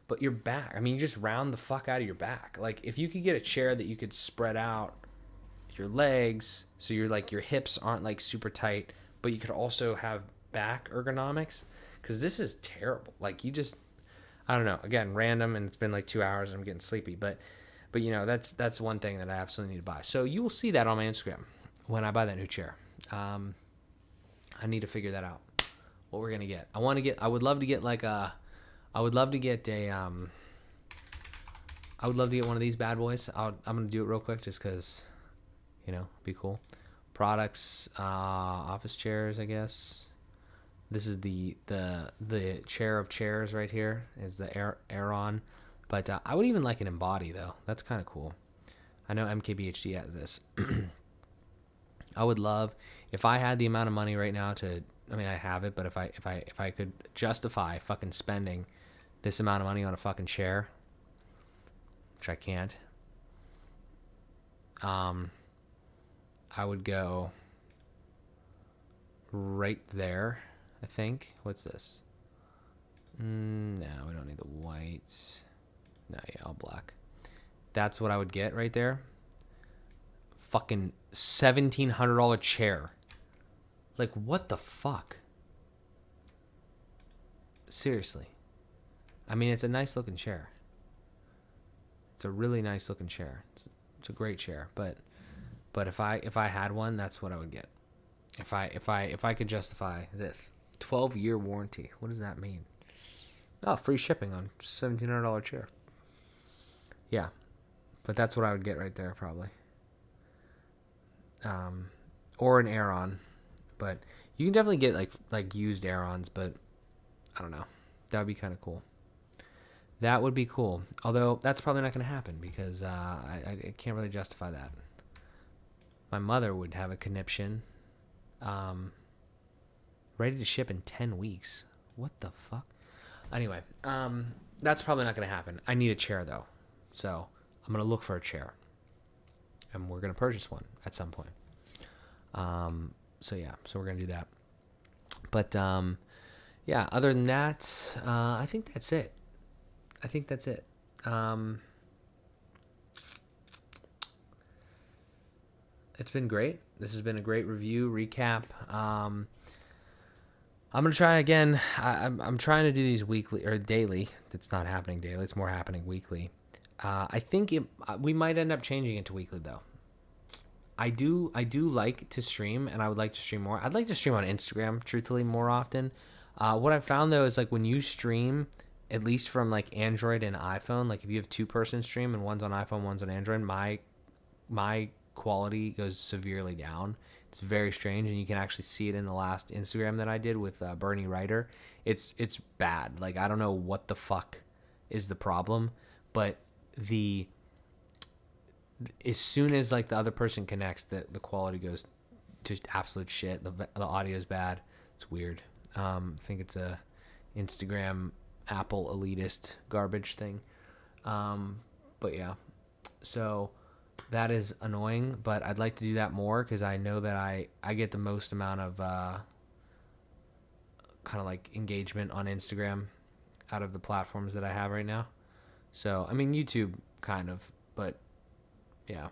but your back, I mean, you just round the fuck out of your back. Like, if you could get a chair that you could spread out your legs so your hips aren't like super tight, but you could also have back ergonomics, because this is terrible. Like, I don't know. Again, random, and it's been like 2 hours and I'm getting sleepy, but that's one thing that I absolutely need to buy. So you will see that on my Instagram when I buy that new chair. I need to figure that out, what we're gonna get. I would love to get one of these bad boys. I'm gonna do it real quick just because, be cool. Products, office chairs, I guess. This is the chair of chairs right here is the Aeron. But I would even like an Embody, though. That's kind of cool. I know MKBHD has this. I would love, if I had the amount of money right now I have it, but if I could justify fucking spending this amount of money on a fucking chair, which I can't, I would go right there, I think. What's this? No, we don't need the whites. No, yeah, all black. That's what I would get right there. Fucking $1,700 chair. Like, what the fuck? Seriously. I mean, it's a nice looking chair. It's a really nice looking chair. It's a great chair. But if I had one, that's what I would get. If I could justify this 12-year warranty. What does that mean? Oh, free shipping on $1,700 chair. Yeah, but that's what I would get right there, probably. Or an Aeron, but you can definitely get like used Aerons, but I don't know. That would be kind of cool. That would be cool. Although that's probably not going to happen because I can't really justify that. My mother would have a conniption, ready to ship in 10 weeks. What the fuck? Anyway, that's probably not going to happen. I need a chair, though. So I'm going to look for a chair. And we're going to purchase one at some point. So we're going to do that. But, yeah, other than that, I think that's it. It's been great. This has been a great review, recap. I'm going to try again. I'm trying to do these weekly or daily. It's not happening daily. It's more happening weekly. I think we might end up changing it to weekly, though. I do like to stream, and I would like to stream more. I'd like to stream on Instagram, truthfully, more often. What I've found, though, is like when you stream, at least from like Android and iPhone, like if you have two-person stream and one's on iPhone, one's on Android, my quality goes severely down. It's very strange, and you can actually see it in the last Instagram that I did with Bernie Ryder. It's bad. Like, I don't know what the fuck is the problem, but as soon as like the other person connects, the quality goes to absolute shit. The audio is bad. It's weird. I think it's a Instagram Apple elitist garbage thing. But yeah, so that is annoying, but I'd like to do that more because I know that I get the most amount of kind of like engagement on Instagram out of the platforms that I have right now. So, I mean, YouTube kind of, but yeah,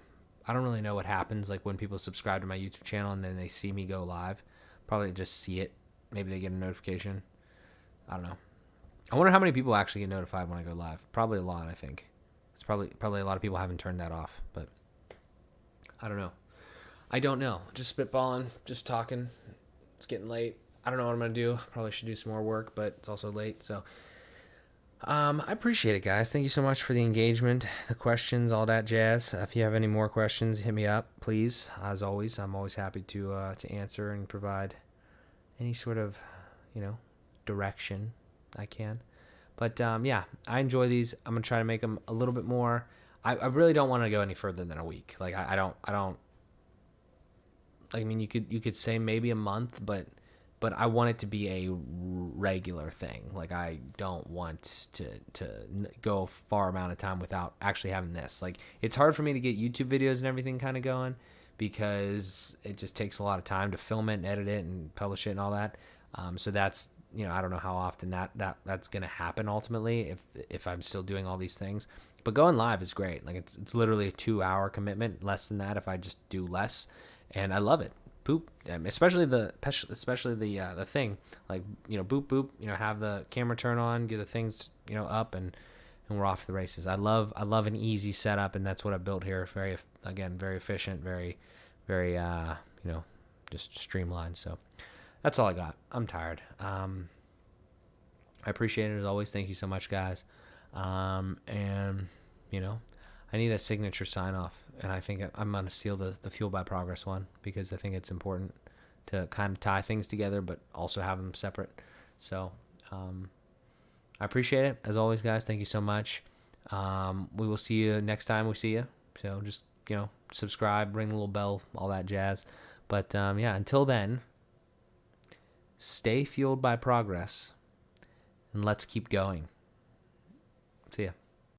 I don't really know what happens like when people subscribe to my YouTube channel and then they see me go live. Probably just see it. Maybe they get a notification. I don't know. I wonder how many people actually get notified when I go live. Probably a lot, I think. It's probably a lot of people haven't turned that off, but I don't know. Just spitballing, just talking. It's getting late. I don't know what I'm going to do. Probably should do some more work, but it's also late, so I appreciate it, guys. Thank you so much for the engagement, the questions, all that jazz. If you have any more questions, hit me up, please. As always, I'm always happy to answer and provide any sort of, direction I can. But yeah, I enjoy these. I'm gonna try to make them a little bit more. I really don't want to go any further than a week. Like I don't. I mean, you could say maybe a month, but I want it to be a regular thing. Like I don't want to go a far amount of time without actually having this. Like it's hard for me to get YouTube videos and everything kind of going because it just takes a lot of time to film it and edit it and publish it and all that. So that's, I don't know how often that's going to happen ultimately if I'm still doing all these things. But going live is great. Like it's literally a 2-hour commitment, less than that if I just do less, and I love it. Boop, especially the thing, like boop boop, have the camera turn on, get the things up, and we're off to the races. I love an easy setup, and that's what I built here. Very efficient, very just streamlined. So that's all I got. I'm tired. I appreciate it as always. Thank you so much, guys. And I need a signature sign off, and I think I'm gonna steal the Fuel by Progress one because I think it's important to kind of tie things together, but also have them separate. So I appreciate it as always, guys. Thank you so much. We will see you next time we see you. So just subscribe, ring the little bell, all that jazz. But yeah, until then, stay fueled by progress, and let's keep going.